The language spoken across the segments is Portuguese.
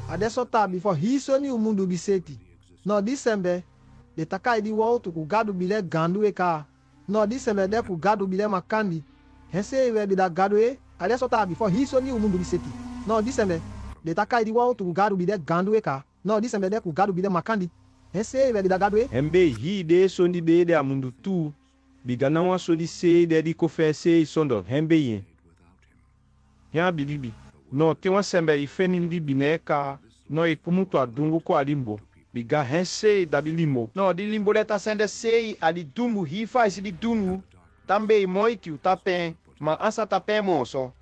Adesso tá before hiso ni umundu biseti. No disembe de takai di wautu ku gadu bile gandu eka. No disembe de ku gadu bile makandi. Hese we bida gadu e. Adesso tá before hiso ni umundu biseti. No disembe de takai di wautu ku gadu bile gandu eka. No disembe de ku gadu bile makandi. Hese we bida gadu e. Hembe hi de sondi be de amundu tu. Bigana wa sodi se de di kofe se sondo hembe yen. Ya bilibi. No te wa sembe ifeni libi neka. No ikumutu adungu kwa limbo. Biga hense da bilimo. No di limbo deta sende sei a di dumu hifa isi di dumu. Tambe moi ki utapen. Ma ansa tapen moso.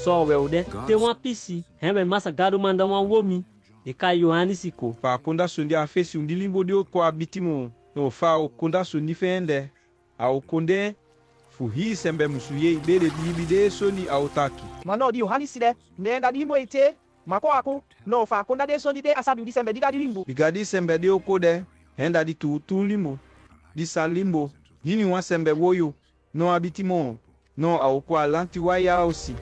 Só o de tem uma pisi. Hembe massa gado manda uma womi. E cai Yohani siko. Fa kunda sundi a fesi undi limbo de ko abitimo. No fa o kunda sundi fende. A o konde fu hi sembe musuye bele bilibi de soni a otaki. Mano di Yohani side. Nenda limbo ite. Mako ako. No fa konda de sondi de asabi disembe diga di limbo. Bigadi sembe de okode. Henda di tu limbo. Di sa limbo. Hini wa sembe woyo. No abitimo. No a o kwa lanti waya osi.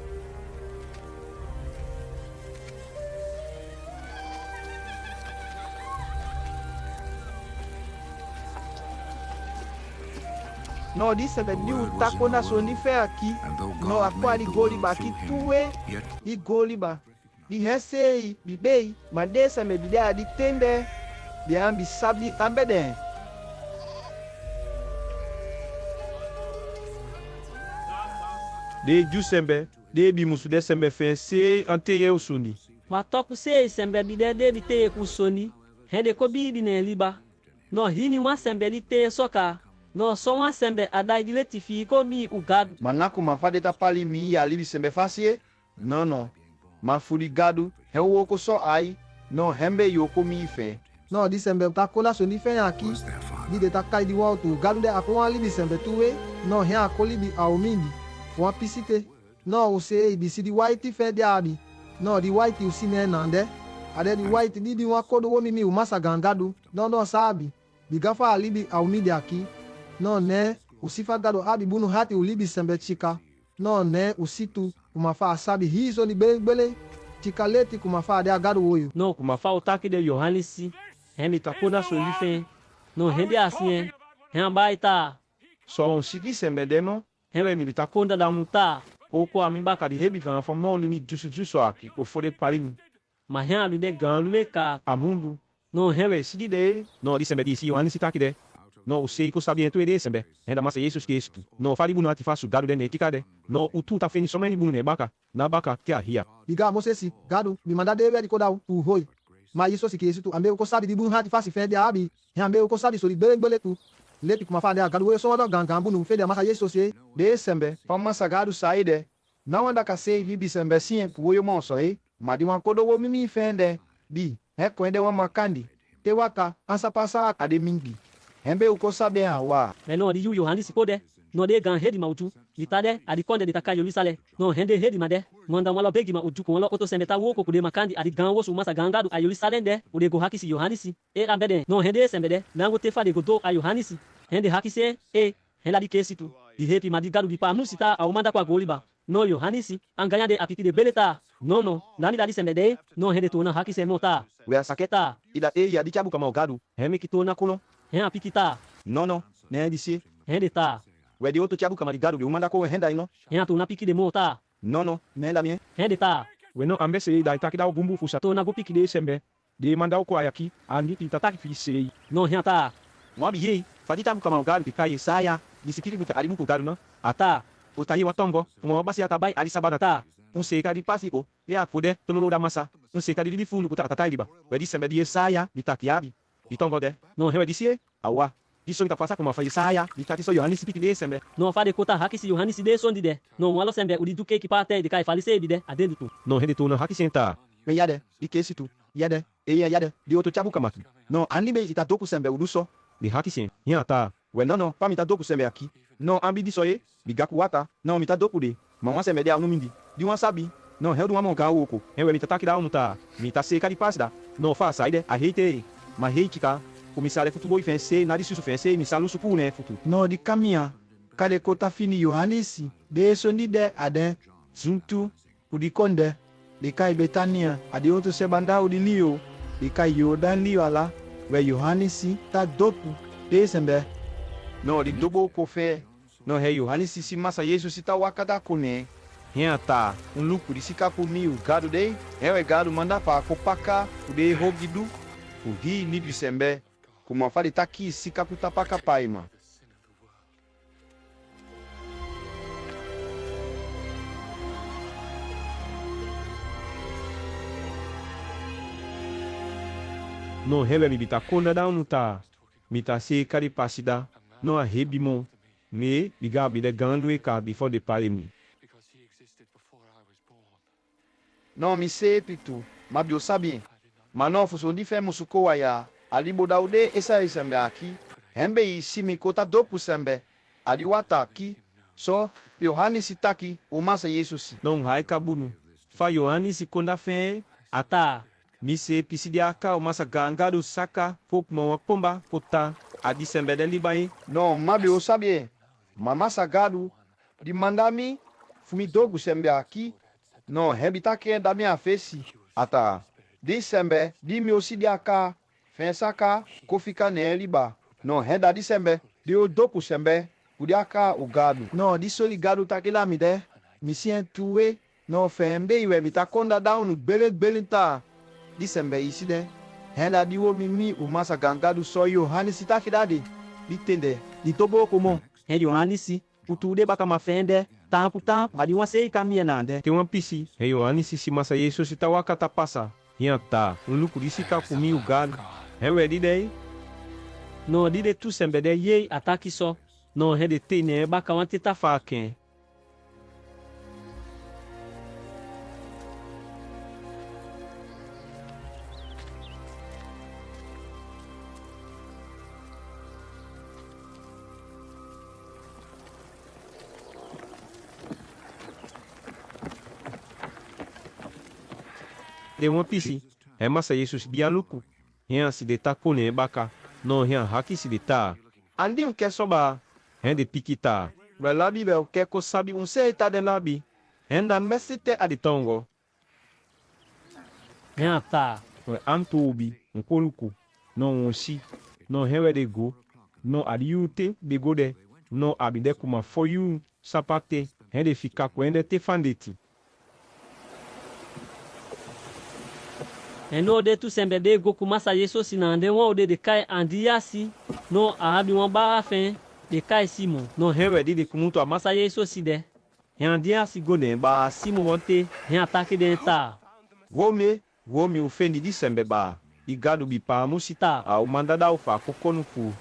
No disembe di utako na sondi fe aqui. No akwa di goliba ki tuwe. Di goliba. Di hesei, di bei. Ma desembe di dia di tende. Di ambi sabi tambe den. De ju sembe. De bi musu de sembe fe se anteye usuni. Watoku se sembe bide de te kusoni. Hende ko bibi ne liba. No hini wa sembe li te soka. No só uma sembe adai de letifi comi o gado. Manaku mafade ta pali mi ali bisembe facie. No. Mafuri gado. He woko so ai. No hembe yoko mi fe. No disembe utako na sondi fe aqui. Di de takai di wautu gadu de ako ali disembe tuwe. No he akoli bi aumindi. Fwa pisite. No use bisi di white fe di abi. No di white usine nande. Ade di white di wakodo wo mimi umasa gangadu. No sabe. Bigafa ali bi aumindi aqui. No ne usifa gado abi bunu hati ulibi sembe chika. No ne usitu kumafa asabi hizo ni bele chika leti kumafa de agado oyo. No kumafa otaki de Yohani si. Hemi takona solife. No hende assim. Hembaita. So on siki sembe de no. Hembe mi takonda da muta. Oko amibaka di hebi van from no limit jusu aki ko fode parim. Ma hemi de ganu meka. Amundu. No hembe sidi de. No di sembe di si Yohani sitaki de. No sei ko sabi eto ede sembe. Henda masa Jesus Cristo. No fali bunu ati fasu gado de ne tikade. No utu ta feni someni bunu ne baka. Na baka kia hia. Biga mosesi gado mi manda de be di koda tu hoi. Ma isso se que tu ambe ko sabi di bunu hati fasi fe de abi. He ambe ko sabi so di bele tu. Leti kumafa de gado so do gangan bunu fe de masa Jesus se. De sembe fama sagado saide. Na wanda ka sei libi sembe sim ku yo monso e. Ma di wan kodo wo mimi fende. Bi he ko ende wa makandi. Te waka ansa pasa ade mingi. Hembe uko sabe awa. Meno di Yohani si kode. No de gan hedi mautu. Itade adi konde di takayo lisale. No hende hedi made. Mwanda mwala begi ma uju ko oto sembe ta woko kude makandi adi gan wo su masa gangadu ayoli salende. Ude go haki si Yohani si. E ambede. No hende sembe de. Nango te fa de go do a Yohani si. Hende haki se hela di kesi tu. Di hepi madi gadu di pa musita au manda kwa goliba. No Yohani si anganya de apiti de beleta. No. Nani dali sembe de. No hende tona haki se nota. We asaketa. Ida ya di chabu kama ogadu. Hemi kitona kuno. Hen apikita. No. Ne disi. Hende ta. We di oto chabu kama digadu de umanda ko henda ino. Hen atona piki de mota. No. Ne la mien. Hende ta. We no ambe se da itaki da bumbu fusa to na go piki de sembe. De manda ko ayaki andi tataki fi se. No hen ta. Mwabi ye. Fadi chabu kama ogadu de kai saya. Disipiri muta alimu ko gadu no. Ata. Utayi watongo. Mo basi atabai ali sabada ta. Seka di pasiko. Ya pode tololo da masa. Seka di fulu ko ta liba. We di sembe di saya ditakiabi. Itongo de. No hewa Disi awa. Diso ita pasa kuma fa saya. Ditati so Yohani sipiki de sembe. No fa de kota haki si Yohani si de sondi de. No walo sembe udi duke ki pate de kai falise bi de adendu tu. No hende tu no haki senta. Me yade. Di kesi tu. Yade. Yade. Di oto chabu kamatu. No anlibe ita doku sembe uduso. Di haki sen. Ya ta. We no. Pa mi ta doku sembe aqui. No ambi diso ye. bigaku wata, não me tá dokude. Mamãe se mede ao numindi, de uma sabi. Não, eu de uma monca oco. Eu ele tá aqui da unuta, me tá seca de pasta. Não faz saída, a reite, mas reite cá. Comissário futebol e fence, nada disso fence, me salu supu né futu. No di caminha. Kade kota fini Yohanes. De sondi de ade. Zuntu. Udi konde. De kai Betania. Adi outro sebanda udi lio. De kai Yordan lio ala. We Yohanes ta dopu. De sembe. Não, de dobo cofé. Não, é Yohanes se massa Jesus se tá wakada kone. Hea tá, lucro de ficar comigo, gado dei, é gado manda para copacá, o de rogidu, o ri libi sembe, como a fari tá aqui, se caputa para capaima. No hebe mi bita konda da unuta, mita se kari pasida, no a hebimon, me biga bide gandu e ka before the paremi. Não me sei pitu. Mas eu sabia. Mas não fosse onde fez musuko aya. Ali bodaude essa sembe aqui. Hembe e se me cota dopu sembe. Ali wata aqui. Só Yohanes tá aqui. O massa Jesus. Não hai kabunu. Fa Yohanes konda fe Ata. mi se pisidiaka o massa gangado saka pop mo pomba kota adi sembe de libai. Não, mas eu sabia. Mas massa gado de mandar-me fumi dogo sembe aqui. Não, rebita que da minha face. Ata. De sembe, de meu sidiaka. Fensaka, kofika nele ba. Não, renda de sembe. De o dopo sembe. Pudiaka o gado. Não, de soli gado tá aqui lá me der. Me sinto e. Não, fembe e webita conda down no belenta. De sembe isi de. Renda de o mimi o massa gangado só Yohanes tá aqui dade. De tende. De tobo como. É Yohanes, o tudo baka mafende, tampo, mas uma sei caminha nada. Tem uma pisi. É Yohanes se massa Jesus se tá wakata passa. Hea tá, lucro de ficar comigo gado. É ready daí. No di de tu sembe de ye ataki só. No he de te ne baka wan teta faken. De uma pisi. É massa Jesus bialuku. Hea se de tá kone baka. Não hea haki se de tá. Andi um quer soba. É de piquita. Relabi bel quer ko sabe sei tá de labi. Enda mesite aditongo. Ata. Antubi, nkoluku. No si. No hewe de go. No adiute begode. No abide kuma for you. Sapate. É de ficar com ende te fandeti. No de tu sembe de go kumasa yeso sinande wan de kai andi yasi. No ahabi wan ba afen. De kai simon. No hewe de kumuto amasa. Masa yeso si de. Andi asi gode ba simu wonte. He ataki de ta. Wome ofendi de sembe ba. Igado bipa musita. Au mandada ufa kokonuku.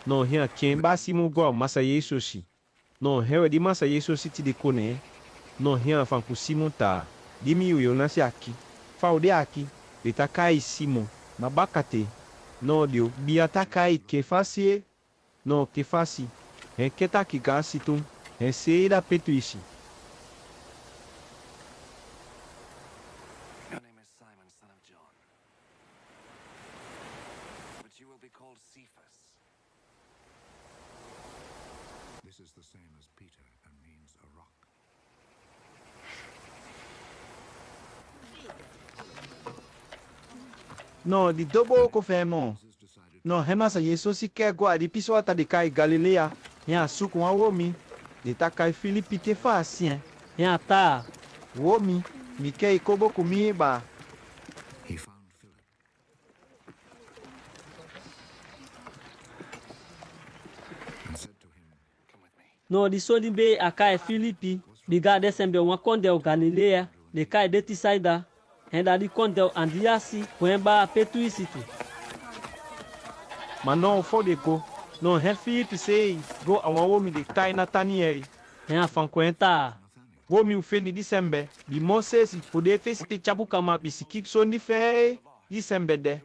No hea quem basimu go masa yesosi. No hewe di masa yesosi ti de kone. No hea fanku simon ta. Di mi uyo nasi aqui. Faude aqui. De takai simon. Mabakate. No dio bia takai que facie. No que faci. É que tá aqui gasitum. É seira petuishi. Your name is Simon, son of John. But you will be called Cephas. This is the same as Peter and means a rock. No, di dobo ko femo. No, remasa Jesus se quer gua de pisota de kai Galilea. Ya suku wa womi. De ta kai Filipe te fa assim. He ata. Womi, mi quer kobo kumi ba. He found Philip. And said to him, Come with me. No di so be akai Filipi. Di ga de sembe wan kondel Galilea. De kai de ti saida. He da di kondel andi yasi. Wen ba petu isitu. Mas não fode go. No he Filipe sei. Go awan womi de tai Nathaniel. He afan kwenta. Wo mi ufeni December. Bi Moses poder fez te chabu kama bisiki so ni fe December de.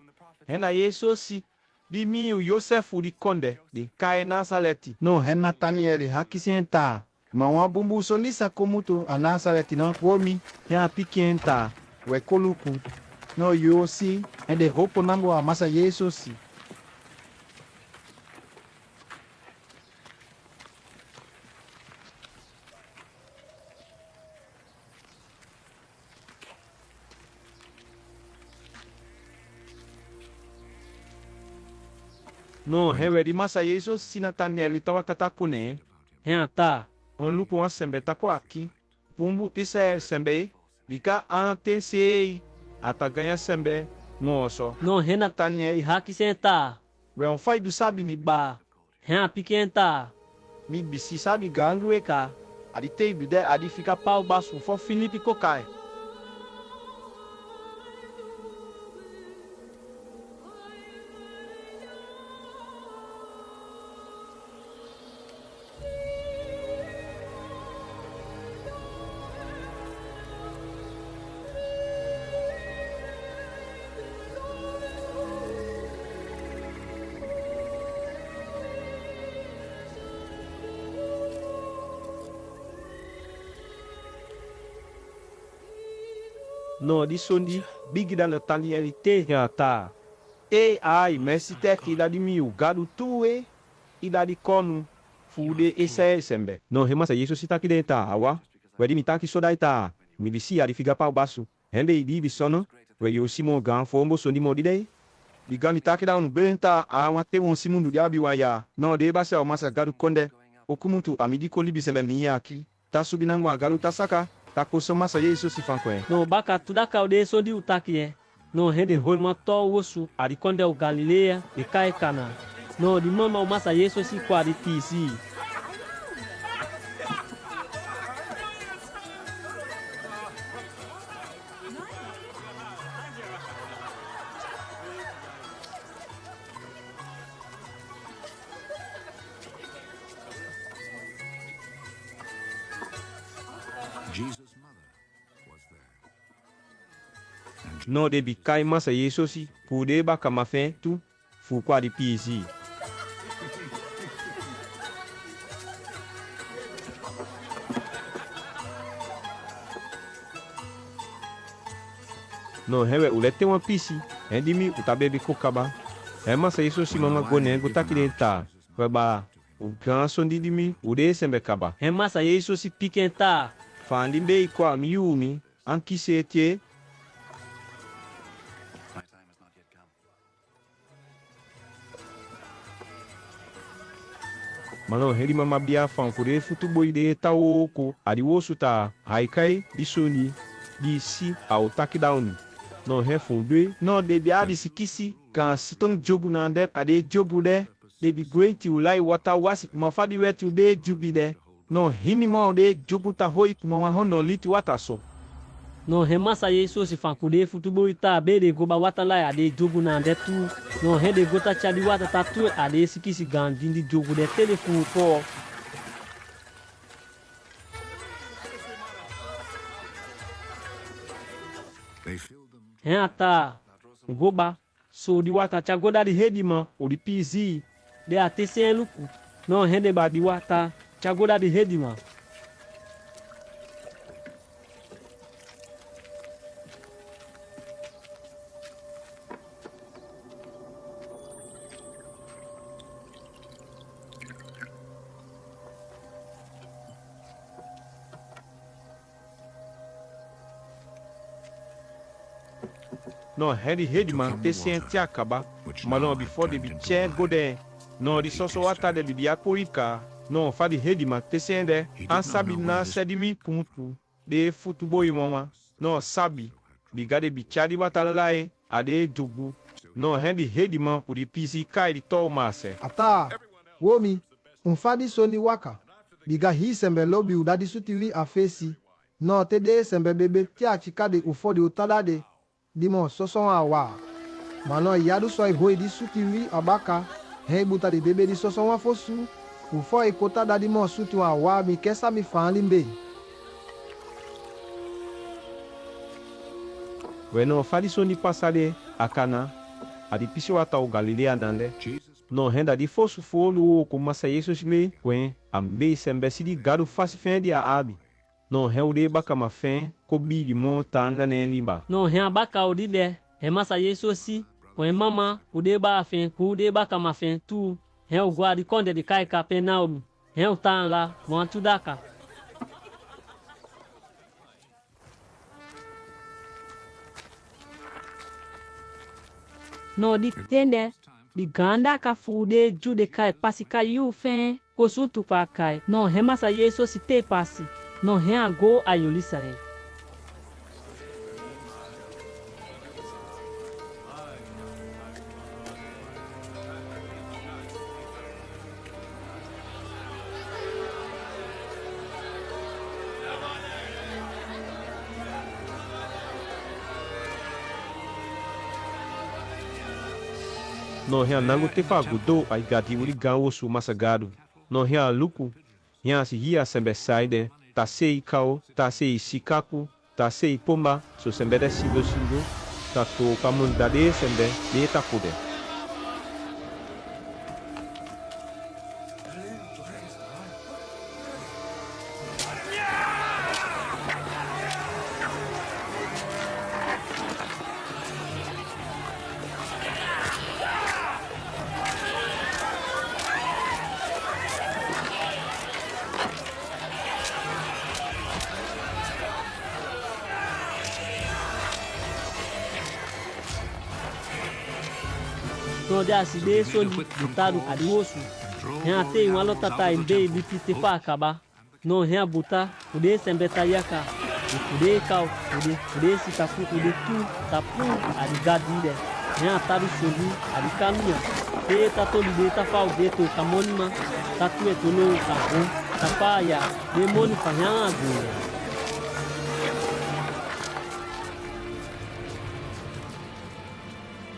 Hena Yesu si bi mi u Joseph di konde de kai Nazareti. No hen Nathaniel hakisienta. Ma wa bumbu so ni sakomuto a Nazareti no womi ya pikienta. We koluku. No yo si ende hopo nango a masa Yesu si. No hewe di masa Yesu si Nathaniel tawa katakune. Hen ta. On lupo wan sembe tako aqui. Pumbu tise sembe. Bika ante sei. Ata ganha sembe. Nosso. No hen Nathaniel. hakisenta. We on fai do sabe mi ba. Hen pikenta. Mi bisi sabe gangu eka. Adi te bide adi fica pau basu for Filipe Kokai. No di sondi big da Nathaniel te ya ta. E ai messi te ki da di miu gadu tuwe. Ida di konu. Fude ese sembe. No remasa Yesu sita ki denta awa. We di mitaki soda ita. Mi bisi adi figa pau basu. Hende idi bisono. We yo simo gan fombo sondi modi dei. Biga mitaki da unu benta awa te won simundu di abi waya. No de basa o masa gadu konde. Okumutu amidi kolibi sembe mi aki. Ta subinangwa gadu tasaka. Ta koso masa Yesu si fankwe. No baka tudaka ode so di utaki No hende holma to wosu adikonde o Galilea e kai kana. No di mama o masa Yesu si kwa di tisi. Jesus' mother was there. No de bi kai masa Yesu si. Pude ba kama fe tu. Fu kwa di pisi. No hewe ulete wan pisi. Hendi mi utabebi kokaba. He masa Yesu si mama gone gutaki denta. Weba. O ganso di mi. Ude sembe kaba. Hen masa Yesu si pikenta. Fandi be kwa miumi. Anki se tie. My time has not yet come. Mano heri mama bia fan kure futu boy de ta woko. Adi wosu ta. Haikai. Di soni. Di si. Au taki down. No he fundwe. No de bi adi sikisi. Kan sitong jobu nande. Ade jobu de. They be going to lie water was mafadi we today jubi de. No hini ma de jobu ta hoi kuma hono liti water so. No hen masa Yesu si fankude futubo ita bede goba wata la ade jogu na ande tu. No hende gota chadi wata tatu ade sikisi gandindi jogu de telefone ko. They filled them. Hen ata goba so di wata chagoda di hedima o di pizi de ate sen luku. No hende ba di wata chagoda di hedima. No hedi man te senti akaba. Malo before they be chair go there. No di soso wata de bi aporika. No fa di hedi man te sende. An sabi na sedimi puntu. De futubo mama. No sabi. Bigade bi chadi wata lai. Ade jogu. No hedi man uri pisi kai di to mase. Ata, womi, umfadi soni waka. Biga hi sembe lobi udadi sutili afesi. No te de sembe bebe tia chikade ufodi utadade. Dimo soson awa. Mano yadu soi hoi di sutili abaka. Hei buta di bebe di soson wa fosu. Ufo e kota da dimo sutu awa mi kesa mi fan limbe. we no fali so ni pasade akana adi pisi wata o Galilea nande no henda di fosu folu ko masa Jesus le kwen ambe sembe sidi gadu fasi fen di abi no heude baka ma fen ko bi di mo tanda ne limba no he abaka odi de he masa Yesu si o mama o de ba afen ku de baka ma fen tu he o guardi konde de kai Capernaum he o tan lá vão tudaka. No di tende di ganda ka fude jude kai pasika yu fen ko sutu pa kai no he masa Yesu si te pasi no he ago ayolisare. no hea nango te fa gudo ai gati uri gawo su masagado no hea luku hea si hia sembe saide ta sei kao ta sei sikaku ta sei pomba so sembe de sido ta to kamundade sembe de ta kude No de aside soli butado adioso. Hea te uma lotata inde lipite pa akaba. No hea buta ude sembeta yaka. Ude kau ude si tapu ude tu tapu adigadide. Hea taru soli adikanuya. Te tato lide tafa ude to kamonima. Tatu etolo kaho tapaya demoni fanyanga agule.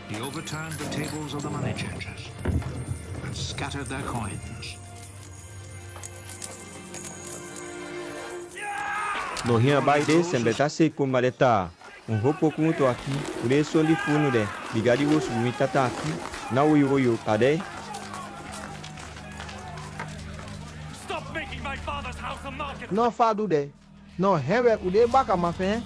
He overturned the tables of the money changers and scattered their coins. no hea baide sembe ta sei kumaleta hopo kuto aqui ure soli funu de bigadi wo su mitata aqui na oyo ade Stop making my father's house a market! no fadu de no hewe ude baka ma fen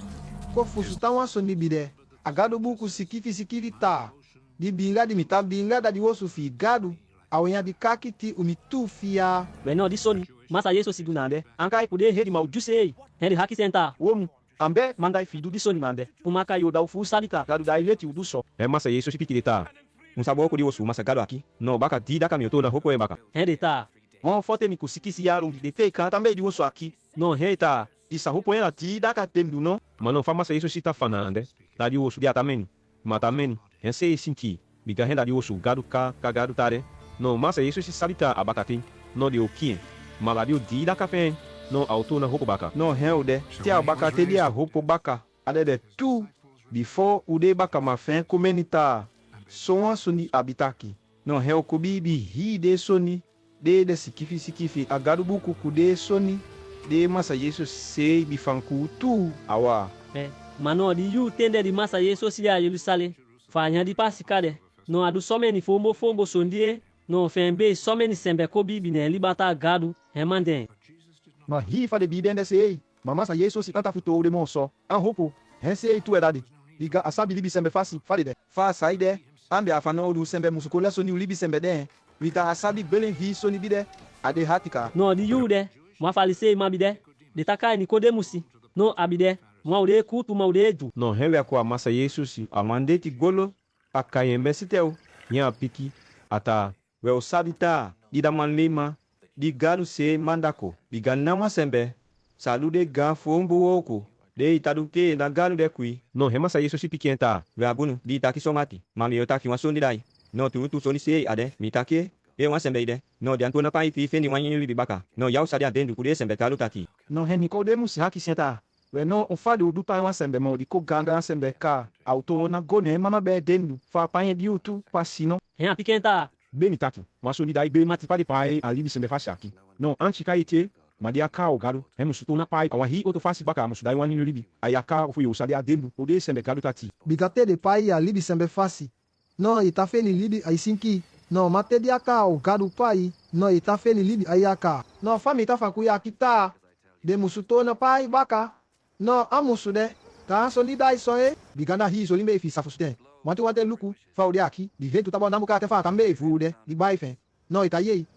ko fusuta wa so ni bide agado buku sikifi ta di binga di mita binga da di wosu fi gadu awenya di kakiti umitu fia Bueno di soli masa Yesu sigunande. Ankai kude hedi maujuse. Hedi haki senta. Womu ambe mandai fidu di soli mande. Umaka yoda ufu salita gadu da ileti uduso. é massa Jesus pikileta um sabor ko di wo su masagado aqui no baka di da kamioto na hopo e baka Hedi ta. Won fote mi kusikisi yarum di te kan tambe di woso aqui. No heita. Di sa hopo ela ti da ka temdu no. mano fa massa Jesus ta fanande da di wo su dia tameni matameni esse sinti biga henda di wo su gado ka gado tare no massa Jesus salita abakati no di okie maladio di da café no auto na hopo baka No heude ti abaka te di a hopo baka ade de tu before ude baka ma fen komenita so wan soni abitaki no heu kubi bi hi de soni de sikifi agadu buku kude soni de masa Jesus sei bi fanku tu awa Mano di yu tende di masa Yesu siya Yerusalem. Fanya di pasikade. No adu someni fombo sondie. No fembe someni sembe ko bibi ne libata gadu hemanden. ma hi fa de bi den de sei mama sa Jesus si tanta futo de monso an hopo hen sei tu edade diga asabi libi sembe fasi fa de fa saide ambe afano du sembe musukola soni libi sembe de vita asabi belen hi soni bide ade hatika No di yu de. Mwa falise mabide. De takai Nikodemusi. No abide. Mwa ude kutu mwa ude ju. no hele ko massa Jesus amande ti golo akayembe sitel nya piki ata we osabita di da manlima di gadu se mandako di ganama sembe salude gan fombo woko de itadukte na gadu de kui no hema sa Jesus pikienta we abunu di taki somati mami yo taki wasondi dai no tu soni se ade mitake e wa sembe ide no di antona pai fi fendi wanyi li baka no yaw sadia dendu kude sembe talu taki no hen Nicodemus haki senta we no o fa de du pa wan sembe mo di ko ganga sembe ka auto na gone mama be dendu fa pa yen di utu pasino Hen apikenta. be mitatu wasondi dai be mati pa de pai ali bi sembe fa shaki no anchi ka ite Madi aka o gado, musu tona pai, awahi oto fasi baka musu dai wani libi. Ayaka fui usali ademu, ode sembe gado tati. Bigate de pai a libi sembe fasi. No ita feni libi aisinki. No mate di aka o gado pai. No ita feni libi ayaka. No fami ita fakuya kita. De musu tona pai baka. No amusu de. Ta sondi dai soe. Biganda hi solimbe ifi safusute. Wante luku. Fa ode aki. Di ventu tabo namuka te fa tambe ifu de. Di bai fe. No ita yei.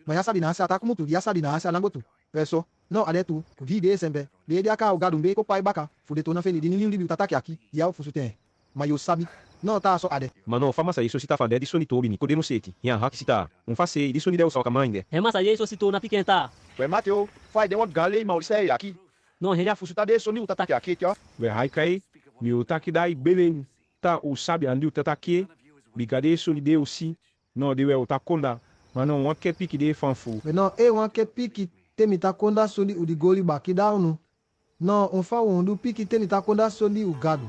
Mas essa dinância está como tu, essa dinância lá gotu. Peço, não, adetu, vi de sembe, de aka o gado mbe ko pai baka, fu de tona feli de ninho libi tataki aqui, e ao fusu tem. Mas eu sabe, não tá só ade. Mano, fama sa isso sita fande de soni tobi ni kodemo seti. Ya hak sita. Face de soni de usa kamande. Remassa isso se torna pequena. We Mateo, fai de um gale mauricei aqui. Não rende Fusu tá de soni o tataki aqui, ó. We haikai, mi utaki dai belen. Ta o sabe andi utataki. Bigade soni de usi. No de we utakonda. Mano, wan ke piki de fanfu. Mais non, e wan ke piki temi ta konda soli u di goli baki daunu. Non, on fa wondu piki temi ta konda soli u gado.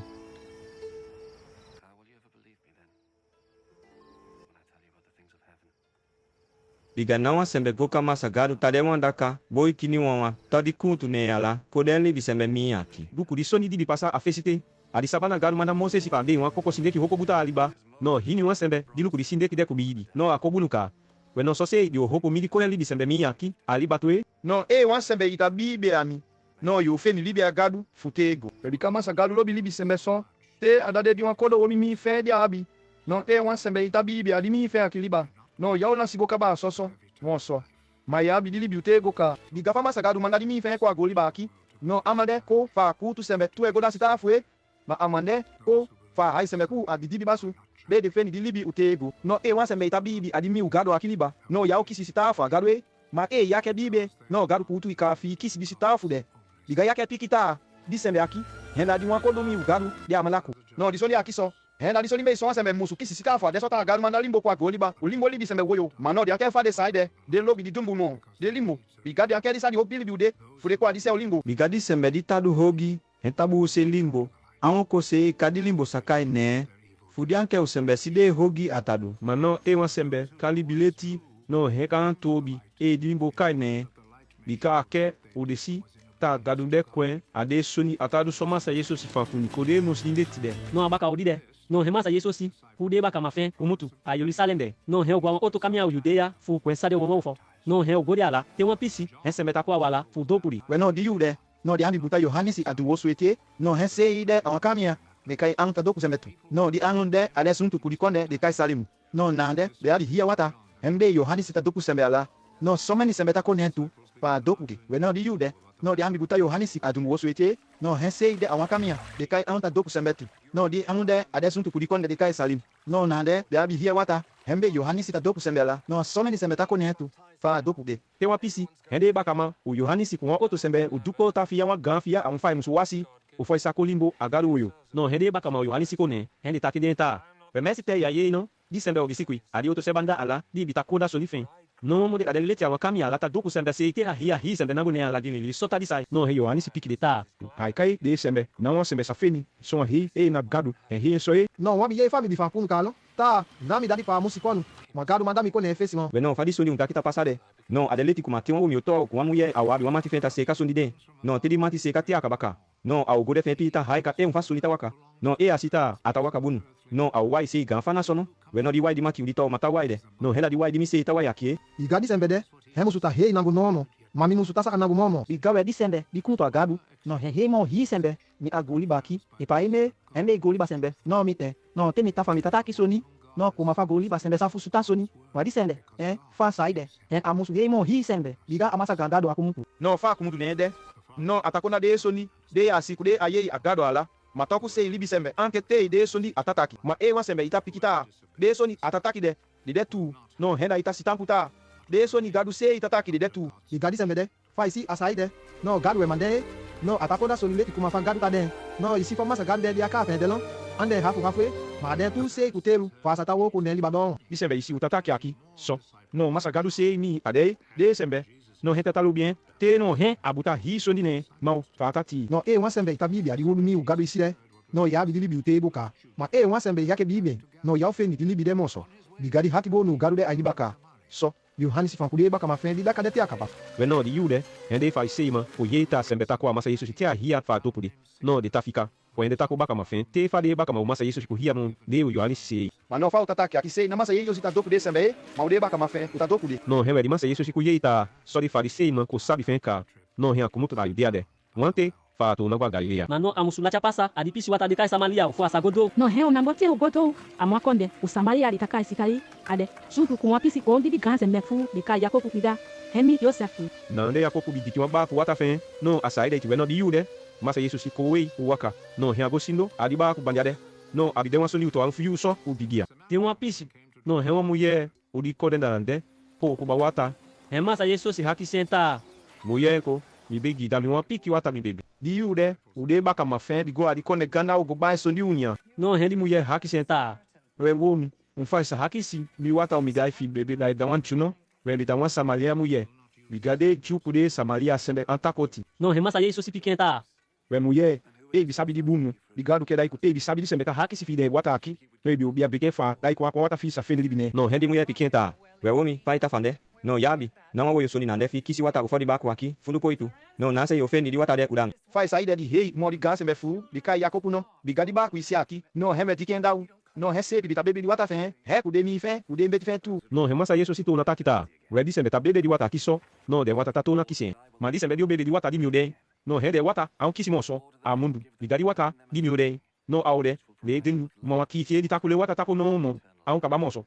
Biga não sembe goka masagado tade wandaka boy kini wawa tadi kuntu ne yala kodeli bisembe miyaki Buku di soni di pasa a fesite. Adi sabana gado manda mose si pande wan koko sindeki hoko buta aliba. No, hini wan sembe di luku di sindeki de kubidi. No, akobunuka. We no so se di hoko midi kodeli bisembe miyaki aliba tuwe. No, wan sembe ita bibe ami. No, you feni libi a gado, futego. Pedi kama sa gado lobi libi sembe son. Te adade di wan kodo omi mi fe di abi. No, wan sembe ita bibe adi mi fe akiliba. No, yao na sigoka ba soso. Monso. Maya bi libi utego ka. Biga fama sa gado manda di mi fe ko agoli ba aki. No, amade ko fa kutu sembe tu ego da sita afwe. Ma amande ko fa hai sembe ku adidi basu. Be defendi di libi utego. No, wan sembe ita bibi adi mi ugado akiliba. No, yao kisi sita afa gado Ma yake bibe. No, gado putu ikafi kisi di sita afu de. Biga yake pikita. Di sembe aki. Henda di wan kodo mi ugado di amalaku. No, di soli aki so. Henda di soli me so sembe musu kisi sita afa de sota gado manda limbo kwa goliba. Ulimbo libi sembe woyo. Mano di ake fa de side. De lobi di dumbu no. De limbo. Biga di ake di sa di hobi libi ude. Fure kwa di se olimbo. biga di sembe di tadu hogi hentabu se limbo awon ko se kadi limbo sakai ne fudi anke o sembe side hogi atadu Mano, wan sembe kali bileti. No, heka tobi. Di limbo kai ne. Bika ake odesi. Ta gado de kwen. Ade soni atadu soma sa yeso si fanfuni. Kode muslinde tide. Não abaka odide. Não remassa isso se. Fude baka mafen, umutu. Ayoli salende. Não reu gwa outro caminhão judeia. Fu kwensa de womofo. Não reu goriala. Tem uma pisi. Recebe ta kwa wala. Fu dopuri. We no di yude. No di andi buta Yohanesi adu wosuete. No hese ide awakamia. De kai anta doku semetu. No di anunde ade suntu kulikonde de kai salimu. No nande de adi hiya wata. Hembe Yohanesi ta doku sembela. No so many sembeta konentu. Pa doku ki. We no di yude. No di andi buta Yohanesi adu wosuete. No hese ide awakamia. De kai anta doku sembetu. No di anunde ade suntu kulikonde de kai salimu. No nande de adi hiya wata. Hembe Yohanesi ta doku sembela. No so many sembeta konentu. Fa doku de. Te wa pisi. Hende bakama. O Yohanesi kwa oto sembe. O duko ta fiya wa gan fiya. Amfai musuwasi. O foi sakolimbo agado uyo. No, hende bakama o Yohanesi kone. Hende take denta. Pemesi te ya ye no. Di sembe o bisikwi. Adi oto sebanda ala. Di bitakoda solifen. No mo de adele leti awakami ala ta doku sembe se ite hi sembe nango ne ala di li sota di sai. No, he Yohanesi piki de ta. Haikai de sembe. Na wan sembe safeni. So hi na gado. He so e. Non, wami ye fami di fanfunu kalo. Ta, nami dadi pa musikonu. Magado manda mi kone efesi mo. we no fadi soni unta kita pasade no adeleti kumati wan mi oto kwa muye awabi wan mati fenta seka soni de no tedi mati seka ti akabaka no au gode fe pita haika mfa soni ta waka no asita atawaka bunu no au wai se gan fana sono we no di wai di mati udito mata wai de no hela di wai di mi se ta wai akie Igadi sembede. Hemu suta hei nangu nono. Mami musuta saka nangu momo. Bigawe di sembe di kunto agado. No he mo hi sembe. Mi agoli baki. Ipa ime. Hembe goli ba sembe. No mite. No te mi ta fami tataki soni. No kuma fa goli ba sembe sa fusuta soni. Wadi sembe. Fa saide. Amusu he mo hi sembe. Biga amasa gandado akumutu. No, fa kumutu ne de. No, atakona de soni. De asiku de aye agado ala. Matoku se libi sembe. Anke te de soni atataki. Ma wan sembe ita pikita. De soni atataki de. De tu. No, henda ita sitamputa. De soni gadu se itataki de tu. Igadi sembede. Fa isi asaide. No, gadu we mande. No, atakoda soli leti kuma fa gadu ta den. No, isi fa masa gadu de dia ka pendelon. Ande hafu hafwe. Ma den tu se kuteru. Fa sata wo ko ne libadon. Di sembe isi utataki aqui. So. No, masa gadu se mi ade. De sembe. No, henta talu bien. Te no hen abuta hi soni ne. Mau fatati. No, wan sembe ita bibi adi wulu mi u gadu isi de. No, ya bi libi ute boka. Ma wan sembe yake bibi. No, ya fe ni libi de monso. Bigadi hakibo nu gadu de ayibaka. So, Yohane fan kude ba kama fen di da kadete akaba. We no di yude, hende fa sei ma, o yeta sembe ta ko amasa Yesu tia hia fa to pudi. No de ta fika. Ko hende ta ko ba kama fen, te fa de ba kama masa Yesu ku hia mon, de o Yohane sei. Mas não falta ataque aqui sei, na massa Yesu tá dopo de sembe, mas o de ba kama fen, o tá dopo de. No hewe di masa Yesu ku yeta, so di farisei ma ko sabi fen ka. No hia ko mutu da yudia de. Wante fa to na gwa Galilea. Mano amusula cha pasa adipisi wata dikai Samaria ufua sagodo. No he unambote ugoto amwakonde usamaria alitakai sikai ade suku kumwapisi kondi di ganze mefu dikai Yakobu pida hemi Yosefu. Na nde Yakobu bi diki ba ku wata fen. No asaide ti we no di yude. Masa Yesu si ko we waka. No hia go sindo adi ba ku bandiade. No abide wan so ni to an fiu so u bigia. Tem uma pisi. No hewa muye udi koden da nde. Po ku ba wata. É massa Yesu si haki senta. Muye ko mi begi da mi wan piki wata mi bebe. Di yude ude ba kama fen di go adi kone ganda o go ba so ni unya. No rendi mulher haki senta. We wo mi. Faz haki si mi wata o mi dai fi bebe da da wan chuno. We da wan Samaria muye. Mi gade chupu de Samaria sembe antakoti. No remassa Yesu si piquenta. We muye ebi sabi di bunu. Ligado que dai ku ebi sabi di sembe ta haki si fi de wata aqui. Ebi o bia beke fa dai ku wata fi sa fe ni bine. No rendi muye pikenta. We wo mi pai ta fande. No yabi. Não wo yo soni nande fi kisi wata ufodi ba ku aqui. Fundu ko itu. No na se yo fe ni di wata de udang. Faz saída de rei, mori ganse me fu, de kai Yakobu no, bigadi ba ku isi aqui, no remeti quem dá o. No recebe bita bebe di wata fen, he ku de mi fen, ku de mbeti fen tu. No remassa Yesu si to na takita. We di sembe ta bebe di wata kiso. No de wata ta to na kisen. Ma di sembe di obede di wata di miude. No he de wata a un kisi moso. A mundu. Bigadi wata di miude. No aude. Le din mo ki tie di takule wata tako no no. A un kaba moso.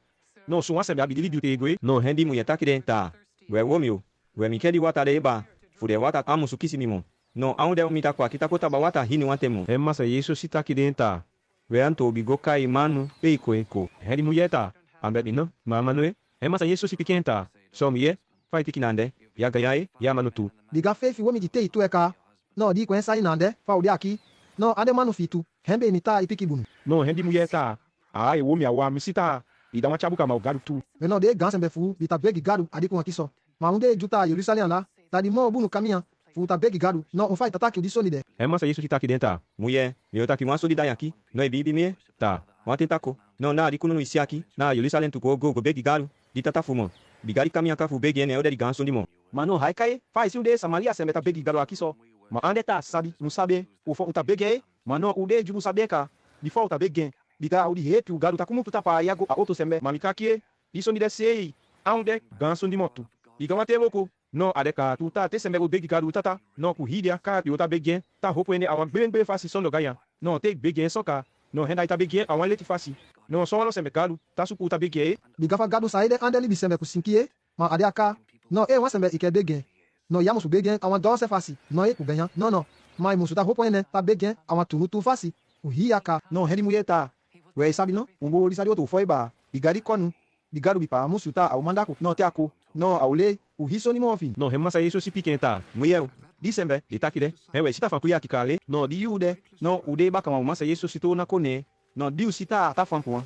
No so wa sembe abidi di te egwe. No hendi mu yata kidenta. We wo miu. We mi kedi wata de ba. Fude wata amusu kisi mimo. No aunde umita kwa kitakota ba wata hini watemu. Remassa Yesu si ta kidenta. We anto bigo kai manu peiko eko. Hendi mu yeta. Ambe no mama noe. Remassa Yesu si pikenta. So mi ye. Fai tikinande. Ya gayae. Ya manutu. Diga fefi wo mi dite itu eka. No di kwen sai nande fa udi aki. No ade manu fitu. Hembe ni ta ipiki bunu. No hendi mu yeta. Ai wo mi awa mi sita. Ida wa chabuka ma ugaru tu. We no de ganse mbe fu bita begi gadu adi ku akiso. Ma unde juta Yerusalem la. Tadi mo bunu kamia. Futa begi gadu. No on fai tataki udi soni de. Remassa Yesu si ta kidenta. Muye. Mi ota ki wan soli dai aqui. No e bibi mi. Ta. Wan tentako. No na adikuno no isi aqui. Na Yerusalem tu go begi gadu. Di tata fumo. Bigari kamia ka fu begi ene ode di ganso ndimo. Mano hai kai, faz o de Samaria sembe ta begi gado aqui só. Ma ande ta sabe, não sabe, o fo ta begi, mano o de não sabe ka. Di falta begi. Biga o de reto, o gado tá como tu tá pa iago a outro sembe. Mamika kie. Isso ni desei. Aunde ganso ndimotu. Biga mate loko. No adeka tu ta te sembe o begi gado tata. No ku hidia ka pi ota begi. Ta hopo ene awan bebe fasi sondo gaya. No te begi soka. No henda ita begi awan leti fasi. No so lo sembe gado. Ta suku ta begi. Biga fa gadu saide ande li bisembe ku sinkie. Ma ade aka. No e wan sembe ike begi. No ya musu begi awan don se fasi. No e ku ganyan. No. Ma musu ta hopo ene ta begi awan tunu tu fasi. U hiaka. No hendi mulher tá. We sabe não? Umbo li sabe outro foi ba. Bigari konu. Bigaro bipa musu ta au mandako. No te ako. No aule. O riso ni mo fin. No remassa Yesu si pikenta. Mulher. Di sembe, di takide. Ewe sita fa kuya kikale. No di yude. No ude ba kama masa Yesu sito na kone. No di usita ta fanko.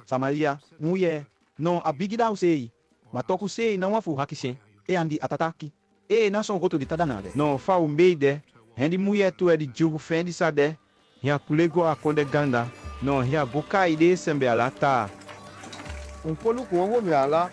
Samaria, mulher. No abigida usei. Matoku sei não afu hakisen. E andi atataki. E na son roto di tadanade. No fa umbeide. Hendi mulher tu é de jugo fendi sade. Hia kulego akonde ganda. No hia boka ide sembe alata. Polu ku wango mi ala.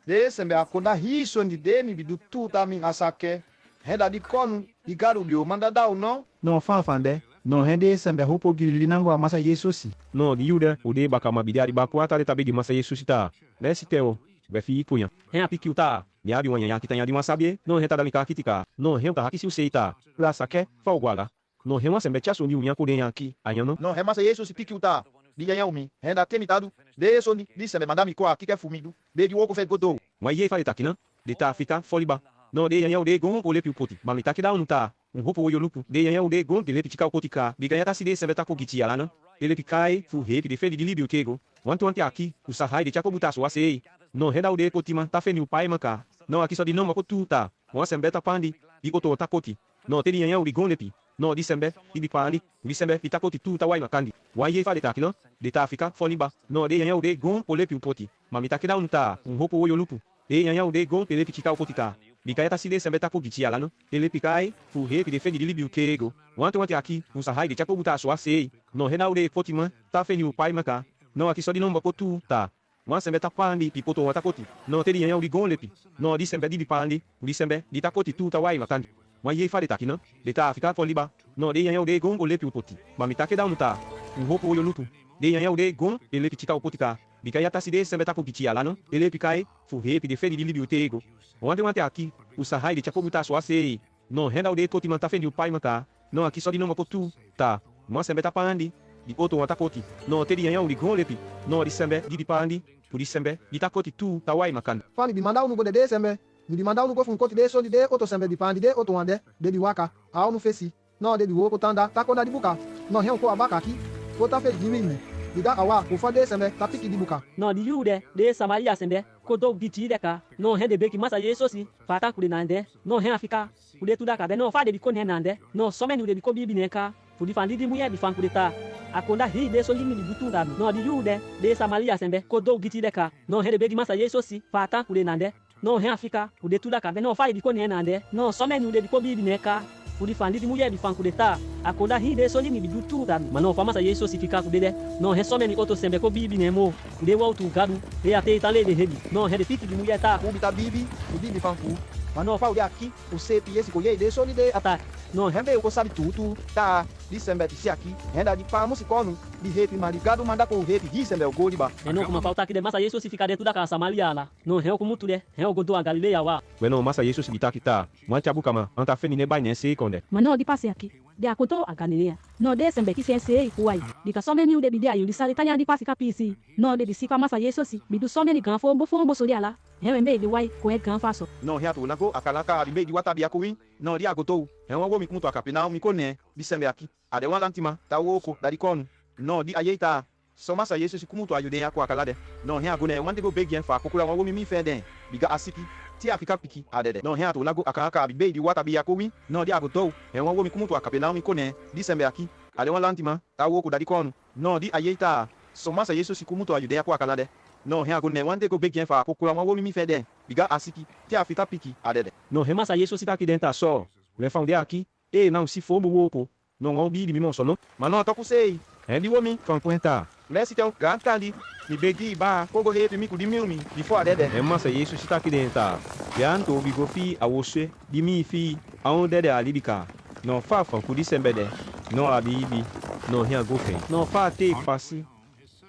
De sembe akonda hiso ndi de mi bidu tu ta mi asake. Heda di konu. Di garu di o manda dau no. No fa fande. No hende sembe hopo gili nango a masa Yesu si. No di yude ude baka mabidi baku ata de tabi di masa Yesu sita. Nesi teo. Befi punha. Hen Piki uta. Niabi wanya kitanya di masabie. No heta da mika kitika. No henta hakisi useita. La sake fa ogwala. No hema sembe chaso ni unya kode yanki. Ayano. No remassa Yesu se pique uta. Di ya umi. Henda temitado. De so ni di sembe mandami kwa kike fumidu. De di woko fet godo. Mwaye fa itakina. De ta fita foliba. No de yanya ude gon ole pipoti. Mamita kida unuta. Hopo oyo lupu. De yanya ude gon de le pitika ukotika. Biganya ta side sembe ta ko giti alana. Ele pikai fu hepi de feli de libio kego. Wanto ante aqui. O sahai de chako butaso wasei. No henda ude kotima ta feni upai manka. No aqui só de não makotuta. Mo sembe ta pandi. Ikoto ta koti. No te yanya uri gon lepi. No disembe, ibi pali, disembe itakoti tu tawai makandi. Waye fa de takilo, de ta Afrika foliba. No de yanya ude gon olepi upoti. Mamita kida unta, hopo oyo lupu. De yanya ude gon pele pitika upotika. Bikaya ta side sembe tako gitia lano. Ele pikai, fu he de fendi libiu kego. Wanto aqui, un sahai de chako buta so asei. No hena ude potima, ta feni upai maka. No aqui só de não makotu ta. wan sembe ta pandi pi poto wan ta koti. No te di yan udi gon lepi. No di sembe di pandi, udi sembe di ta koti tu ta wai makandi. Wan ye fa de takina, de ta afika fo liba. No de yan de gon o lepi upoti. Ma mi take da unuta. Uhopo yo lutu. De yan de gon e lepi tika upotika. Bika ya ta si de sembe ta kupiti ala no. Ele pi kai, fu repi de fedi di libi utego. Wante aqui, o sahai de chapo muta sua sei. No renda o de koti manta fendi o pai manta. No aqui só de noma potu. Tá. Mas sembe ta pandi. Di poto wan ta koti. No te di yan udi gon lepi. No di sembe di pandi. Pu di sembe di ta koti tu ta wai makandi. Fali bi manda unu go de sembe. Ni di manda unu go fun koti de so di de oto sembe di pandi de oto wande. De di waka. A unu fesi. No de di woko tanda. Ta konda di buka. No hen ko abaka ki. Ko ta fe di mini. Diga awa ko fa de sembe ta piki di buka. No di yude de Samaria sembe ko do biti de ka no hen de beki masa Yesu si fata kule nande no hen afika kule tu da ka be no fa de bi ko ne nande no so meni de bi ko bi ne ka fu di fandi di muye di fan kule ta akonda hi de so limi di butu da no di yude de Samaria sembe ko do biti de ka no hen de beki masa Yesu si fata kule nande no hen afika kule tu da ka be no fa de bi ko ne nande no so meni de bi ko bi ne ka fu di fandi di muye di fan kule ta akonda hi de so limi di butu da ma no fa masa Yesu si fika kule de no hen so meni oto sembe ko bi ne mo de wa tu gadu e ate itale de hebi no hen de fiki di muye ta Ubi ta bibi, o bibi fan fu. Mas não fala de aqui, o sepi esse colher de só de ata não rembe o sabe tudo, tá? Dizembe se aqui, renda de pa musicano, de rap marigado manda com o rap, dizembe o goliba. é no kuma falta aqui de masa Yesu si fika de tu da ka Samaria la no hen ko mutu de hen o godo a Galileia wa Bueno, masa Yesu si bita kita. Wan chabu kama. Anta feni ne bai ne sei konde. Mano di passe aqui. De akoto a Galilea. No de sembe ki sense kuai. Di ka some ni de bidi ayu di sali tanya di passe kapisi. No de di sika masa Yesu si. Bidu some ni gan fo mbo soli ala. Hewe mbe di wai ko e gan faso. Não reato na go akalaka de de wata bia kuin. Não dia agotou. É um mi kunto akapina mi kone, dizembe aqui. Ade wan lantima, ta woko, da di kono. No di ayeita. So masa Yesu si kumuto ayude ya kwa kalade. No he agone wan de go beg yen fa kokula wan mi fe den. Biga asiki. Ti afika piki adede. No he ato lago akaka bi di wata bia kuin. No di agotou. É um mi kumuto akapina mi kone, dizembe aqui. Ade wan lantima, ta woko da di kono. No di ayeita. So masa Yesu si kumuto ayude ya kwa kalade. No he agone wan de go beg yen fa kokula wan mi fe den. Biga asiki. Ti afika piki adede. no hen masa Yesu si ta aqui dentro só Le fa unde aqui. E não se for wopo. Não on bi di mi mon sono. Mas não toco sei. É di womi fan kwenta. Lesi teu gata ali. Mi begi ba kogo rap mi ku di mi before adede. É masa Yesu si ta aqui dentro. Yan to bi go fi awose. Di mi fi aonde de alibika. No fa fan ku di sembede. No abibi. No hia go fe. No fa te pasi.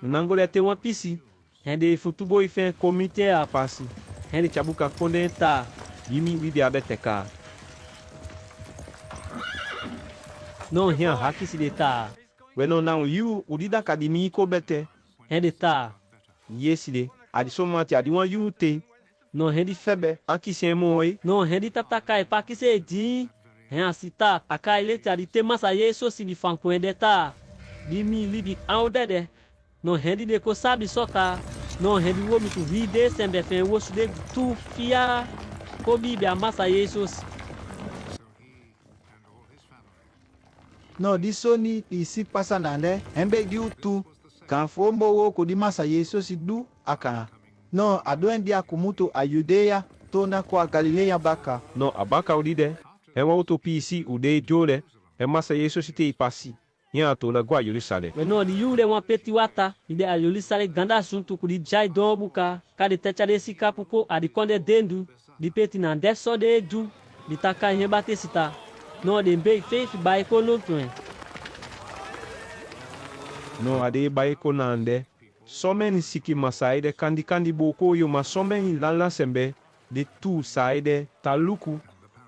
Nangole te wan pisi. hen de futubo ife komite a pasi hen de chabuka konde ta Yimi bibi abeteka. no hen haki si de ta Bueno now you udida kadimi ko bete. hen de ta Yesile. Adi so mati adi wan you te. no hen di Febe. Anki sen mo e. no hen di tata kai pa ki se di hen asita akai le ta di te masa Yesu si di fan konde ta di mi libi aonde de no hen di de ko sabi soka no hen di wo mi tu vide sembe fe wo su de tu fia ko bi be masa Yesu No di soni di si pasa nande. Embe di utu. Kan fombo wo ko di masa Yesu si du aka. No adoen dia kumuto a Judea tona kwa Galileia baka. No abaka udide. É uma utopia si ude jole. É massa Yesu si te pasi. Yan to la gwa Jerusalem. we no di yude wan peti wata ide a yoli sale ganda suntu ku di jai don buka ka di techa de sika puko a di konde dendu di peti na de so de du di taka ihe bate sita no de mbe fe fi bai ko no tuen No ade bae konande. Somen siki masaide kandi boko yo ma somen lala sembe. De tu saide taluku.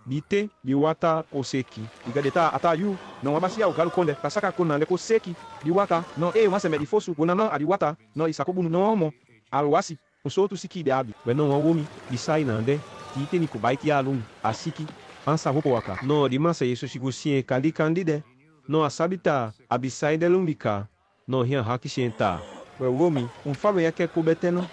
Dite di wata oseki. Iga deta ata yu. No wabasi ya ugalu konde. Kasaka konande ko seki. Di wata. No wasembe di fosu. Gonano adi wata. No isakobunu no homo. Alwasi. Usotu siki de abi. Weno wangomi. Di sai nande. Dite ni kubaiki alum. Asiki. Ansa hopo waka. No di masa Yesu sigusie kali kandide. No asabita. Abisaide lumbika. No hian haki shenta. We womi. Falo yake kubeteno.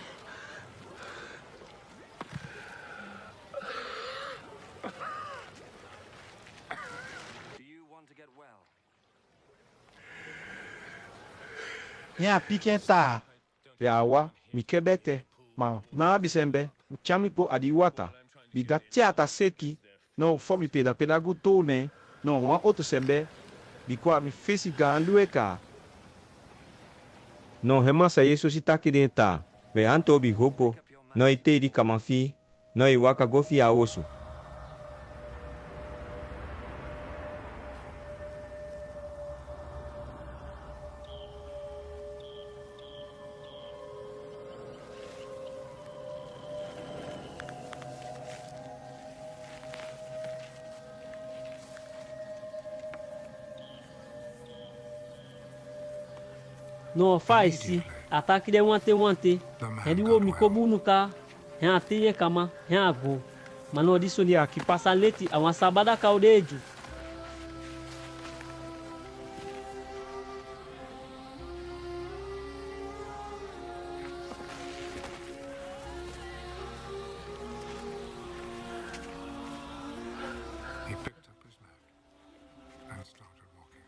Nya piken ta. Yawa. Mikebete. Ma bisembe. Chamipo adiwata. Biga tiata seki. No fomi peda pedagu tone. No wan oto sembe. Bikwa mi fesi gandueka. No remassa Yesu si tá aqui dentro. Be anto bi hopo. No ite di kamafi. No i waka gofi a osu. No faz-se, ataque de wante. Ele o me kobunuka, é a teia kama, é a go. Mas não disso ali aqui passa leite a uma sabada caldejo. He picked up his net and started walking.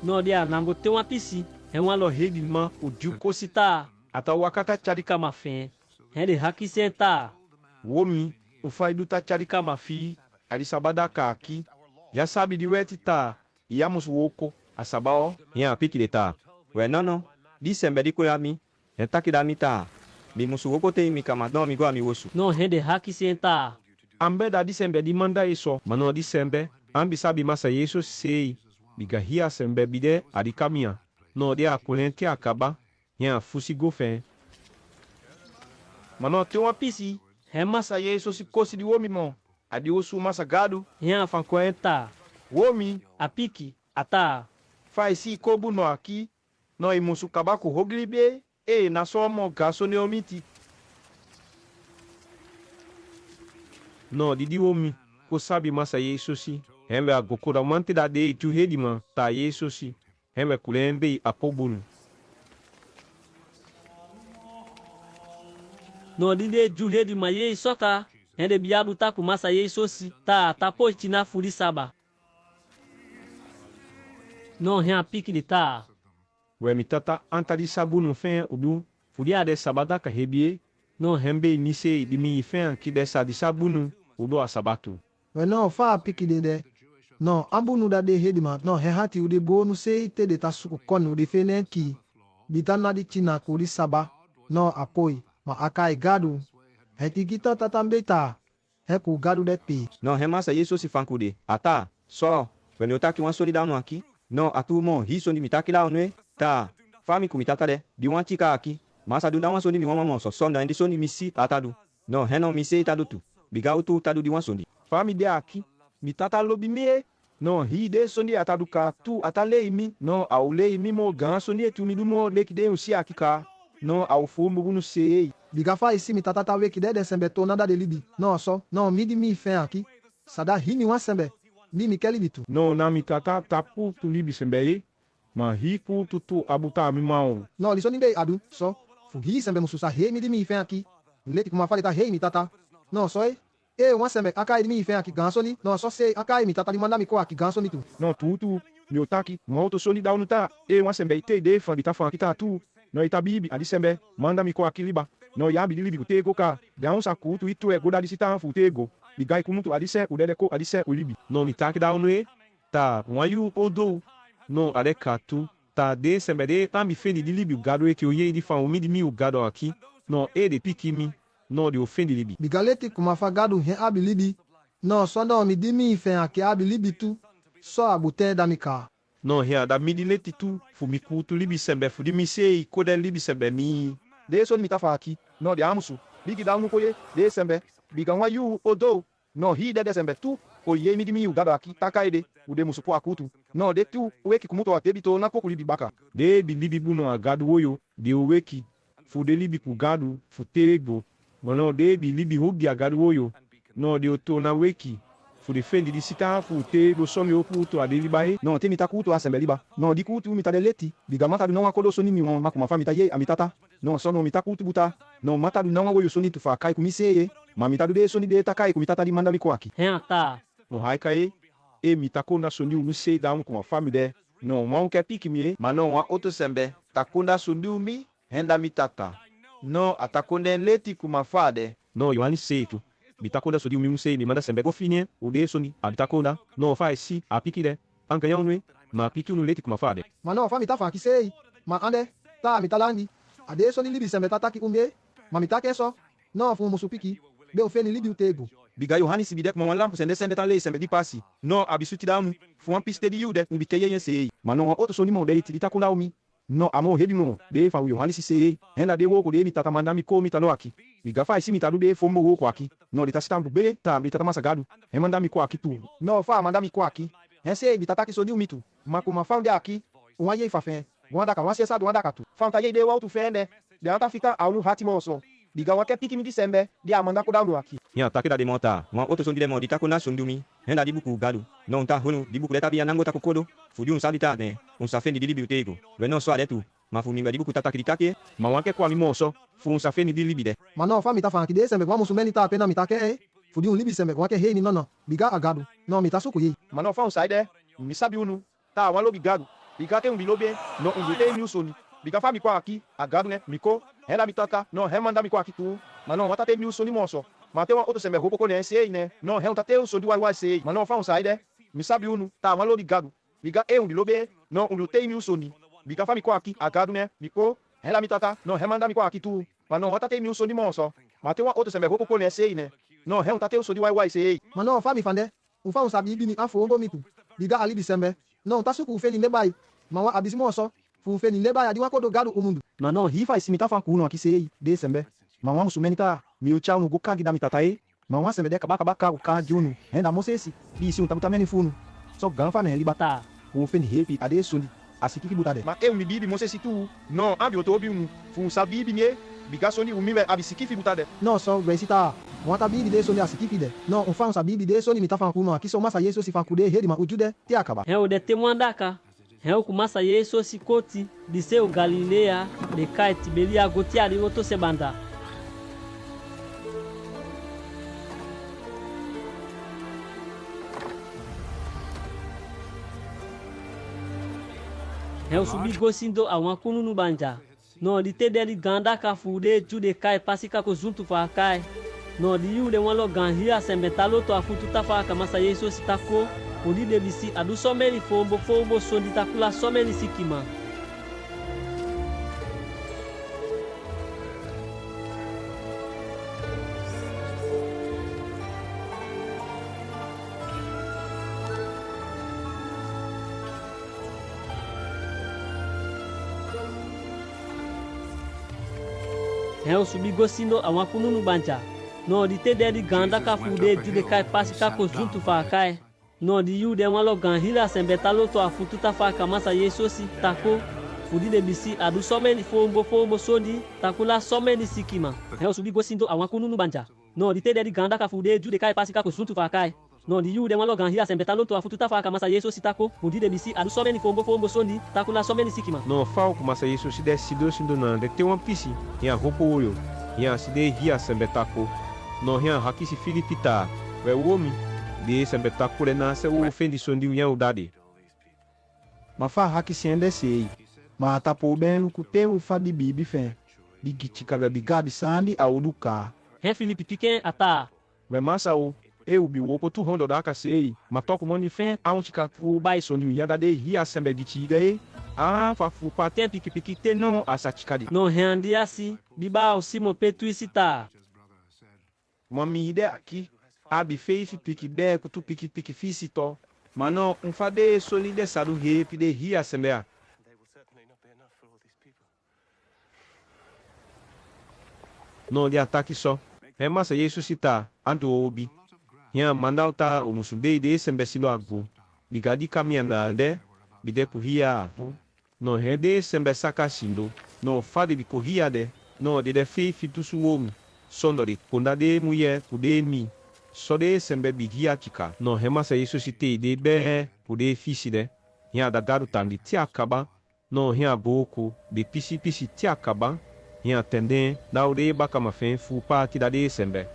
No dia nango tem uma pisi, é uma loja de man, o Dio cosita, ata wakata chari kama fé, é de haki senta. Womi, o fai do tachari kamafi, ali sabada kaki, já sabe de weti tá, iamos woko, a sabao, Nya piki de ta. We no. Di sembe di koyami. Entaki da mita. Mi musu hopo te mi kama no mi go mi wosu. No é de haki senta. ambe da disembe di manda iso, mano disembe, ambi sabi masa yeso sei, biga hia sembe bide adi kamia, no de akulente akaba, ya fusi gofen. Mano te uma pisi, é masa yeso si kosi di womi mo, adi osu masa gado, É fancoenta, womi, a pique, ata. faz si kobu no aqui, no imusu kabaku hoglibe, e na somo gaso ne omiti. No didi womi, ko sabi masa yeso si, hembe agokura mante da de tu hedima, ta yeso si, hembe kulembe apobunu. No dide julhe de maye soka, é de biabu tá com massa ye sosi, tá poiti na furi saba. No é a pique de tá. We mitata anta di sabunu fen udu, fudia de sabada ka hebie, no hembe nise di mi fen ki desa di sabunu, udu asabatu. We no fa piki de. No, ambu nu da de hedima. No, he hati u de bo nu se ite de tasuku kon u de fenen ki. Bitana di china ku di saba. No, apoi. Ma akai gadu. Heti kita tatambe ta. He ku gadu de pi. No he masa yeso si fankude. Ata. So. When you taki wan sori da no aki. No atu mo hi so ni mitaki da onwe. Ta. Fami kumitata de. Di wan chika aki. Masa du da wan soni mi wan mo so sonda ndi soni misi atadu. No he no misi itadu tu. Biga utu tadu di wan soni. Fami de aqui, mitata lobi me, no hi de sondi ataduka tu atale imi, no aule imi mo gan sondi tu mi du mo leki de usi akika, no au fu mu bunu sei. Biga fa isi mi tatata weki de sembe to nada de libi. No so. No, midi mi fen aki. Sada hini wan sembe. Mi mi keli bitu. No na mitata tapu tu libi sembeye, ma hi pu tu abuta mi mao. No, lisoni de adu. So. Fu hi sembe mususa he midi mi fen aki. Leti kuma falita he mi tata. No, so e wan sembe akai mi fen aki gansoni. No, so se akai mi tata di manda mi ko aki gansoni tu. No tu mi otaki, mo to sondi da unuta, e wan sembe ite de fan bita fan kita tu. No itabibi adi sembe, manda mi ko akiliba. No yabi libi ku tego ka, da unsa ku tu itu e goda di sita fu tego. Bigai kumutu adise udele ko adise ulibi. No mitaki da unwe, ta wayu odo. No adeka tu, ta de sembe de ta mi fendi di libi gado e ki oye di fan umidi mi ugado aki. No e de piki mi, no de ofendi libi. Biga leti kuma fa gadu he abi libi. No, so no mi di mi fen aki abi libi tu. So abute da mi ka. No hea da midi leti tu, fu mi kutu libi sembe fu di mi sei kode libi sembe mi. De so mi ta fa aki, no de amusu. Bigi da unu koye, de sembe. Biga wayu odo. No hi de sembe tu, koye mi di mi ugado aki takaide, ude musu po akutu. No de tu, weki kumuto atebito na koku libi baka. De bi libi buno agadu woyo, de weki. Fu de libi ku gadu, fu tego. Mano de bi libi hogi agadu woyo. No de oto na weki. Fu de fendi di sita fu tego somi okuto ade libae. No te mita kutu asembe liba. No di kutu mita de leti. Biga mata du na wakodo soni mi wan makuma fa mita ye amitata. No so no mita kutu buta. No mata du na wagoyo soni tu fa kai kumise ye. Ma mita du de soni de ta kai kumitata di manda mi ko aki. É tá. No haika e mitako na soni unu sei da um com a fami de. No wan ke piki mi, mano wan oto sembe. Takunda sundu mi, henda mi tata. No atakonde leti kumafade. No Yohani setu. Bitakonda so di umi musei mi manda sembe go fine, ude soni, abitakonda, no fa si, apiki de. Anka yonwe, ma piki unu leti kumafade. Ma no fa mi ta fa ki sei. Ma ande ta mi talandi. Ade so ni libi sembe tata ki umbe. Ma mi ta keso. No fu musu piki. Be o fe ni libi utego. Biga Yohani si bidek mama lampu sende sende tale sembe di pasi. No abisuti danu, fu an piste di yude, ubiteye yen sei. Ma no oto soni mo de itakunda umi. No amo hebi mo, de fa Yohani si sei. Henda de woko de mi tata manda mi ko mi talo aki. Biga fa isi mi tadu de fomo woko aki. No de ta stambu be, ta mi tata masagadu. He manda mi ko aki tu. No fa manda mi ko aki. He sei bi tata ki so ni umitu. Ma ko ma fa nde aki. Wan ye fa fe. Wan da ka wan se sa do wan da ka tu. Fa ta ye de wa tu fe nde. De anta fika aunu hati mo so. Biga wa ke piki mi di sembe, di amanda ko da ndo aki. Ya take da de monta, wan oto son di mo di takunda sondumi. Henda di buku gadu. No ta hunu di buku leta bi anango takokodo. Fudi un salita ne. Un safeni di libi utego. We no so adetu. Ma fu mi di buku tata kritake. Ma wan ke kwa mi mo so, fu un safeni di libide. Ma no fa mi ta fa ki de sembe wa musu meni ta pena mi ta ke. Fudi un libi sembe wa ke he ni no. Biga agadu. No mi ta suku ye. Ma no fa un saide, mi sabi unu. Ta wan lo bigadu. Biga ke un bilobe, no un bite mi usoni. Biga fa mi kwa aki, agadu ne, miko. Henda mi tata, no hemanda mi kwa aki tu. Ma no wata te mi usoni mo so. Ma te wan oto sembe hopo ko ne sei ne. No he un tate usoni wa sei. Ma no fa un saide, mi sabi unu. Ta wan lo bigadu. Biga e un bilobe, no un bite mi usoni. Biga fa mi kwa aki, agadu ne, miko. Henda mi tata, no hemanda mi kwa aki tu. Ma no wata te mi usoni mo so. Ma te wan oto sembe hopo ko ne sei ne. No he un tate usoni wa sei. Ma no fa mi fande. Un fa un sabi bi ni afo ngo mitu. Biga ali bi sembe. No ta suku fe ni ne bai. Ma wa abisi mo so. Fu fe ni ne bai adi wa ko do gadu umundu. Ma no hi fa isi mi ta fa ku no aki sei de sembe. Ma wan su meni ta mi ucha unu go kagi da mi tata e. Ma wan sembe de kabaka ku ka junu. Henda mo sesi. Bi si un tabuta meni funu. So ganfa ne libata. Fu fe ni hepi ade suni. Asikiki butade. Ma e un bibi mo sesi tu. No ambi oto obi unu. Fu sabi bi nie. Biga soni umiwe abisikiki butade. No so resita. Wata bibi de soni asikiki de. No un fa un sabi bi de soni mi ta fa ku no aki so masa yeso si fa ku de hedi ma ujude ti akaba. He o de te mwandaka. He o kumasa yeso si koti. Dise o Galilea. De kai Tiberia goti ali oto sebanda. He o subi gosindo a wan kunu no banja. No di te deli ganda ka fude jude kai pasika ko junto fa kai. No di yu de wan lo gan hia sembetalo to afutu ta fa ka masa yeso sitako. Odi de bisi adu someni fombo sondi takula someni sikima. He o subi gosindo a wan kunu no banja. No di te deli ganda ka fude jude kai pasika ko junto fa kai. No di yu de wan lo gan hila sembetalo to afutu ta fa ka masa yeso si tako. Odi de bisi adu someni fombo sondi takula someni sikima. He o subi gosindo a wan kunu no banja. No di te deli ganda ka fude jude kai pasika ko junto fa kai. No di yu de wan lo gan hila sembetalo to afutu ta fa ka masa yeso si tako. Odi de bisi adu someni fombo sondi takula someni sikima. No fa ku masa yeso si de sido sindo na de te wan pisi. Ya hopo oyo. Ya si de hia sembetako. No hia hakisi filipita. We womi. De sembetakule na se o fendi sondi u yan dade. Ma fa haki siende sei. Ma tapo ben ku te u fa di bibi fe. Di gichika be bigadi sandi a uduka. He Filipe piken ata. We masa o eu bi wo po 200 daka sei. Ma toku moni fe a un tika ku bai sondi u yan dade hia sembe gichiga e. Ah, fa fu paten piki te no asachikadi. No heandi asi biba o simo petu isita. Mami ide aqui. Abi feifi piki de kutu piki fisi to. Mano un fade solide sadu hepi de hia sembea. No de ataque só. É massa Jesus cita anto obi. Hia mandal ta o musube de sembesilo agbo. Bigadi caminhanda de bide hia. No rede sembesaka sindo. No fade de corria de. No de feifi tu suomi. Sondori kunda de mulher pude mi. Só de sembe bigia tika. No remassa isso se te de be pude fisi de. Hia da garu tandi ti akaba. No hia boku de pisi ti akaba. Hia tende da ode baka mafen fu pa ti da de sembe.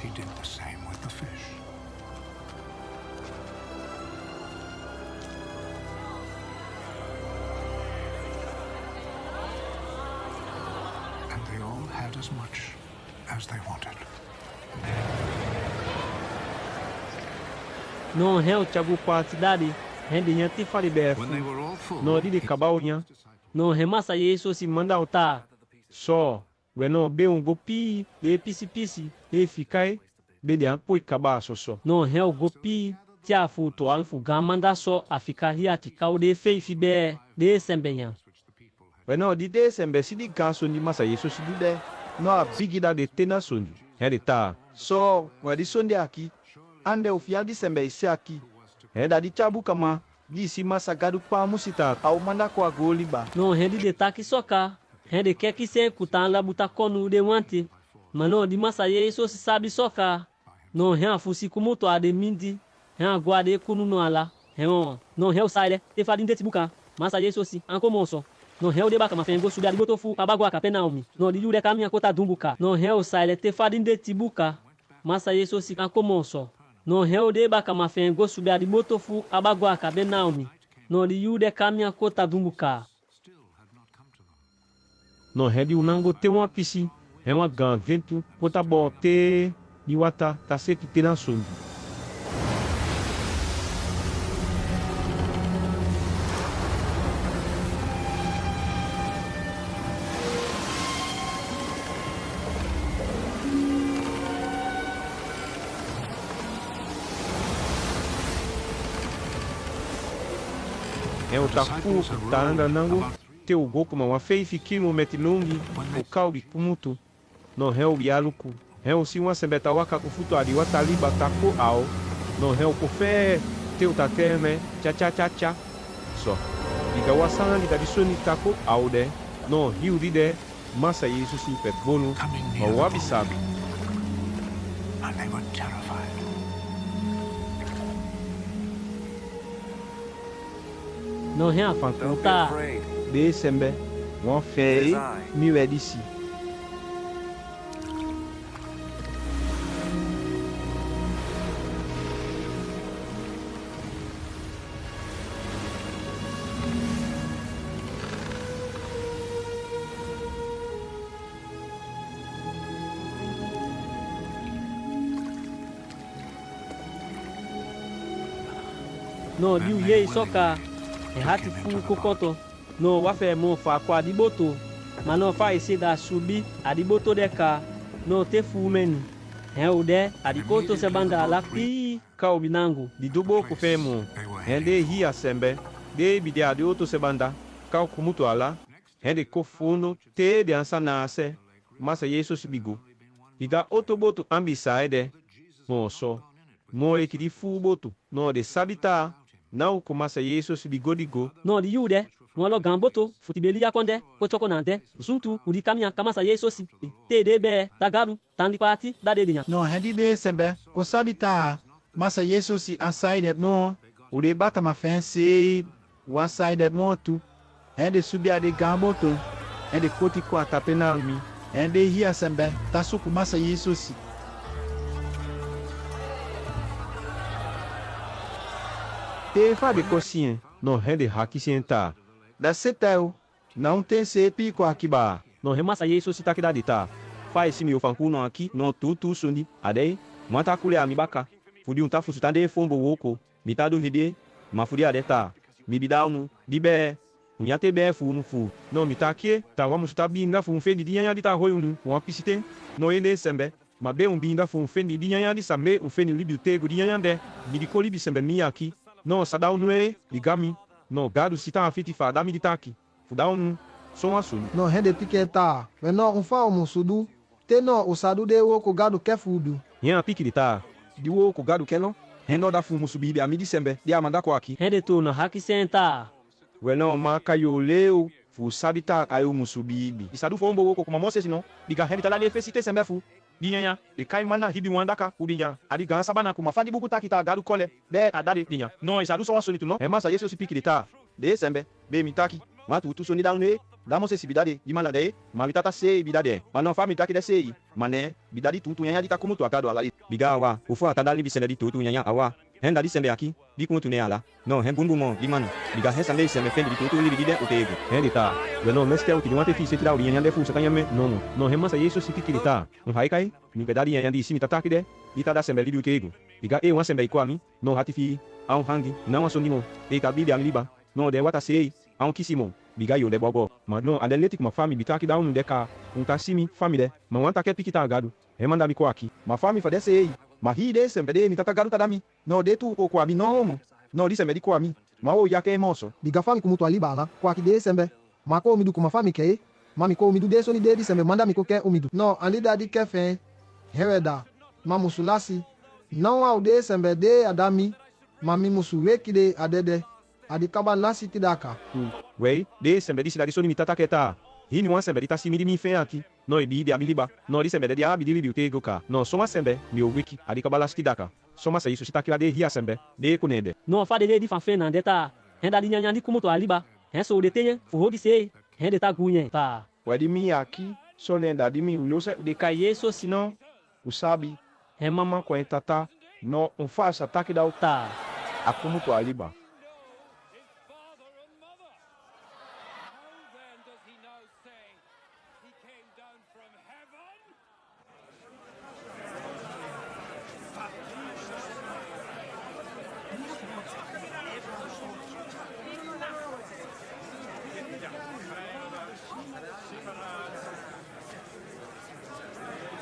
he did the same with the fish. And they all had as much as they wanted. No hel chabu partidade, rende nya te fali befu. When they were all full, No di de kabau nya. No remassa yeso si manda altar. Só, we no be um gopi, de pisi, de ficai, be de ampoi cabaço só. No hel gopi, tia fu to alfu gamanda só a ficar riati kau de fei fibe de sembenha. We no di de sembe si di ganso ni massa yeso si di de. No a bigida de tena sondi. Heri tá. So, we di sonde aqui. Ande o fiel de sembe esse aqui. Heda di chabu kama. Di si massa gadu pa musita. Au manda com a goliba. No rendi de taki soka. Rendi quer que se kutan la buta konu de wante. Mano di massa yeso si sabe soka. No ren fusi kumuto a de mindi. Ren guade kunu no ala. Ren no ren saire te fadin de tibuka. Massa yeso si anko monso. No ren de baka ma fengo subi aliboto fu abagwa ka penaumi. No di yude kamia kota dumbuka. No ren saire te fadin de tibuka. Massa yeso si anko monso. No ren de baka ma fengo subi aliboto fu abagwa ka penaumi. No di yude kamia kota dumbuka. No redi unango te uma pisi. É uma gan vento. Kota bote. Iwata. Tá seco te na sondi. É o taku, tá andando, teu goku uma fei fikimo metilungi, o cauri pumuto, no réu bialuku, réu si uma sembeta waka kufuto ali wataliba taku ao, no réu kofé, teu tateme, cha, só. Liga wasana liga disoni taku ao de, no rio de, massa yesu si pet bonu, o wabi sabi. and they were terrified. No ren afankuta. De sembe, one fei, mi wedisi. No liu ye soka. E hati fu kokoto. No wafe mo fa kwa diboto. Mano fa ese da subi adiboto deka. No te fu meni. He ude adikoto se banda la pi kau binangu. Di dubo kufemo, hende hia sembe, de bide adi oto sebanda, kau kumutu ala, hende kofuno, te de ansanase, masa yeso sibigo. Ida oto boto ambisaide, mo so, mo ekidi fu boto, no de sabita, não kumasa yeso sibigo digo. No di yude. Mwalo gamboto futibeli yakonde kochoko nante. Suntu udi kamia kamasa yeso si. Te de be tagaru tandi parti da de dinya. No rendi de sembe. O sabe tá. Massa yeso si aside no. O de bata ma fence. O aside no tu. Rendi subi a de gamboto. Rendi koti kwa tapena mi. Rendi hia sembe. Tasuku massa yeso si. Te fabe cocinha, no rende haki senta. Da setel. Não tem sepi com akiba. No remassa yeso si takidadi ta. Faz si mi ofanku no aqui, no tu sundi. Adei, mata kule a mi baka. Fudi un tafu sutande fombo woko. Mi ta do vide, ma fudi adeta. Mi bidaunu, dibe. Unyate be fu no fu. No mitake, ta vamos tá binda fu fendi dinha de ta roiundu, uma pisite. No ele sembe, ma be binda fu fendi dinha de sambe, fendi libite dinha de. Mi di kolibi sembe mi aqui. No sadau no ligami. No gado si tá afiti fa da militaki. Fudau som assunto. No rende piqueta. We no fa o musudu. Te no o sadu de wo ko gado ke fudu. Yen piki di ta. Di wo ko gado keno. Hendo da fu musubi a mi disembe. Di amanda ko aqui. Hende tu no haki senta. We no maka yo leu. Fu sabita ayo musubibi. Isadu fombo wo ko kuma mose sino. Diga hende tala le fesite sembe fu. Dinya, de kai mana hibi wandaka udinya. Adi gan sabana kuma fandi buku takita gadu kole. De adade dinya. No isadu so wasolitu no. É massa yeso si pique de tá. De sembe, be mitaki. Matu tu soni down ne. damos esse bidade de manade, malitata sei bidade, mas não fami taki de sei, mané, bidade tudo nhanya de como tu acado ali. Bigawa, o for atada libi sende de tudo nhanya awa, renda de sembe aqui, de como tu neala, não, ren bumbumon, de mano, biga resta lei sembe fende de tudo libi de o tego. Rendi tá. Eu não mestre o que não te fiz tirar o dinheiro de fuça canha me. Não, não remassa isso se que tá. Não vai cair. Me pedari yang di simi tataki de. Ita da sembe libi o tego. Biga e uma sembe iko ami, não ratifi, a um hangi, não a sonimo, e kabili amliba, não de wata sei, a um kisimo. Biga yo de bobo, mas não atlético ma fami bitaki da um de cá, tasimi fami de, mas wanta que pikita gado, remanda mi ko aqui, ma fami fa desse ei, ma hi de sembe de mi tata gado tadami, não de tu o ko ami não, não disse me di ko ami, ma o ya que moço, biga fami kumutu alibala kwa kide sembe mako umidu kuma fami ke mami ko umidu de soni de sembe manda mi ko ke umidu no alida di ke fe heweda mamusulasi não ao de sembe de adami mami musu wekide adede adi kabalasi tidaka Wei, de sembe di cidade soni mi tata keta. Hini wan sembe di tasimi di mi fe aqui, no ibi de abiliba, no di sembe de abi di libi utego ka, no soma sembe mi o wiki adi kabalasi tidaka. Soma se isso se takila de ria sembe, de kunede. No fa de di fan fe nan de ta. Renda di nyanya di como tu aliba. Ren so de tenha, furro de sei. Rende tá gunhe, tá. Wei di mi aqui, solenda di mi ulose de caie so senão, o sabe, é mama com tata, no um faz ataque da Tá. a como tu aliba. Then does he now say he came down from heaven?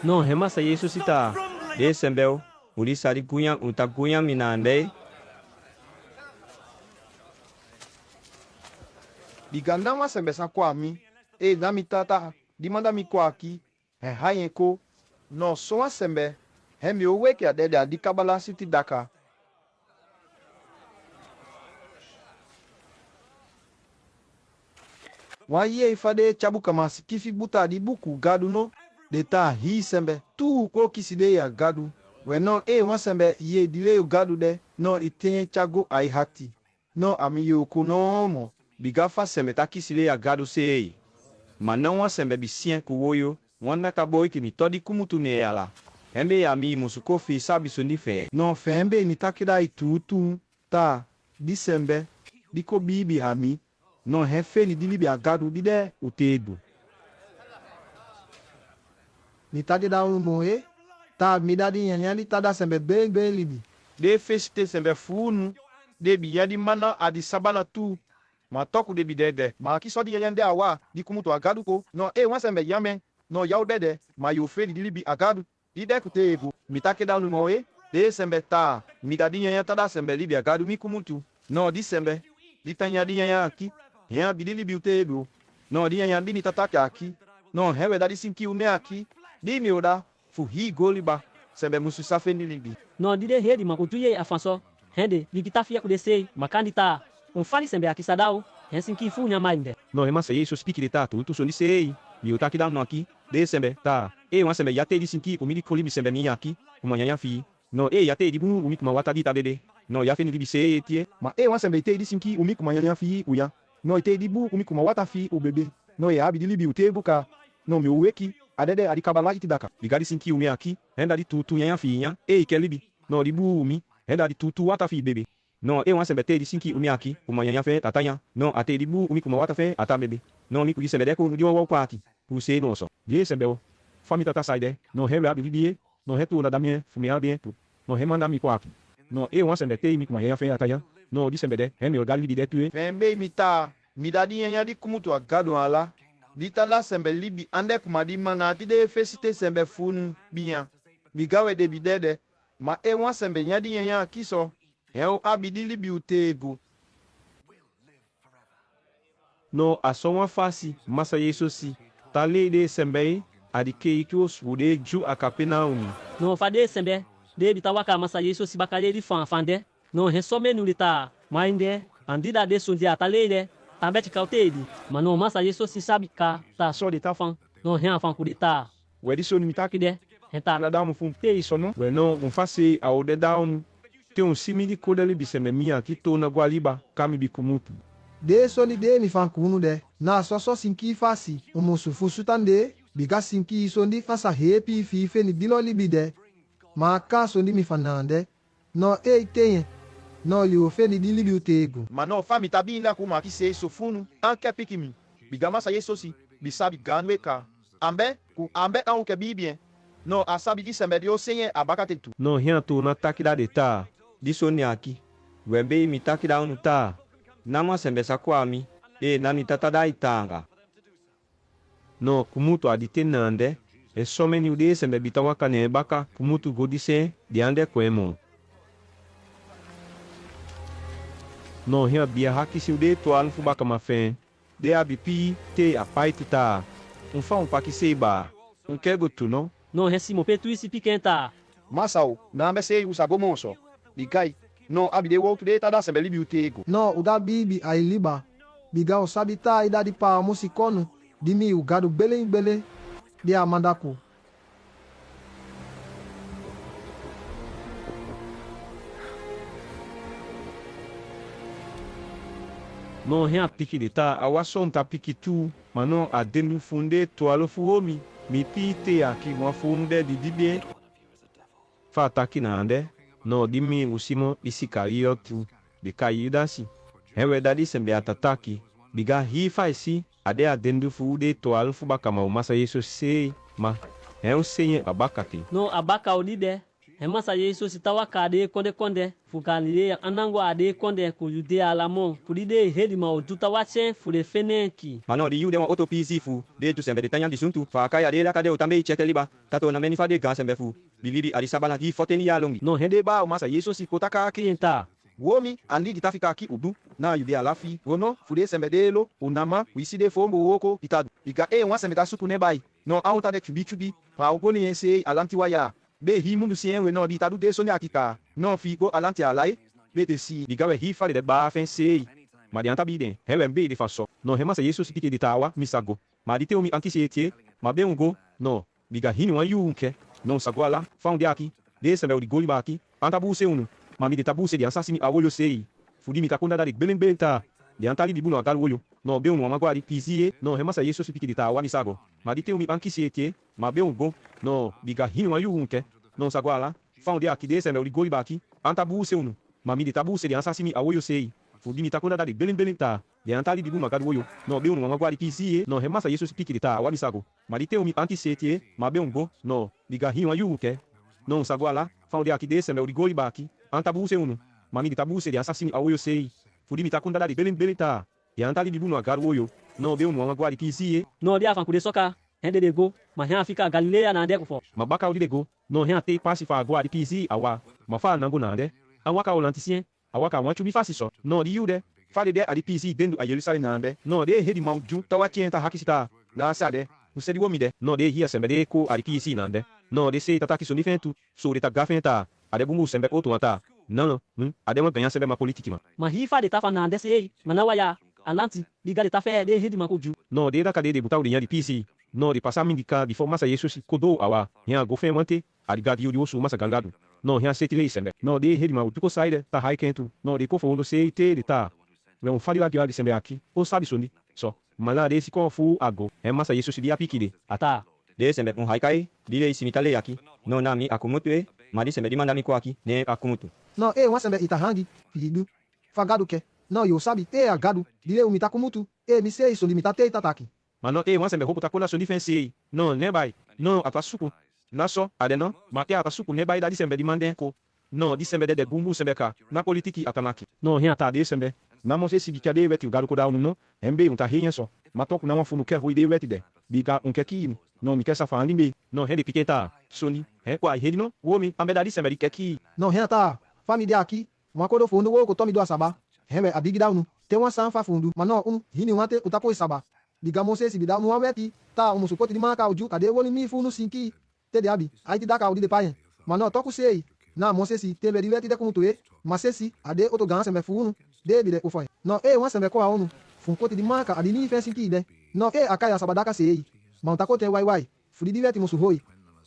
No, remassa isso se tá. De sembel, ulisa di gunha, gunha minande. Biga não a sembe sa kwa mi, e da mi tata, di manda mi kwa aqui, é hayenko, no so a sembe, é mi o weke a dede a di kabala siti daka. Waye ifade chabu kama sikifi buta di buku gadu no, de ta hi sembe, tu ko kiside ya gadu, we no e wa sembe ye dire gadu de, no itenye chago ai hati, no ami yo kuno mo. Biga fa sembe tá aqui se lê a gado sei. Mas não a sembe bichinha com o olho, wanda acabou que me todi como tu ne ela. Embe a mi musuko fi sabe sundi fe. No fembe ni takida itutu, ta, di sembe, di ko bibi ami, no hefe ni di libi agadu di de, Utebo. ni tadi da moe ta midadi nyanya ni tada sembe ben libi de fesite sembe funu, de biya di mana adi sabala tu, ma toku de bidede, ma ki so di yende awa, di kumutu agadu ko, no e wan sembe yame, no yau dede, ma yo fe di libi agadu, di de kutebo, mi takida moe, de sembe ta, midadi nyanya tada sembe libi agadu mi kumutu, no di sembe, di tanya di nyanya aki, ya bidi libi utebo, no di nyanya di ni tatake aki, no hewe da di sinki une aki, di mi oda, fuhi goliba, sembe musu safe ni libi. No di de rede makutu ye afanso. Rende, vi que tá fia com descer, macandi tá. Fale sembe aqui sadao, hensin que funha mais. No remassa isso speak de tato, tu soni sei. Mi o taki da no aqui, de sembe tá. E uma sembe ya te di sinki, o mi di kolibi sembe mi aqui, uma nyanya fi. No e ya te di bu, o mi kuma wata di ta dede. No ya fe ni libi sei tie. Ma e wan sembe te di sinki, o mi kuma nyanya fi uya. No te di bu, o mi kuma wata fi o bebe. No e abi di libi utebo ka. No mi o weki, adede adi kabala iti daka. Biga di sinki o mi aqui, renda di tu nyanya fi nya. E ke libi. No di bu mi, renda di tu wata fi bebe. No e wan sembe te di sinki o mi aqui, uma nyanya fe tatanya. No ate di bu, o mi kuma wata fe ata bebe. No mi kudi sembe deko di wa kwati. Pu sei no so. Die sembe o. Fami tata saide. No hele abi bibie. No retu na da mie, fumi abi tu. No remanda mi kwaki. No e wan sembe te mi kuma nyanya fe ataya. No di sembe de, hemi o gali di de tu e. Fembe mita, midadi nyanya di kumutu agado ala. Dita la sembe libi ande kumadi mana ati de fesite sembe fun biya. Bigawe de bidede. Ma e wan sembe nyadi nyanya kiso. Heo abidi libi utego. No a só uma face, massa isso si. Tali de sembe, adike ikios ude ju akapena uni. No fa de sembe, de bita waka masa yeso si bakale di fande. No reso menu lita, mainde, andida de sundi atalele. Tambete kautedi, mas no masa yeso si sabe ka, tá só de tá fan. No ren fan kudita. O edição me tá Aqui de, renta. na dá fun te isso no. We no um face a ode down. Tem simi de koda libi sembe minha aqui tô na gualiba, kami bi kumutu. de soni de mi fan kunu de na só sinki fasi umusu fusutande biga sinki sondi fasa hepi fi fe ni dilo libide ma ka sondi mi fanande no tenye no li ofe ni dili biutego Mano fami tabinda kuma kise sofunu anke pikimi. Bigama sa yesosi bisabi ganweka. Ambe ku ambe an ke bibien. No asabi disembe dio senye abakate tu. no hia tu na takida de ta Disoni aki. Wembe mi takida unu ta. Nama sembe sakwami. Nani tatada itanga. no kumutu adite nande e someni ude sembe bitawa kane baka kumutu godise de ande kwemo no hia bia haki si ude to alfu baka mafen de abipi te apaitita fa paki seiba kego tu no No resimo petu isi piquenta. Masao na ambe sei usago monso. Bigai no abide wo tude tada sembe libiutego. no uda bibi ailiba biga osabita idadi pa musikono dimi ugado bele dia amandako no hia piki de ta awason ta piki tu mano adenu funde to alo fuomi mi pite aki mo funde di dibie fa taki na ande no dimi usimo isikariot de kayidasi hewe dadi sembe atataki biga hi fa isi ade adendu fude to alo fubaka ma umasa yeso sei ma é senye babakati No abaka olide. Hemasa yeso sitawa kade konde fukalile andango ade konde kuyude alamo kulide hedi ma otuta wache fule feneki. Mano di yude wa oto pisi fu. De tu sembe de tanya di suntu. Fa kaya de la kade utambe chete liba. Tato na meni fa de gan sembe fu. Biliri arisabala di foteni ya longi. No hende ba umasa yeso si kotaka Kienta. Womi andi ditafika ki udu na yude alafi wono fude sembedelo unama wiside fombo woko itadu iga wa sembeta supu ne bai no auta de chubi pa oponi ense alanti waya be hi mundu sien we no ditadu de sonya akika no figo alanti alai be de si biga we hi fale de ba fen sei marianta biden hewe mbe de faso no hemasa yesu sipike de tawa misago marite omi antisietie mabe ungo no biga hini wa yunke no sagwala found aki de sembe odi goli baki antabu se unu mami de tabu se de assassini awolo sei fudi mi takunda dari belembelta de antali di buno agal wolyo no be unu magwari pizie no hemasa yesu sipike de tawa misago marite omi antisietie mabe ungo no biga hini wa yunke no sagwala found aki de sembe odi goli baki antabu se unu mami de tabu se de assassini awolo sei fudi mi takunda dari belembelta de antali di buno agal wolyo no be unu magwari pizie no hemasa yesu sipike de tawa misago marite omi antisietie mabe ungo no biga hini wa yunke no sagwala found aki de sembe odi goli baki antabuse unu mami de tabuse de assassini awoyo sei fudi mi takunda dari belembelta de antali di buno agal wolyo no be unu magwari pizie No dia fankude soka. Hende de go. Mahia Afrika Galilea na ande kufo. mabaka odi lego no hia te pasi fa agwa di pisi awa mafa nango na ande awaka olantisien awaka wanchu bi fasi so no di yude fade de adi pisi dendu a Jerusalem na ande no de hedi mauju tawatienta hakisita na sade usedi womi de no de hia sembe de ko adi pisi na ande no de se tataki so ni fentu so de tagafenta ade bumu sembe oto ata no ade mo ganyan sembe ma politiki ma Mahifa de tafa na ande sei. Manawaya. Alanti. Biga de tafe de hedi makuju. no de da kade de butaw de nya di pisi no de pasa mindika before masa yesus kodo awa hia go fe mante adi gadi yodi osu masa galgado no hia setile sembe no de hedi ma utuko saide ta haikentu no de ko fondo sei te de ta we on fali la sembe aki o sabi soni so mala de si ko fu ago e masa yesus di apikide Ata. De sembe pun haikai. Dile isimitale yaki. No nami akumutu madi sembe di mandami kwa aki. Ne akumutu. no wa sembe itahangi fidu fagadu ke no yo sabi agadu dile umita kumutu mi sei so limita te itataki mano wan sembe hopo takola so defense no ne bai no atasuku naso ade no mate atasuku ne bai da di sembe di manden ko no di sembe de bumbu sembe ka na politiki atanaki no hia ta de sembe na mo se si bikade weti garu ko da unu no embe unta hiyen so matoku na wa funu ke hoide weti de biga unkeki no mi kesa fa limbe no hede piketa soni kwa hedi no womi ambe da di sembe di keki no ta family aqui makodo fundo wo ko tomi do asaba hewe abigida unu te wan san fa fundu mano hini wante utako isaba biga mose si bida mu weti ta musukoti di maka uju kade woni mi funu sinki te de abi aiti daka udi de payen mano toku sei na mose si te be di weti de kumutue masesi ade oto gan sembe funu de bi de ufoy no wan sembe ko unu funkoti di maka adi ni fe sinki de no akaya sabadaka sei ma utako te wai fudi di weti musu hoi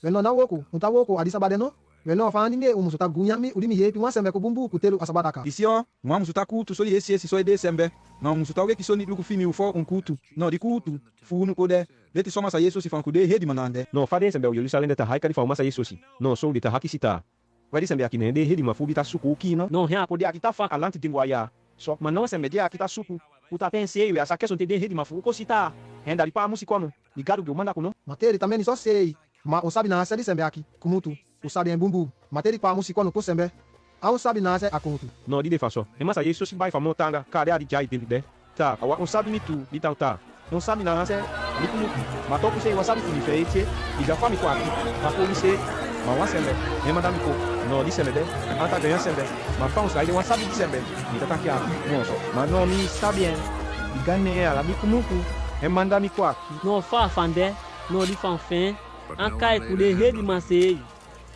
we no na woko utawoko adi sabade no Weno fa ndinde umusuta gunyami ulimi yepi wasembe ko bumbu kutelu asabadaka. Ision, mwa musuta kutu soli esi so ede sembe. No musuta we kisoni luku fimi ufo onkutu. No di kutu funu kode. Leti soma sa Yesu si fan kude hedi manande. No fade sembe o Yerusalem deta haika di fa masa Yesu si. No so deta hakisita. Wadi sembe akine de hedi mafubi ta suku kino. Non hea Pode akita fa alanti tingwaya. So mano sembe dia akita suku. Uta pense eu asa keso te de hedi mafu ko sita. Henda di pa musikono. Ligado que manda kuno. Materi também só sei. Ma usabi na sedi sembe aki kumutu. Usabi bumbu. Materi pa musikono ko sembe. A usabi na se akutu. No di de faso. E masa Yesu si bai fa motanga. Kare adi jai dele de. Ta, awa usabi ni tu di ta. Non sabe na se ni kumutu. Ma to ku se wasabi ku ni feite. Iga fa mi kwa aki. Ma ko ni se ma wa sembe. E manda mi ko. No di sembe de. Anta ganha sembe. Ma fa un sai de wasabi di sembe. Ni tata kia. No so. Ma no mi sta bien. Igane ala mi kumuku. E manda mi kwa aki. non fa fande, non li fan fin, an kai kude hedi masei,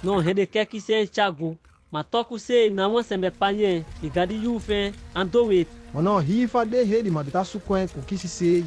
non hede keki se chago, ma toku se na wan sembe panye, igadi yu fin, an dowe, Mano hifa de hedi ma dita sukwen ku kisi sei.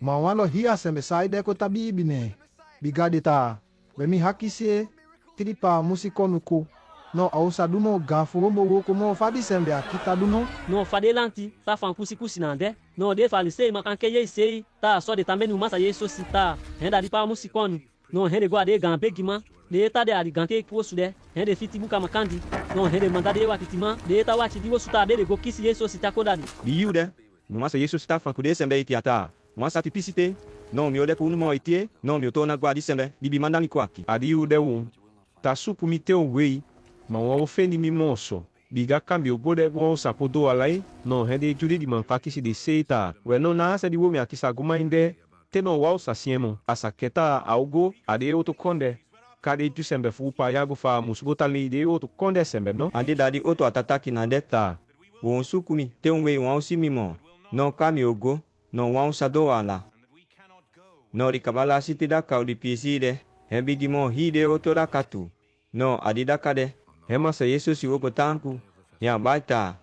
Ma walo hiya sembe sai de ko tabibi ne. Bigade ta. Wemi hakise tripa musikono ko. No ausa dumo gafu rombo woko mo fadi sembe akita duno. non fade lanti, ta fan kusi kusi nande, non de fali sei ma kanke ye sei, ta so de tambe nu masa ye so sita, henda di pa musikonu, non hende gwa de gan begima, de ta de ali gante ko sude, hende fiti buka makandi, non hende mandade wa titima, de ta wa chidi wo suta de go kisi ye so sita kodani. Di yude. No masa Yesu sta fan kude sembe itiata. Masa tipisite. No mi ode ku no mo itie. No mi otona gwa di sembe. Bibi manda mi kwaki. Adi u de un. Ta supu mi te wei. Ma wa ofendi mi moso. Biga kambi o bode wo sapodo alai. No hende judi di man pakisi de seita. We no na asa di wo mi akisa guma inde. Te no wa sa siemo. Asaketa augo. Ade oto konde. Kade tu sembe fu pa yago fa musbota li de oto konde sembe no. Ande dadi oto atataki na deta. Won sukumi. Te unwe wan simimo. No kami ogo. No wan sado ala. No rikabala sitida kaudi piside. Hebi dimo hide oto rakatu. No adida kade. Hema sa Yesu si woko tanku. Ya baita.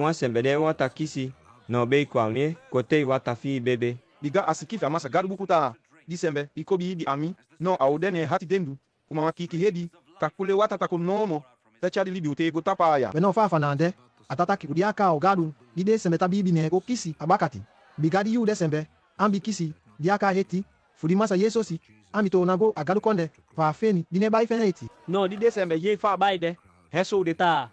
Wan sembede wata kisi. No bei kwa mie. Kote wata fi bebe. Biga asikifi amasa gadu bukuta. Disembe ikobi di ami. No audene hati dendu. Kuma kiki hedi. Kakule wata takunomo. Techadi libi ute go tapaya. Weno fa fanande. Atata ki udiaka o gadu. Dide sembe tabibi ne ko kisi abakati. Bigadi yu de sembe. Ambi kisi. Diaka heti. Fudi masa Yesu si. Ambi to nago agadu konde. Fa feni. Dine bai feneti. Non di de sembe ye fa baide, heso de ta,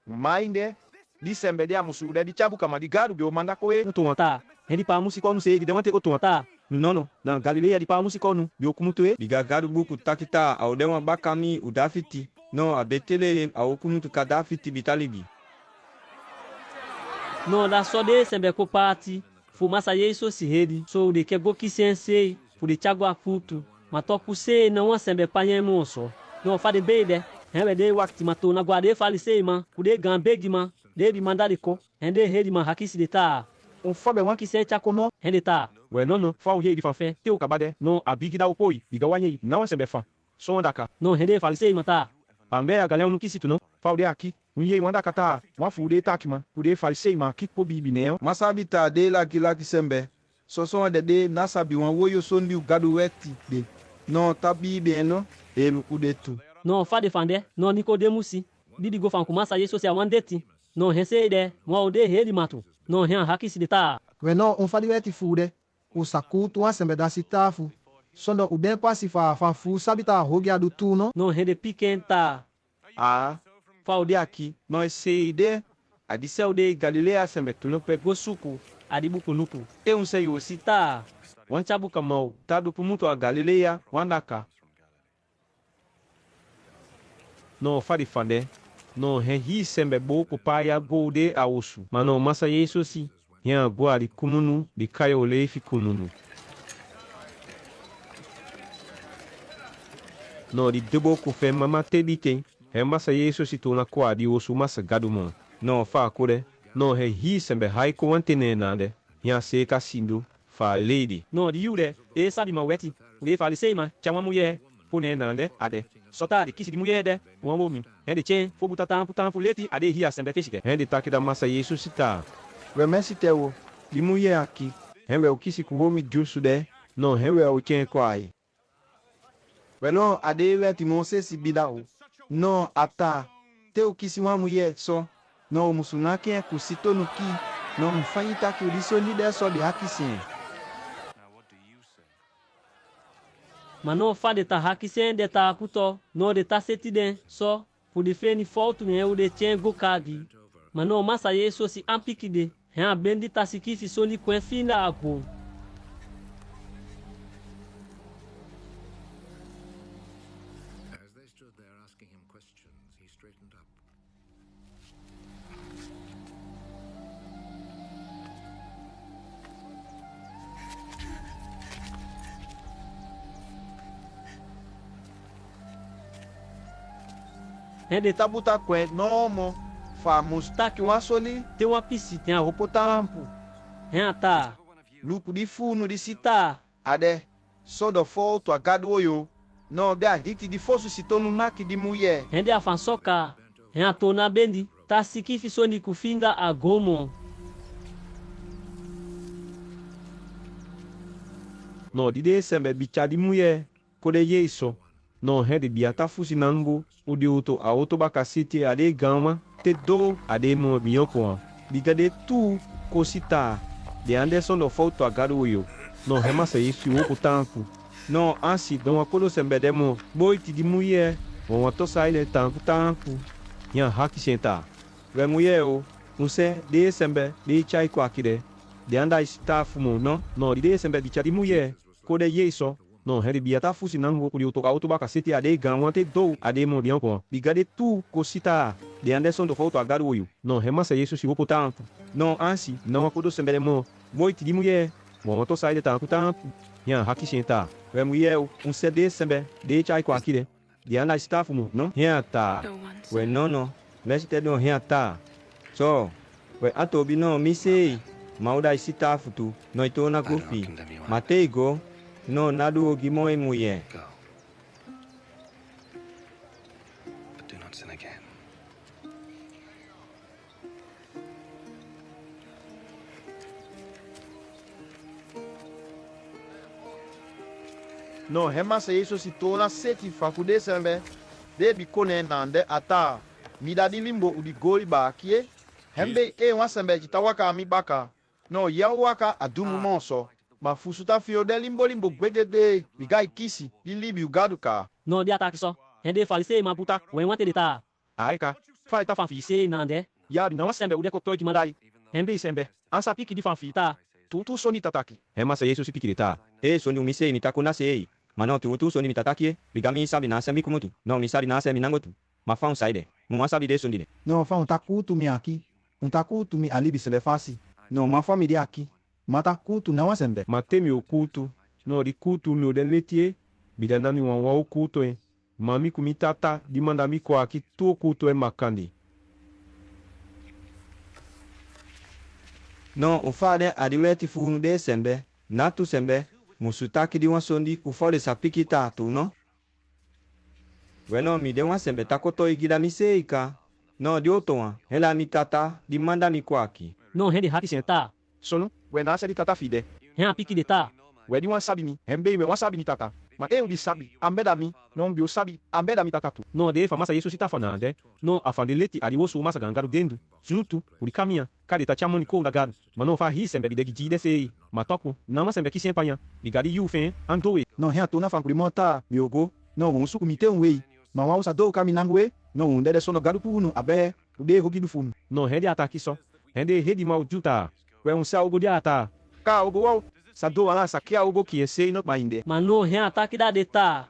Mainde. Disembe dia musu de di chabu kama di gadu bio manda koe. Oto ta, hendi pa musikonu sei, de mante oto ta, no. Na Galilea di pa musikonu. Bio kumutue. Biga gadu buku takita. Audewa bakami udafiti. No abetele aokumutu kadafiti bitalibi. non da so de sembe ko parti, fu masa ye so si hedi, so de ke go kisensei, fu de chago afutu, ma toku sei na wan sembe panye monso, non fa de beide, hebe de wakti mato na guade fali sei man, kude gan begi man, de bi mandali ko, hende hedi man hakisi de ta, on fobe wan kise chakono, hende ta, We no. Fa o hei di fa fe. Te o kabade. No abigi da opoi. Biga wanye. Na wa sembe fa. So ndaka. non hende fali sei mata, Ambe a galera no kisitu no. Fa o de aqui. Unye wanda kata. Wa fu de takima. Kude farisei ma kik po bibi ne. Masabita de la kisembe. Soso de nasabi wan woyo sondi gadu weti de. No tabi de no. Elu kudetu. non fa defande, non Nicodemusi, didi go fan kumasa Yesu si awandeti, non hese de, mo ode hedi matu, non hen hakisi de ta, Weno fadi weti fude. Usakutu wa sembe da sitafu. Sondo uden pasi fa fu sabita hogi adu tu no. non hede piken ta, Ah. Fa o de aqui. Nós sei de. Adise o de Galilea sembe tuno pe go suku. Adibuku nupu. E un sei o si. ta, Wanchabu kamau. Tadu pumuto a Galilea. Wandaka. No fadi fande. No hi sembe boku paya go de a osu. Mano masa Yesu si. Yan boa di kumunu. Di kayo leifi kununu. No di debo ku fe mama te dite. He masa Yesu si tuna kwa di osu masa gadumon. No fa kure. No hi sembe haiko wantene nade. Yan se ka sindu. Fa lady. non di yude, e sabi ma weti, we fali sei ma, chama muye, pune nande, ade, sota de kisi di muye de, wamo mi, hende chen, fo buta tampu leti, ade hiya sembe feshike, Hende taki da masa Yesu si ta. We mesi tewo. Di muye aqui. Hembe o kisi kuhomi jusu de. No hembe o chen kwai. We no ade weti monse si bida o. No ata. Teu kisi wa mulher só. No musuna quem é cusito no ki. No mfanyita ki udiso ni de só de haki sim. Mano fa de ta haki sen de ta kuto. No de ta seti den só. Por de fe ni foto ne o de chen go kagi. Mano masa yeso si ampiki de. Hen a bendi ta sikifi so ni kwen finda ako. As they stood there asking him questions, he straightened up. Hen de ta Tabuta kwen no mo. Fa mustaki wa soli. te wa pisi ten a Opotampu. hen a ta. Lupu di funu di sita. Ta. Ade. So do fo to agado oyo. No de a hiti di fosu sitonu naki di mulher. Hen de a fan soka. Hen a to na bendi. Ta sikifi so ni kufinga a gomo. No dide sembe bicha di muye kode yeso. No hede biata fusi nango udi uto a auto bakasiti ade gama te do ade mo miyoko. Bigade tu kosita de Anderson do foto agado yo. No hema se isu oku tanku. No ansi don akolo sembe demo boiti di muye on to saile tanku. Yan haki senta. We muye o unse de sembe de chai kwa kide. De anda staff mo no dide sembe bicha di muye kode yeso. No hede biata fusi nango kudi uto auto bakasiti ade gama te do ade mo miyoko. Bigade tu kosita de Anderson do foto agado yo. No hema se isu si oku tanku. No ansi no akolo sembe demo boiti di muye on to saile tanku. Yan haki senta. We muye o unse de sembe de chai kwa kide. De anda staff mo yan ta. We no. Leste no hiata. So, we atobi no misei. Mauda isita futu. No ito na gufi. Mateigo. No nadu ogimoe muye. Go. But do not sin again. No hema se yeso si tola seti fakude sembe. De bikone nande ata. Midadi limbo udi goli ba kie. Hembe wa sembe jitawaka mi baka. No ya waka adumu monso. Ma fusuta fio de limbo gwedede. Bigai kisi. Di libi ugaduka. No de ataki so. Hen de falise ma puta. Wen wante de ta. Aika. Fa ta fan fi se nande. Ya na sembe ude ko toy mandai. Hembe sembe. Ansa piki di fan fi ta. Tu soni tataki. Hema se yesu piki de ta. Soni umisei nitakuna sei. Mano tu soni mitataki. Bigami sabi na semi kumutu. No mi sabi na semi nangotu. Ma fa un saide. Muma sabi de sondide. No fa un takutu mi aqui. Un takutu mi alibi se le fasi. No ma fa mi di aqui. Mata kutu na wa sembe. Matemi okultu. No di kultu mi odeletie. Bidana mi wanwa okultu e. Mami kumitata di manda mi kwa aki tu okultu e makandi. No ufade adiweti funu de sembe. Natu sembe. Musutaki di wasondi ufode sapiki tatu no. Bueno mi de wasembe takoto igida miseika. No di otoa. Hela mi tata di manda mi kwaki. No hen de haki senta. Sono, we na se di tata fide. Hen a piki de ta. We di wan sabi mi, hembe me wan sabi ni tata. Ma di sabi, ambeda mi, non bio sabi, ambeda mi tata tu. No de fa masa yesu sita fanande. No afande leti ali wosu masa gangaru dendu. Zutu, uri kamia, kade ta chamoni ko lagaru. Ma no fa hi sembe de gide sei. Ma toku, na ma sembe kisen panya. Bigadi yu fen, andoe. No hea tona fan kulimota miogo. No unsu kumite unwei. Ma wa usa do kami nangwe. No undede sono garu punu abe. Ude hogidu funu. No hende ataki so. Hende hedi mau juta. We unsa ogo di ata. Ka ogo wau. Sa do ala sa kia ogo ki sei no mainde. Mano hen ataki da de ta.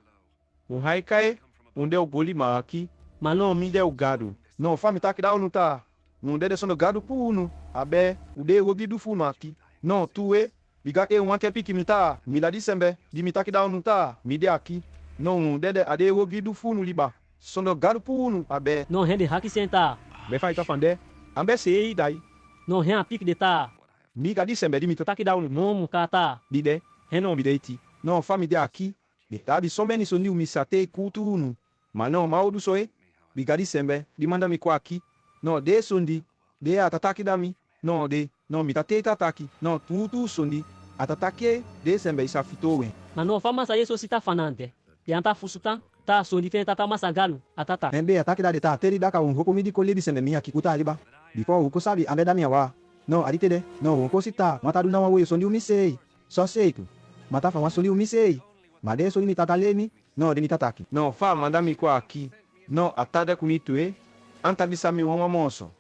Un haikae, unde o goli maaki. Mano mi de o gado. No fa mi taki da unu ta. Undede sono garu punu abe. Ude hogidu funu aqui. No tuwe. Biga wanke piki mita. Miladi sembe. Di mitaki da unu ta. Mide aqui. No undede ade hogidu funu liba. Sono garu punu abe. No hen de haki senta. Be fa ita fande. Ambe sei dai. No hen a piki de ta. Miga di sembe di mitotaki da unu. No mukata. Dide. Heno mideiti. No fa mi de aqui. Betabi sombeni sondi umisate kulturunu. Ma no maudu soe. Biga di sembe. Di manda mi kwa aqui. No de sondi. De atataki da mi. No de. No mitate tataki. No tutu sondi. Atatake de sembe isa fitowe. Mano fa masa yeso sita fanante. De anta fusuta. ta so ni fe tata masa galu atata Hembe ataki da deta teri daka unko mi di kolli bisembe mi akikuta aliba. Before unko sabi ambe da mi wa. No adite de. No unko sita mata du na wa wo sondi umi sei. So sei tu. Mata fa wa sondi umi sei. Made sondi mi tata lemi. No de mi tataki. No fa manda mi kwa aqui. No atada kunitu anta bisa mi wama monso.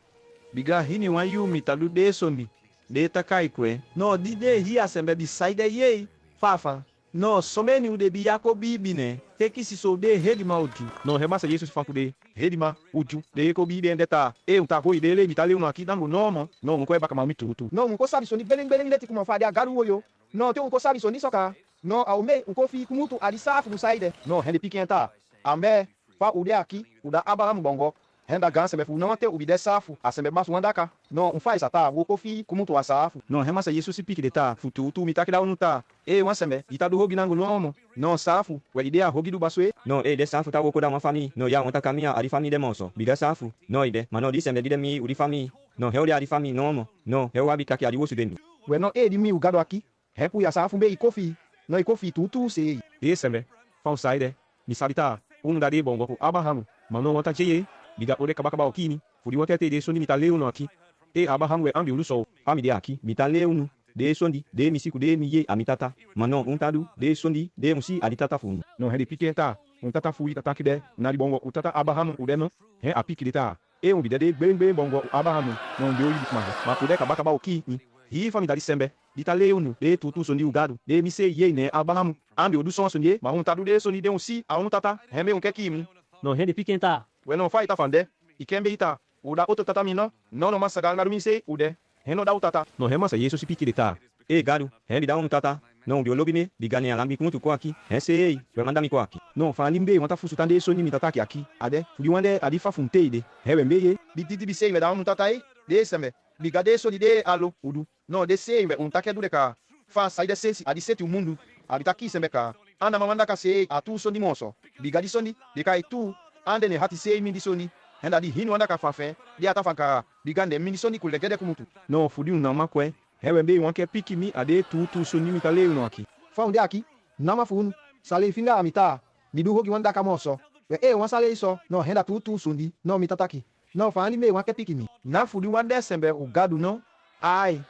Biga hini wan yu mi talu de sondi. De takai kwe. No di de hia sembe bi saide ye. Fafa. No someni u de bi yako bibi ne. Teki si so de rede ma uju. No remassa Jesus fa de rede ma uju. De ko bibi endeta. E un tako idele mi tale uno aqui dango nomo. No un ko e baka ma mi tutu. No unko sabi soni beleng leti kuma fa de agaru woyo. No te unko sabi soni soka. No aume unko fi kumutu alisafu musaide. No hende piquenta. Ambe fa ude aqui, uda Abraham bongo. Henda ganse befu não te ubide safu, asembe masu wandaka. No unfai sata, wo kofi kumutu asafu. No remassa Jesus pique deta. Futu tu mi takida unuta. E wansembe, itadu hogi nangu nomo. No safu, we idea hogi du baswe. No de safu ta woko da uma famille. No ya onta kamia ari famille de monso. Biga safu. No ide. Mano di sembe de mi uri famille. No heu de ari famille nomo. No heu abitaki ari wosu denu. We no e di mi ugado aqui. Repu ya safu be ikofi. No ikofi tutu sei. E sembe. Fa usaide. Mi sabita. Dade bongo ko Abraham. Mano wanta cheye. Biga ore kabaka okini. Furi wante te de sondi mitaleu no aqui. E Abraham we ambi uluso. Amide aqui. Mitaleu no. De sondi, de misiku de miye amitata. Mano untadu, de sondi, de musi aditata funu. No hende piquenta. Tata fui tata kide. Nari bongo utata Abraham udeno. He apiki deta. E bide de bem bongo Abraham. No de oyi bitma. Ma kude kabaka okini. Hi famida sembe. Ditaleu no. De tutu sondi ugado. De mise ye ne Abraham. Ambi odu son sondi. Ma untadu de sondi de unsi. A untata. Heme unkeki. no rende piquenta We no fight afande. Ikembe ita. Uda oto tata mina. No masagal naru mise ude. Heno da utata. No remassa Jesus pique deta. E gado, rendi da tata. Não biolobine, bigane alambi kuntu kwa aqui. Esse we manda mi kwa aqui. No fa limbe wanta fusu tande so ni mitata aqui. Ade. Fudi wande adi fa funteide. Hewe mbeye. Bititi bisei we da tata e. De sembe. Bigade so de alo udu. No de sei we untake du de ka. Fa saide sesi adi seti o mundo. Abitaki sembe ka. Anda mamanda ka sei atu so ni monso. Bigadi so ni de kai tu. Ande ne hati sei mi di so ni. Henda di hinu wanda ka fa fe. Di ata fanka. Bigande mini so ni kulegede kumutu. No fudi unama kwe. Hewe mbe wanke piki mi ade tutu so ni mitale no aqui. Fa unde aqui. Nama fun. Sale finga amita. Bidu hogi wanda ka monso. We wan sale iso. No henda tutu sundi. No mitataki. No fa ani me wanke piki mi. Na fudi wande sembe ugadu no. Ai.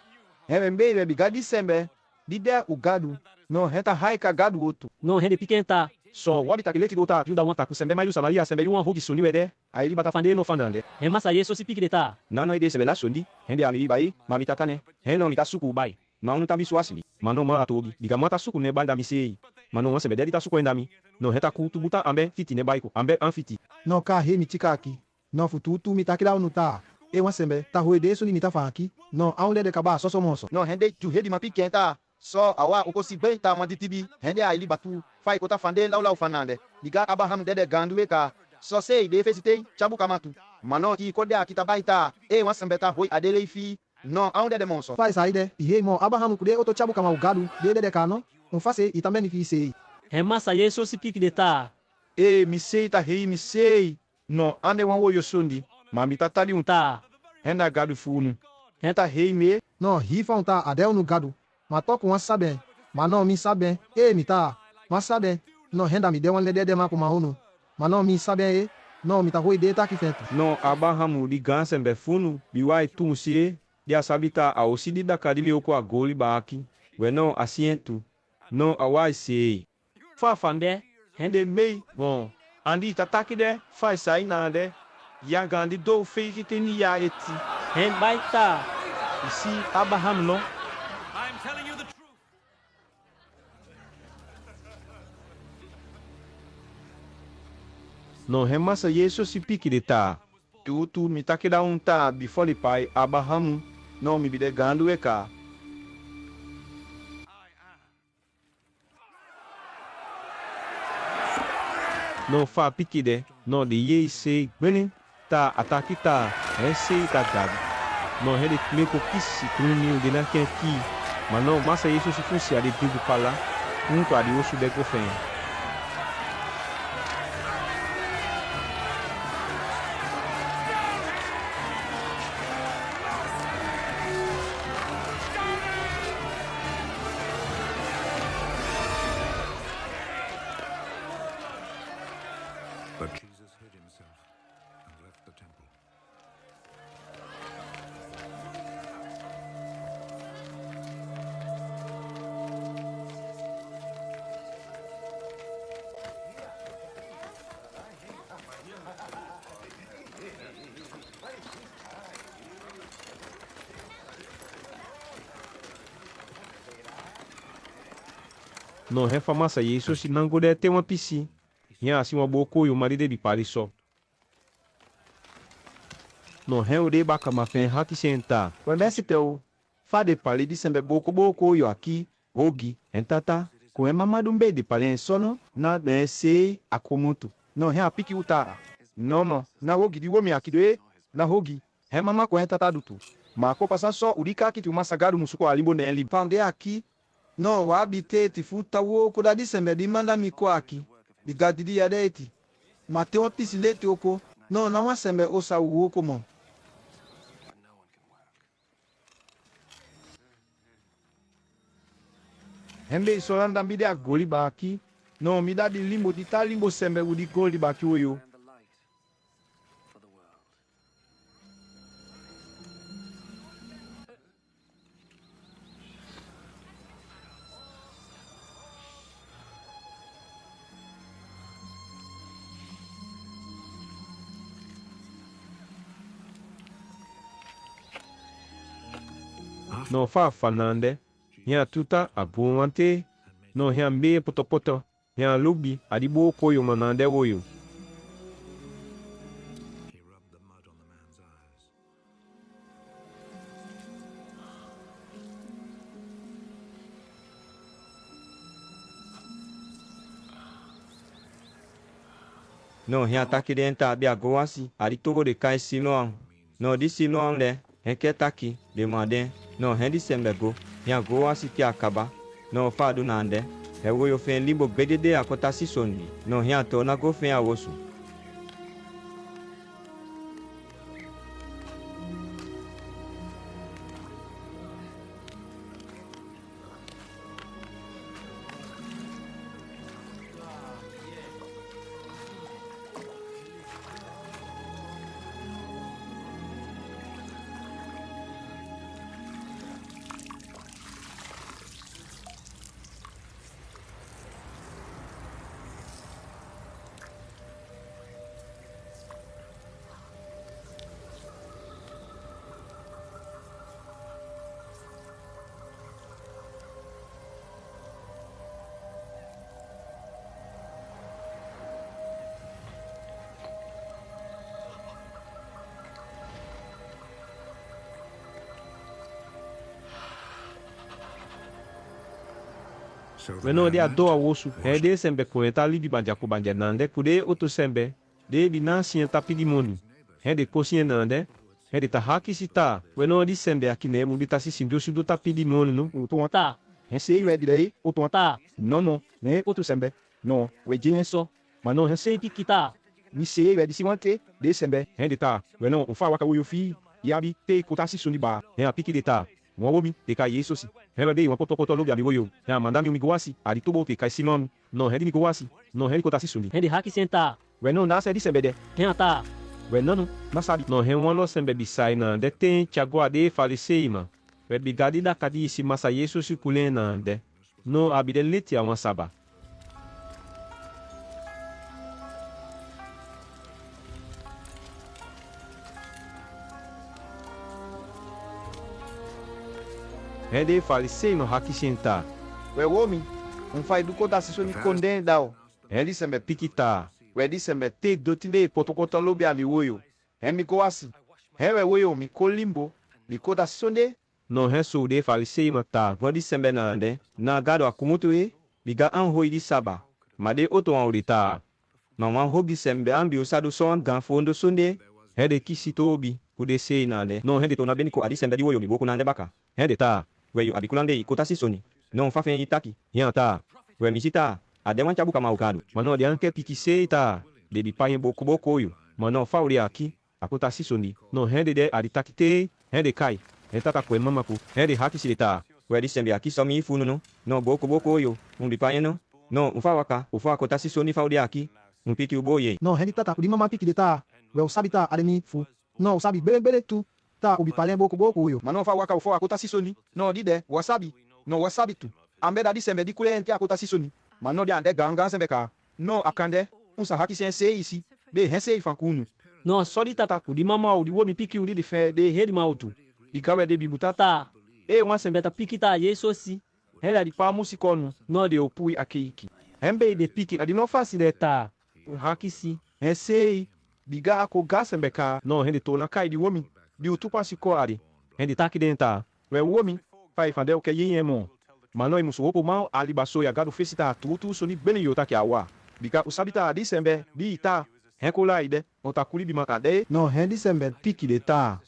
Hewe mbe bigadi sembe. Dide ugadu. No heta haika gadu oto. no rende piquenta So wabi takileti dota juda wanta kusembe mayu samaria sembe yuan hogi soni wede. Ai li bata fande no fandande. remassa yeso si pique deta Nano ide sebe la sondi, hende ami bai, mamita tane. Heno mita suku bai. Manu tambi suasili. Mano ma atogi. Diga mata suku ne banda misei. Mano wa sembe dedita suku endami. No heta kutu buta ambe fiti ne baiko. Ambe anfiti. No ka he mitika aqui. No fututu mitakila unuta. E wansembe ta hoede so ni mitafa aqui. No aunde de kaba so monso. No hende tu hedi mapikenta. So awa ukosi benta manditibi. Hende aili batu. Fai kota fande laula ufanande. Diga Abraham dede ganduwe ka. So sei de fesitei chabu kamatu. Mano ki kode akita baita. E wansembe ta hoi adele fi. No aunde de monso. Fai saide. Ihe mo Abraham kude oto chabu kama ugadu. De kano. Unfase itameni fi sei. remassa yeso si pique deta E misei ta rei misei. No ande wan wo yosundi. Mamita tali un ta henda gadu funu. Henta rei me. No rifa unta adel no gado. Matoko wan saben. Mano mi saben. E mita. Wan saben. No henda mi de wan lede ma kuma hunu. Mano mi saben e. No mita hoi de ta ki fetu. No Abraham li gansembe funu. Biwai tunsie. Dia sabita a osidi da kadili oko a goli baki. We no asientu. No awai sei. Fa fande. Hende mei. Bon. Andi tataki de. Fai sai nade. Ya gandi do fake teni ya eti. rende baita Isi Abraham no. I'm telling you the truth. No remassa yeso si pique de ta. Tu mi takida un ta before the pai Abraham. No mi bide gandu eka. No fa pique de. No de ye sei. Bene. Ta ataki ta. Sei ta gabi. No rede meko kisi kruni de na kenki. Mano massa yeso si fusi ade bibu pala. Unto adi osu de kofen. no he famasa yeso si nango de te wan pisi. Hia si wan boko yo mari de bi pari so. No he o de baka ma fen haki senta. Wembe si teu. Fa de pali di sembe boko yo aqui. Ogi. Entata. Ko mama dumbe de pali en sono. Na de se akomutu. No he apiki utara. No. Na ogi di womi aqui doe. Na ogi. He mama ko entata dutu. Ma ko pasa so urika ki tu masagadu musuko alimbo ne li. Pande aqui. No wabite ti futa wo ko da di sembe di manda mi ko aqui. Di gadidi ya deiti. Ma te wan pisi leti oko. No na wan sembe osa wo ko mo. Hembe isolanda mbide a goli ba aqui. No mi da di limbo di ta limbo sembe udi goli ba aqui oyo. No fa fanande. Hia tuta abuante. No hia mbe poto. Hia lubi adibo koyo manande oyo. No hia taki de enta bia goasi. Ari togo de kai siloang. No di siloang le. Heke taki de made. No hendi sembe go. Hia goasi ti akaba. No fa du nande. He woyo fen limbo bedede akota sisondi. No hia to na go fen awosu. Weno de ado awosu. He de sembe ko eta libi banja ko banja nande. Kude oto sembe. De bi na sien tapi di moni. He de ko sien nande. He de ta haki sita. Weno di sembe akine mu bita si sindu sudu tapi di moni no. Utu Ta. He se iwe di dei. Utu Ta. No. Ne otu sembe. No. We jine so. Mano he se Pikita. Mi se iwe di siwante. De sembe. he de ta. Weno ufa waka uyo fi. Yabi te kotasi suni ba. He apiki de ta. Mwa womi te ka yeso si. He de wan poto lobi abi woyo. He mandami mi goasi. Ari tobo te kai sinom. No he di mi goasi. No he di kotasi suni. Hendi haki senta. Weno na se di sembe de. Henta. Weno no. Na sabi. No he wan lo sembe bisai na de ten chagwa de falise ima. We bigadi da kadi isi masa yeso si kulen na de. No abide leti a wan saba. He de falise no haki senta. We womi. Fai du kota se soni konden dao. He di sembe pikita. We di sembe te dotinde poto lobi abi woyo. He mi goasi. He we woyo mi kolimbo. Mi kota sonde. No he so de falise ima ta. Wadi sembe na nde. Na gado akumutu e. Biga an hoi di saba. Made oto an urita. Ma wan hobi sembe ambi usadu son gan fondo sonde. He de kisi tobi. Kude sei na de. No hende to na beniko adi sembe di woyo mi boku na nde baka. He de ta. We yo abikulande ikota sisoni. No fa fen itaki. Hia ta. We misita. Ade wan chabu kama ukadu. Mano de anke piki sei ta. De bi payen boko yo. Mano fa uri aki. Akota sisoni. No he de aditaki te. He de kai. He tata kwe mama ku. He de haki silita. We di sembe aki somi ifunu no. No boko yo. Umbi payen no. No ufa waka. Ufa akota sisoni fa uri aki. Umpiki uboye. No hendi tata kudi mama piki de ta. We usabi ta ademi fu. No usabi bele tu. Ta ubi palen boko yo. Mano fa waka ufo akota sisoni. No di de wasabi. No wasabi tu. Ambe da di sembe di kule ente akota sisoni. Mano di ande ganga sembe ka. No akande. Unsa haki sense isi. Be hense ifankunu. No sori tata kudi mama udi wo mi piki udi de fe de hedi mautu. Ikawe de bibutata. Ta. E wan sembe ta pikita yeso si. Hela di pa musikono, no de opui akeiki. Hembe de piki adi no fasi de ta. Hakisi, sei, biga ako gasembeka, no hende to na kai di womi. Di utupa si koari. Hende taki denta. We womi, fai fandel ke yemo. Mano imusu opo mau ali baso ya gado fesita tutu soni bene yotaki awa. Biga usabita adi sembe, di ita. Henkola ide, otakuli bimakade. No hendi sembe piki de ta.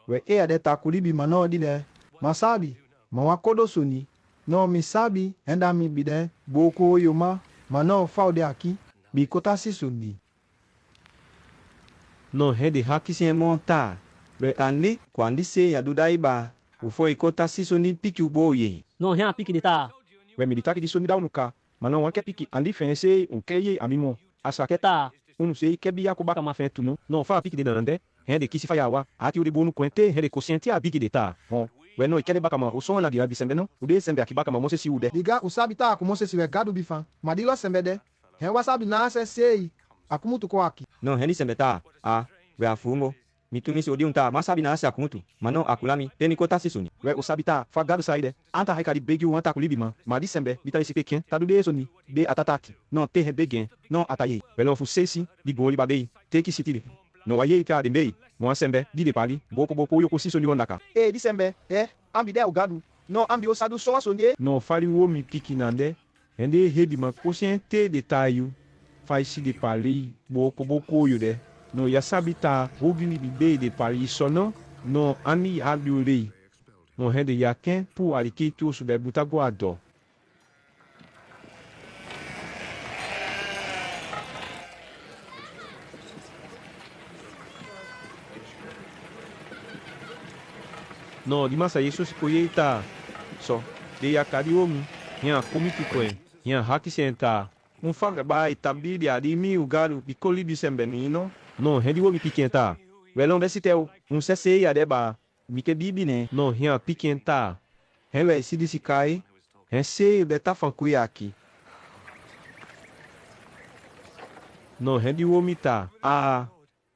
We ade takuli bi mano di de. Masabi, mawakodo soni. No misabi, henda mi bide, boko yoma, mano faude aki, bi kota si soni. No hende hakisi monta. We andi, kwandi se ya dudaiba. Ufo ikota si soni piki uboye. No hea piki de ta. We militaki di soni daunuka. Mano wanke piki andi fense unkeye amimo. Asake Ta. unu sei kebi ya kubaka mafentu no. No fa piki de nande. Hende kisi fa yawa. Ati uri bonu kwente hende kosienti a piki de ta. Hon. We no ikele baka ma uson la dia bisembe no. Ude sembe akibaka ma mose si ude. Biga usabita akumose si we gado bifan. Madilo sembe de. Hen wasabi na ase sei. Akumutu ko aki. No hendi sembeta. Ah, we afumo. Mitumi si odi unta masabi na ase akumutu. Mano akulami teni kota si soni. We usabita fa gado saide. Anta haikari begi wanta kulibi ma. Madi sembe bitali sipe ken. Tadu de soni. De atataki. No te hebegen. No ataye. We lo fu sesi. Di goli babei. Teki sitile. No waye ita de mbei. Mwa sembe. Di de pali. Boko yoko si soni wandaka. Di sembe. Ambi de ugadu. No ambi osadu so soni. No fali wo mi piki nande. Ende hebi ma kosiente de tayu. Faisi de pali. Boko yo de. No yasabita hogini bibe de pali sono. No ani adure. No hende yaken pu alikitu sube butago ado. No di masa Yesus koyeita. So, de yakadi omi. Yan komitu koen. Yan haki senta. Faga ba itabidi adi mi ugaru bikoli bisembe no. No hendi wo mi pikenta. Welon desiteu. Sese ya deba. Mike bibi ne. No hian pikenta. Hele sidisi kai. Hense de tafankuyaki. No hendi wo mita. Ah.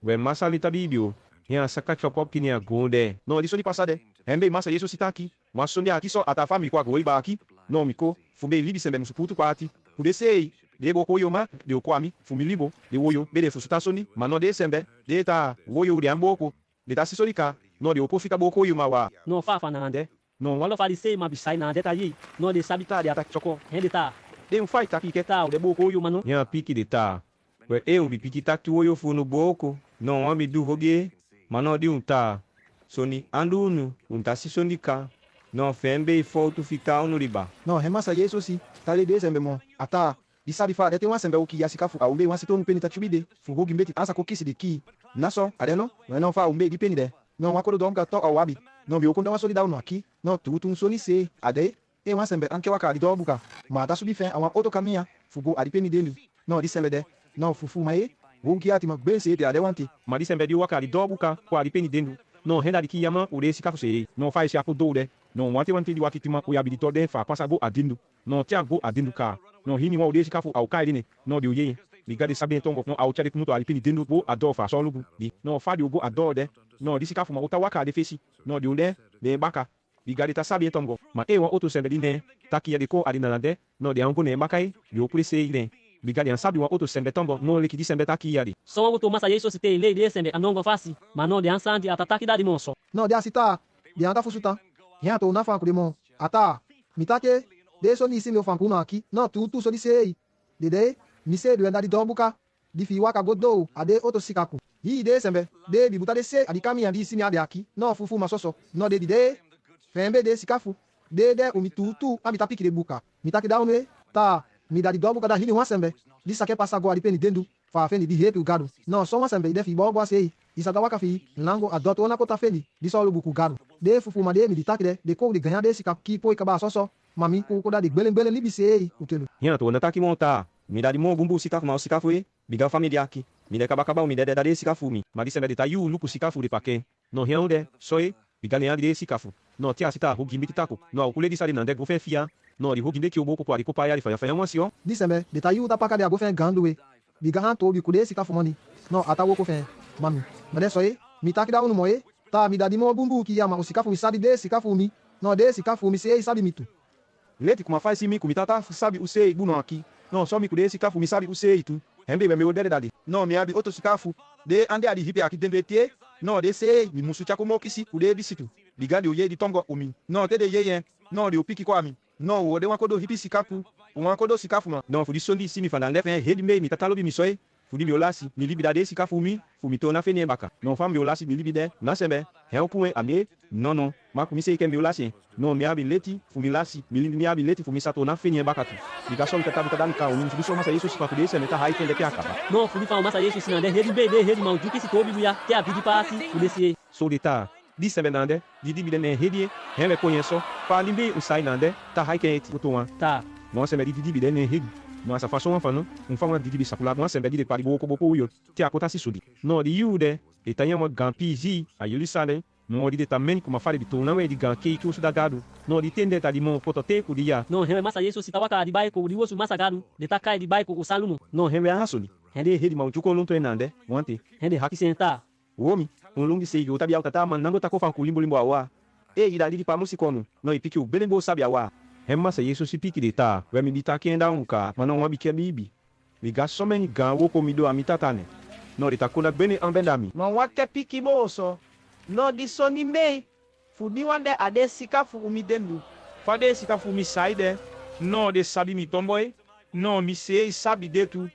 We masalita bibio. Hian sakachwa popki ni agonde. No diso di pasade. Hembe masa Yesu sitaki. Masonde aki so atafami kwa goiba aki. No miko. Fube libi sembe musuputu kwati. Udesei. De boko yoma, de okwami, fumilibo, de woyo, bede fusutasoni, mano de sembe, de ta, woyo de amboko, de ta sisolika, no de opofika boko yoma wa. No fafa na ande. No walo farisei ma bisai na ande ta yi. No de sabita de atak choko. Hende ta. De fight taki Ta o de boko yo mano. Nya piki de ta. We eu bi piki taki woyo funu boko, no wami du hoge, mano de unta. Soni andunu, unta sisonika. No fembe foto fika riba. No hemasa Yesu si. Tale de sembe mo. Ata. Isabi fa dete wan sembe uki yasikafu a umbe wan sitonu peni tachubide fu hogi mbeti ansa kokisi de ki naso adeno we no fa umbe di peni de no wakodo dom ga to awabi no bi okonda wasoli dawo no aki no tutun soni se ade wan sembe anke waka di dobuka ma da subi fen awan auto kamia fu go adi peni delu no di sembe de no fufu maye wonki ati magbe se de ade wanti ma di sembe di waka di dobuka ko adi peni delu no henda di ki yama ure sikafu se no fa isi apo do de no wanti di wakitima o yabi di to de fa pasa go adindu no tia go adindu ka no hini wa ode sikafu au kai ni no di oye ligade sabe tongo no au chade kunuto alipini denu bo ador fa so lugu di no fa di obo ador de no di sikafu ma utawaka de fesi no di onde be baka ligade ta sabe tongo ma e wa auto sembe di ne taki ya de ko adina de no di anko ne makai di opure se ile ligade an sabe wa auto sembe tongo no leki di sembe taki ya di So wa to masa Yesu site le de sembe anongo fasi. Mano de ansandi atataki da di monso. no de asita de anta fusuta hian to na fa kudemo ata mitake de so ni simi ofan kuna aki no tu so di sei de mi se de anda di dombuka di fi waka godo ade auto sikaku hi de sembe de bi buta de se adi kami andi simi ade aki no fufu masoso no de fembe de sikafu de umi tu amita piki de buka mitake da onwe ta mi da di dombuka da hini wan sembe di sake pasa go adi peni dendu fa feni di hepi gado no so wan sembe de fi bo sei isada waka fi lango adoto ona kota feni di so lubuku gado de fufu ma de mi di take de ko di ganha de sikaku ki poi kaba soso mami ko da di gbele libi sei utelu Hian to na taki monta. Mi da di mo bumbu sikafu ma sikafu e. Biga família aqui. Mi de kabakaba mi de da de sikafu mi. Ma di sembe de tayu luku sikafu de pake. No hian de soe. Biga le de sikafu. No tia sita hogi mi tako. No akule di sari nande go fe fia. No di hogi de ki oboko kwa di ko pa ya di fa uma sion. di sembe de tayu da paka de ago fen gandu we biga han to bi kude sikafu moni no atawo ko fen mami ma de soe mi taki da unu moye ta mi da di mo bumbu ki ya ma o sikafu mi sadi de sikafu mi no de sikafu mi sei sabi mitu Leti kuma faz mi kumitata sabe usei buno aqui. Não, só me cuidei sikafu mi sabe usei tu. Hembe me meu dade. Não, me abi outro sikafu. De ande ali hipe aqui dembete. Não, de sei mi musu chako mokisi kude bisitu. Ligadi o ye di tongo umi. Não, te de ye. Não, de o piki kwa mi. Não, o de wakodo hipi sikafu. O wakodo sikafu ma. Non, fudi sondi si mi fandande fe hedi me mi tatalo bi mi soy. Fudi mi olasi mi libida de sikafu mi. Fu mi tona fe ne baka. Non fam mi olasi mi libide. Na sembe. He opue ame. Non. Ma ku mi se ke mi olasi. Non mi abi leti. Fu mi lasi. Mi abi leti fu mi sato na fe ne baka tu. Diga som ka tabi tadan ka o mi fudi so masa yeso si pa kude se meta hai kende ke akaba. Non, fudi fa masa Yesu sinande hedi be de hedi mauju kisi tobi buya. Te abidi pasi udesi. So de ta. Di sembe nande. Di bide ne hedi. Heme konyeso. Pa limbe usai nande. Ta hai ke eti kuto wan. Ta. Non sembe di bide ne hedi. Non sa façon enfin non. Un fa wan di sakula non sembe di de pari boko yo. Te akota si sudi. Non di yude. Etanya mo gampi zi a Yerusalem. Non di de tamen kuma fale bitona we di ganke itu su dagado. Non di tende ta di mo potote ku dia. Non, heme masa Yesu sitawaka di baiko di wosu masa gadu. De takai di baiko ku salumu. Non heme hasuli. Hende hedi ma uchuko lonto enande. Wante. Hende haki senta. Womi. Un lungi se yo tabi alta man nango tako fan kulimbo limbo awa. E ida di pa musikono. No ipiki u belembo sabi awa. Hemma sa Yesu si piki de ta. We mi dita kenda unka. Manon wabi ke bibi. Mi ga so many gan woko mi do amitatane. No dita kuna bene ambendami. Ma wate piki moso. No di soni me. Fudi wande ade sikafu umi dendu. Fade sikafu mi saide. No de sabi mi tomboy. No mi se sabi de tu.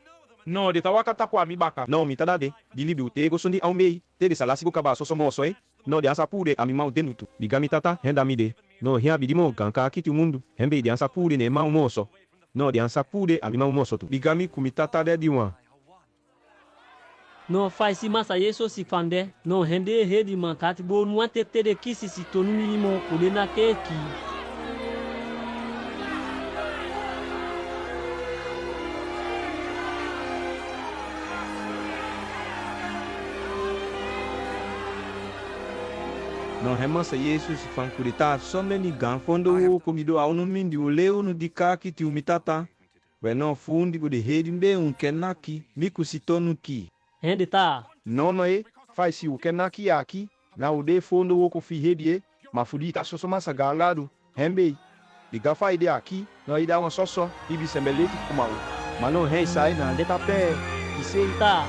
No de tawakata kwa mi baka. No mi tadade. Di libi ute go sondi aumei. Te de salasi go kaba so moso e. No de ansa pude ami mau denutu. Bigami tata henda mi de. No hia bidimo ganka kiti mundu. Hembe de ansa pude ne mau moso. No de ansa pude ami mau moso tu. Bigami kumitata de diwan. Non, fai si masa Yesu si fande. Non, hende hedi mankati bo nuante te de kisi si tonu minimo udena keki. No hemma sa Yesu si fan kurita so many gan fondo wo komido aunu mindi o leu no dikaki ti umitata. We no fundi go de hedi mbe unkenaki miku sitonu ki. Hende ta. Nono e. Faz si o kenaki aqui. Na o de fundo o kofi hedie. Ma fudi ta soso masa galado. Hembe. Diga fa ide aqui. No ida uma soso. Ibi sembeleti kuma o. Mano rei sai na leta pé. Ise Ta.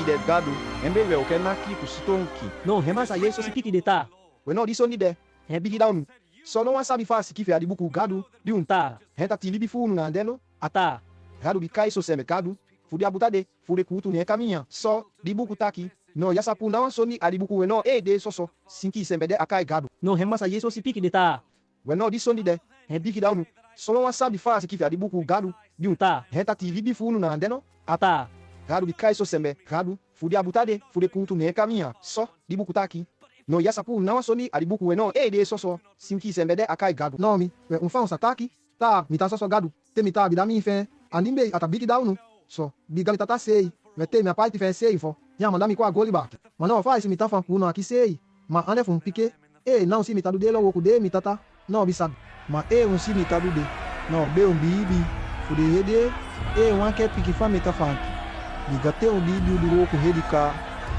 ide gado. Hembe we o kenaki kusitonki. Non, remasa Yesu si piki de ta. We no diso ni de. Hembi hidaunu. Só não sabe fácil que fez buku gado de Ta. Renta tilibi fu no andeno. Ata. Gado bicai so semecado. Fudi abutade. Fudi kutu ne caminha. Só de buku taki. No yasa pu não soni adibuku we no e de soso. Sinki sembede akai gado. Non, remasa Yesu si piki de ta. We no diso ni de. Hembi hidaunu. Só não sabe fácil que fez buku gado de Ta. Renta tilibi fu no andeno. Ata. Gado bicai so sembe. Gado. Fudi abutade. Fudi kutu ne caminha. Só de buku taki. No yasa pu não soni adibuku we no e de soso. Sinki sembede akai gado. No mi, we un fa un sataki. Ta, mi ta soso gadu. Te mi ta bida mi fe. Andimbe atabiki down. So, biga mi tata sei. Me te mi apai ti fe sei fo. Ya manda mi kwa goli ba. Mano fa isi mi ta fan kuno aki sei. Ma ande fun pike. E na un si mi ta du de lo woku de mi tata. No bisad. Ma e un si mi ta du de. No be un bibi. Fu de hede. E wan ke piki fa mi ta fan. Biga te un bibi du woku hedika.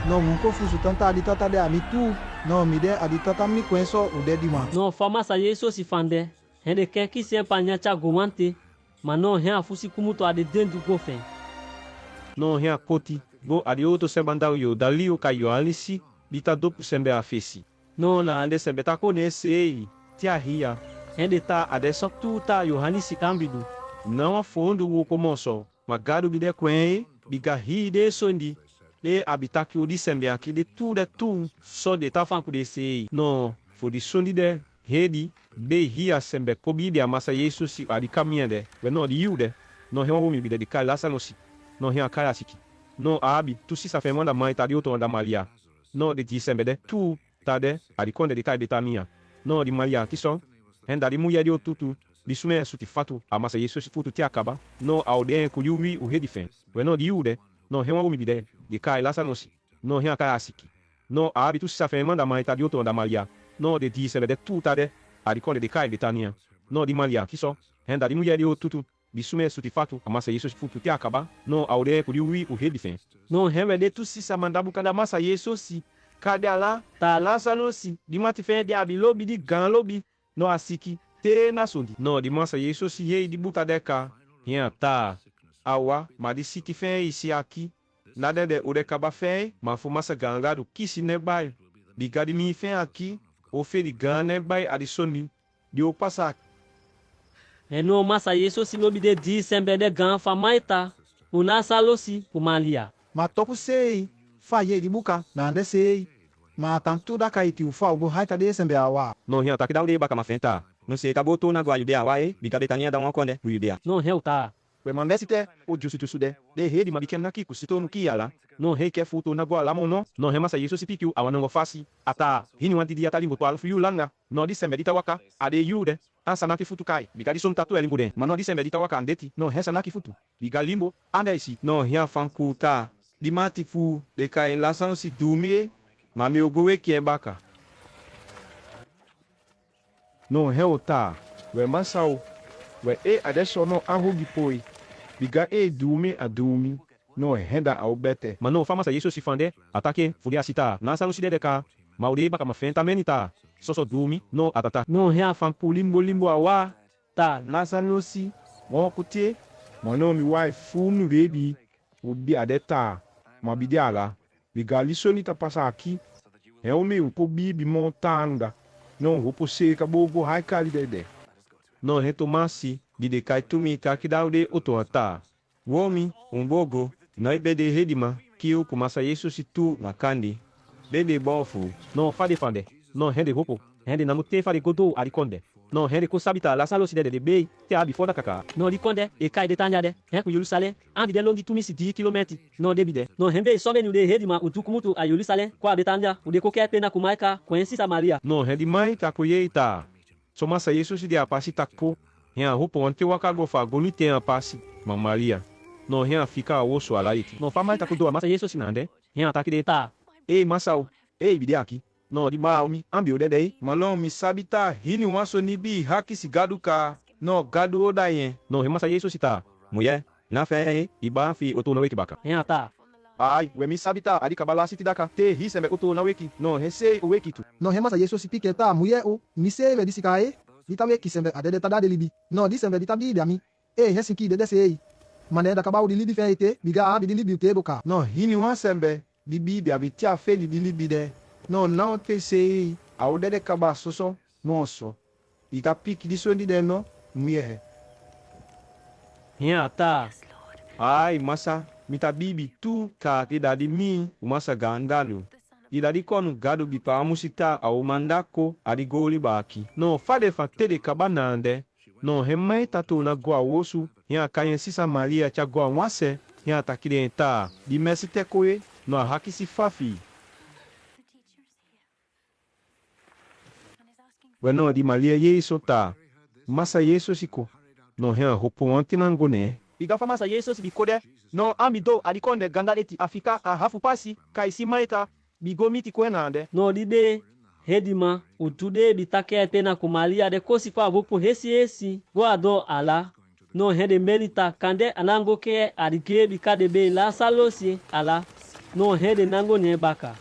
No mun ko fusu tanta adi tata de ami tu. No mi de adi tata mi kwenso u de di ma. Non, fa masa Yesu si fande. Hende keki si empanya cha gomante. Ma non hen afusi kumuto ade dendu gofen. No hia koti. Go adi oto sembandao yo dali o kayo alisi. Bita dopu sembe afesi. No na ande sembe ta kone sei. Tia ria. Hende Ta ade sok tu ta Yohani si kambidu. Não a fundo o komonso. Magado bide kwen. Biga hi de sondi. Le abitaki o di sembe aqui de tu. So de ta fanku de sei. No. Fo di sondi de. Hedi. Be hia sembe kobi de amasa Yesu si adi caminha de. We no di yu de. No hea homi bide de kai lasa no si. No hea kai asiki. No abi tu si sa fe manda mai ta di oto anda malia. No de di sembe de tu ta de adi konde de kai de tamia. No di malia kiso. Henda di muya di otutu. Di sume suti fatu amasa Yesu si futu ti akaba. No auden ku yumi u hedi fen. We no di yu de. No hea homi bide de kai lasa no si. No hea kai asiki. No abi tu si sa fe manda mai ta di oto anda malia. No de di sembe de tu ta de adi konde de kai de tamia. No di malia kiso. Henda di muya di otutu. Bisume suti fatu amasa Yesu futu ti akaba no aure kuri wi u hedi fen no heme de tu si samandabu kada masa Yesu si kada la ta la sano si di mati fen di abi lobi di gan lobi no asiki te na sondi. No di masa Yesu si ye di buta deka. Hia ta. Awa, ma di siti fe isi aqui. Nada de ure kaba fe, ma fu masa gangado kisi ne bai. Di gadi mi fe aqui, o fe di gane bai adi sondi. Di o pasa. No masa Yesu si lobi de di sembe de gan fa maita. Una salosi kumalia. Ma toku sei, fa ye di buka, na ande sei. Ma tantu da kaiti ufa ubo haita de sembe awa. No hia ta kidau de baka mafenta. No se kabo to na gwa yude awa e, bika betania da wakonde, yude. No heu ta. We mandesi te, o jusu tu sude. De he di mabikem na kiku sito no kiala. No he ke futo na gwa lamo no. No he masa Yesu si pikiu awanongo fasi. Ata, hini wanti di atali mboto alfu yu langa. No di sembe dita waka, ade yude. Asa naki futu kai, bika di som tatu elimbo den. Ma no di sembe dita waka andeti. No he sa naki futu. Bika limbo, ande isi. No hia fanku ta. Di mati fu, de kai lasan si dumie. Ma mi ogowe kie baka. No he ota. We masao. We adesso no ahugi poi. Biga dumi adumi. No henda au bete. Ma no fama sa Yesu si fande, atake, fulia sita, na salu si dedeka. Ma ode baka mafenta menita. Soso dumi, no atata. No hea fanku limbo awa. Ta. Nasa no si. Mo kutie. Ma no mi wife fu mi baby. Ubi adeta. Ma bidi ala. Biga lisoni ta pasa aqui. É o meu, po bibi montanda. No hopo seca bobo haikali dede. No retomasi, de kai tumi kakidaude otoata. Womi, bogo, na ibede redima, kiu kumasa Yesu situ na kandi. Bede bofu, no fade fande, no hende hopo, hende namute fade godo arikonde. No hende ko sabita la salo si de bei, te abi foda kaka. No likonde, e kai de tanyade, ku Yerusalem, andi de longi tumi si 10 km. No debide. No hembe sobe ni de hedima utukumutu a Yerusalem, kwa de tanya, ude ko ke pena kumaika, kwensi Samaria. No hende mai takoyeita. Somasa Yesu si de apasi takpo. Hia hopo ante wakago fa golite a pasi, mamaria. No hia fica osso alaiti. No fama ta kudo masa Yesu sinande. Hia ta kideta. Ei masau, ei bidi aqui. No di maumi, ambio dedei. Malon mi sabita hini waso nibi haki si gadu ka. No gadu odayen. No he masa Yesu sita. Mulher, na fé iba fi oto no weki baka. Hia ta. Ai, we mi sabita adi kabala siti daka. Te hi sembe uto na weki. No hese o weki tu. No he masa Yesu si piketa muye o. Mi se ve disikae. Dita weki sembe adede tada de libi. No di sembe dita bi ami. Hesi ki de sei. Mane da kabau di libi feite. Biga abi di libi te boka. No hini wa sembe. Bibi bi abi a fe di libi de. No não te sei. Au de kaba soso. Nosso. Ita piki di sondi de no. Muye. Hia ta. Ai, masa. Mita bibi tu ka tidak di mi. Masa gandalo. Idadi konu gado bipa amusita au mandako adigoli baki. No fade fa tede kabanande. No hemai tatu na gua wosu. Hia kayen sisa Maria cha gua wase. Hia takidenta. Di mesi tekoe. No haki si fafi. Bueno di Maria Yesu ta. Masa Yesu siko. No hia hopo antinangone. Biga fa masa Yesu si bikode. No amido adikonde gandaleti afika a hafu pasi. Kaisi maita. Bigomiti kwenande. No dibe hedima utude bitake pena kumalia de kosi kwa vopo hesi guado ala. No hede melita kande anango ke adike bikade be la salosi ala. No hede nango nye baka.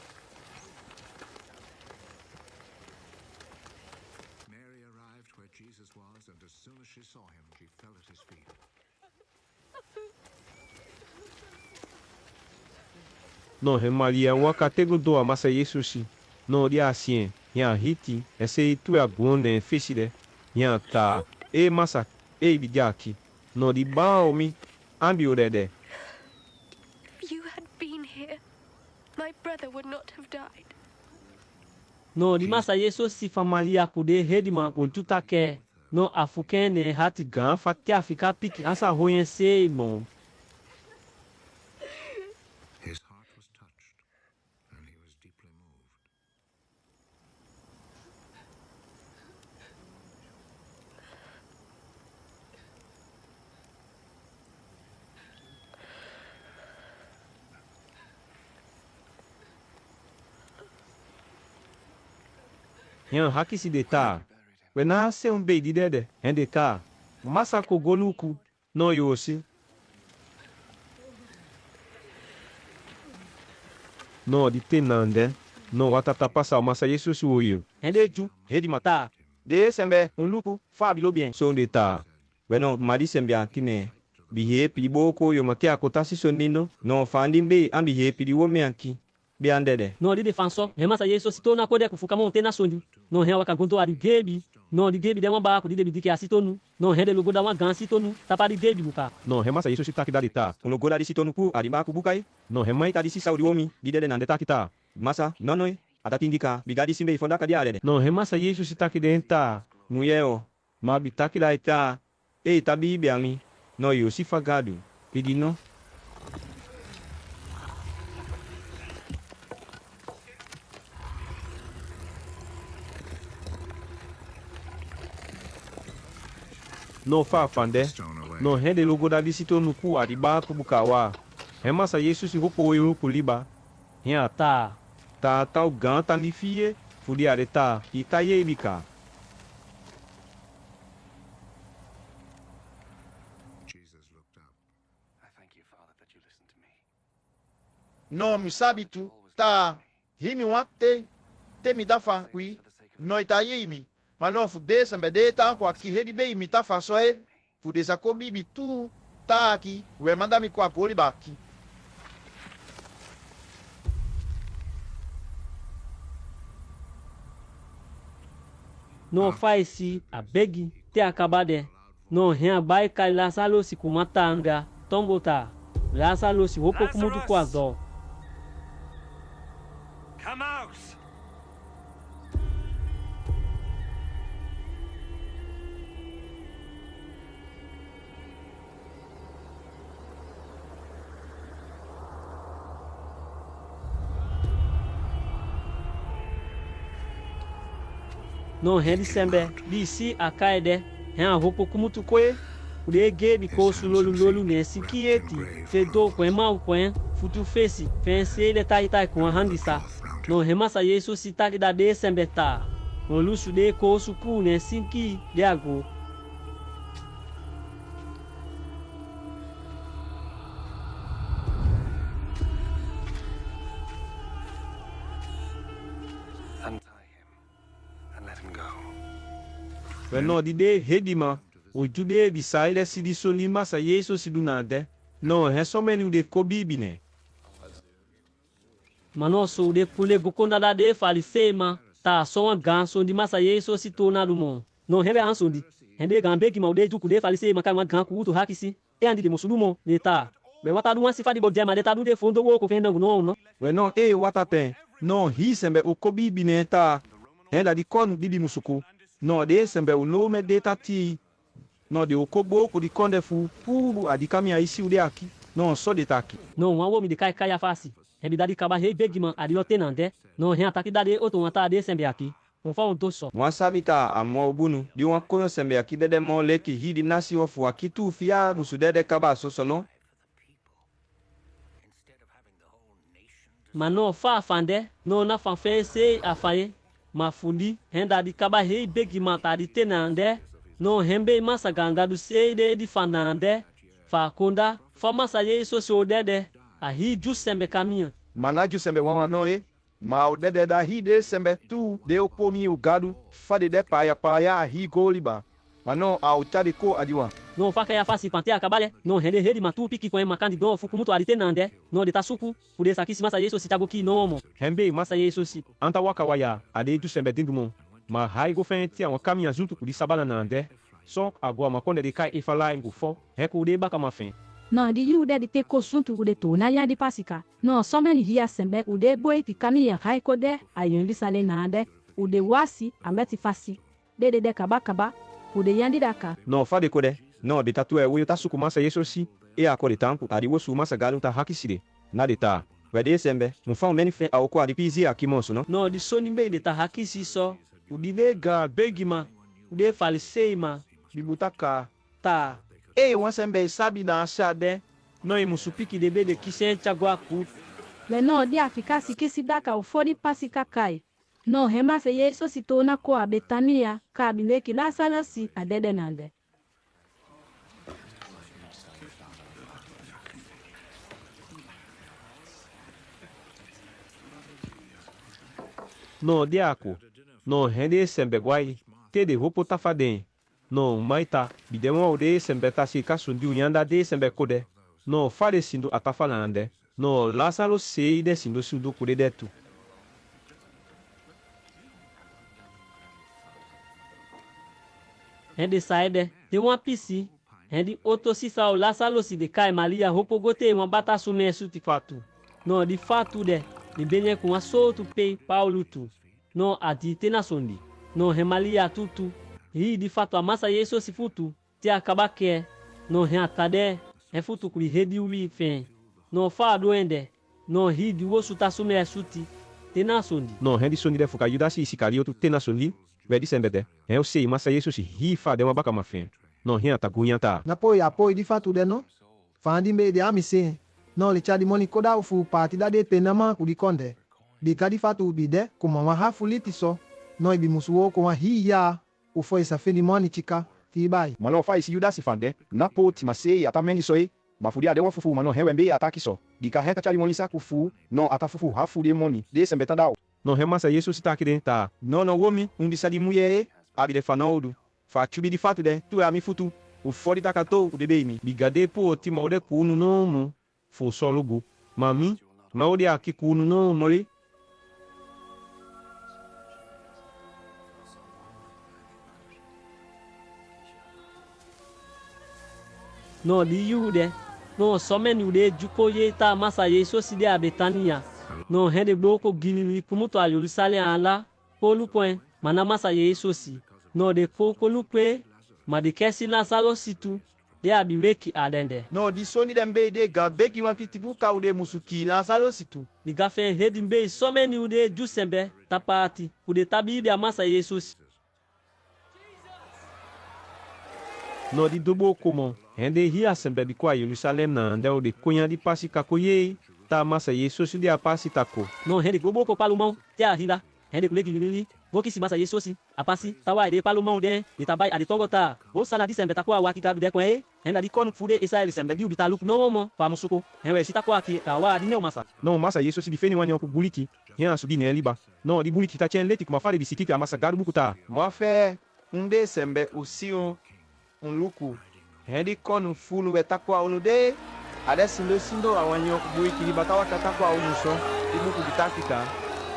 Mary arrived where Jesus was, and as soon as she saw him, she fell at his feet. No he Maria wakatego do a masa Yesu si. No dia assim. Hia hiti. Esse tu é gonde fishide. Hia ta. E masa. E bidiaki. No di baomi. Ambi odede. If you had been here, my brother would not have died. No di masa Yesu si famalia kude hedima untutake. No afukene hati gan fatia fika piki asa hoyen sei bon. His heart was touched, and he was deeply moved. Hia haki si deta. Wena se beidi dede. Hende ka. Masa kogoluku. No yosi. No di tenande. No watata pasa masa Yesu suoyo. Hende ju hedima ta. de sembe unluku fa bilo bien. So de ta. Bueno, madi sembe akine. Bihe pidi boko yo make akota si sonino. No fandi be an bihe pidi wo me aki. Be andede. No de defensor, remassa yeso se tona kode kufuka monte na sondi. No rewa ka gonto ari gebi. No di gebi de uma ba ku di de asitonu. No rede logo da uma gansi tonu. Tapa di gebi buka. No remassa yeso si taki dali ta. Uno goda di sitonu ku adima ku bukai. No remai ta di si saudi omi. Di de nande taki ta. Masa, nonoi. Atati indika. Bigadi simbe ifonda ka di arede. No remassa yeso si taki denta. Muyeo. Ma bitaki la ita. Ei tabi be ami. No yo si fagado. Pedi no. No fa fande. No rende logo da disito no ku adiba ku bukawa. Remassa yeso si hopo yo ku liba. Ria ta. Ta tal ganta ni fie. Fudi areta. Ita ye bika. No mi sabe tu ta himi wate te mi dafa qui no itaye mi ma no fu de sembe de ta kwa ki hedi be mi ta fa so e fu de sa ko bibi tu ta ki we manda mi kwa poli baki. No faisi a begi te acabade. No ren bai kai la salo si kumatanga. Tombota. La salo si wopo kumutu kwa zo. Come out! No ren di sembe. Di si akaide. Ren a wopo kumutu kwe. Ude gebi kosu lolu nesi kieti. Fedo kwen mau kwen. Futu fesi. Fense le tai kwen handisa. No remassa yeso si taki da de sembeta. No lusu de kosu ku ne sinki de ago. Untie him and let him go. No di de hedima. O jude bisaile si di soli massa yeso si dunade. No resomeni de kobibine. Manoso de pule gokonda da de falisema. Ta son ganso di massa yeso si tona do mon. No rebe ansondi. Hende gambe ki maude juku de falisema ka ma gan ku to hakisi. E andi de musulumo de ta. Be wata du ansi fadi bo jema de ta du de fondo wo ko fendangu no. No e wataten. No hi sembe o kobibine ta. Henda di konu bibi musuku. No de sembe o no me de tati. No de o kobo ko di konde fu pu adikami aisi ude aki. No so de taki. No wan wo mi de kai ya fasi. Hebi dadi kaba he begima adio tenande. No hen ataki dade oto wata de sembe aki. On fa on to so. Mwa sabita amo obunu. Di wan kono sembe aki dede mo leki hidi nasi ofu aki tu fia musu dede kaba so solo. Mano fa afande. No na fanfe se afaye. Mafundi. Hen dadi kaba he begima tadi tenande. No hembe masa gangadu se de fanande. Fa konda. Fa masa ye so so dede. Ahi ju sembe caminho. Mana ju sembe wana no e. Ma o dede da hi de sembe tu de o pomi o gado fa de paia hi goliba. Mano a o tade ko adiwa. No fa ya fasi pante akabale. No hende hedi matu piki kwa makandi do fuku mutu alite nande. No de tasuku. Pude sakisi masa yeso si tago ki no mo. Hembe masa yeso si. Anta waka waya ade ju sembe dindumo. Ma hai go fenti a caminha junto ku di sabala nande. So agora makonde de kai ifala ngufo. Heku de baka mafen. No di yude di te kosuntu ude to na ya di pasika. No some ni hiya sembe ude boy ti kami ya haiko de ayun lisale na ade. Ude wasi ameti fasi. De kaba ude yandi daka. No fa de kode. No de tatu e wuyo tasuku masa yeso si. E akode tanku adi wosu masa galu ta hakisire. Na de ta. Wede sembe. Mufa o menife a okwa di pizi akimonso no. No di soni be de ta hakisi so. Ude ga begima. Ude faliseima. Bibutaka ta. E wan sembe sabi na ashade. No e musupiki debe de kisen chagwa ku. Le no di afika sikisi daka ufodi pasika kai. No hema se yeso si tona ko abetania ka bileki la sala si adede nande. No diako. No hende sembe guai. te de hopo tafaden. No maita bidemo ode sembe tasi kasundi unyanda de sembe kode. No fare sindo atafalande. No Lazaro sei de sindo sudo kude detu. Hende saide de uma pisi. Hende oto sisa o Lazaro si de kai Maria hopo gote uma bata sume suti fatu. No di fatu de ni benye com a solto pei Paulo tu. No adi tena sondi. No Maria tutu. Hi di fatu amasa Yesu si futu. Ti akabake. No he atade. He futu kuri hedi uli fen. No fa doende. No hi di wosu tasume suti. Tena sondi. No hendi sondi de fuka Judas Iscarioto tena sondi. Wedi sembede. Eu sei masa Yesu si hi fa de uma baka mafen. No he atagunhanta. Na apoio de fato de no. Fandi me de amise. No le chadi moni koda ufu parti da de tenama kuri konde. Bi kadi fato bide kuma wa hafu litiso. No ibi musuo kuma hi ya. Ufo isa feni moni chika. Tibai. Mano fa isi Judas fande. Na poti masei atameni soe. Mafudi ade wafufu mano hewembe ataki so. Dika heka chadi moni sa kufu. No atafufu hafu de moni. De sembeta dao. No he masa Yesu sita aqui dentro tá. No womi undisa di mulher abi de fanaudu. Fa chubi di fatu de tu é a mi futu. O fori da kato o de beimi. Bigade po ti maude kunu no mo. Fo solugo. Mami, maude aqui kunu no moli. No di yude. No someni ude juko ye ta masa Yesu si de abetania. No hende bloko gilili kumuto a Jerusalem ala. Polu point. Mana masa Yesu si. No de kolu pe. Ma de kesi Lazaro situ. De abireki adende. No di soni dembe de gabeki wapitipu ka ude musuki Lazaro situ. Di gafen hedi mbe someni ude jusembe tapati. Ude tabibi a masa Yesu si. No di dobo komo. Hende hia sembe di kwa Jerusalem na ande o de konya di pasi kakoye. Ta masa Yesu si de a pasi tako. No hende globo ko palumão. Te a hila. Hende kuleki lili. Voki si masa Yesu si. Apasi tawa de palumão de. De tabai adi tongota. Bo sala di sembe takwa wakita de kwen. Henda di kon fude Israel sembe di ubita luk no mo. Pa musuko. Henwe si takwa ki tawa di ne masa. No masa Yesu si di feni wani ku buliki. Hia su di ne liba. No di buliki ta chen leti kuma fare bisikiti a masa garu bukuta. Mofe unde sembe usio unluku. Hendi kon fulu betakwa unude. Ade sindo awanyo kubuiki di batawa tatakwa unuso. Ibuku bitakika.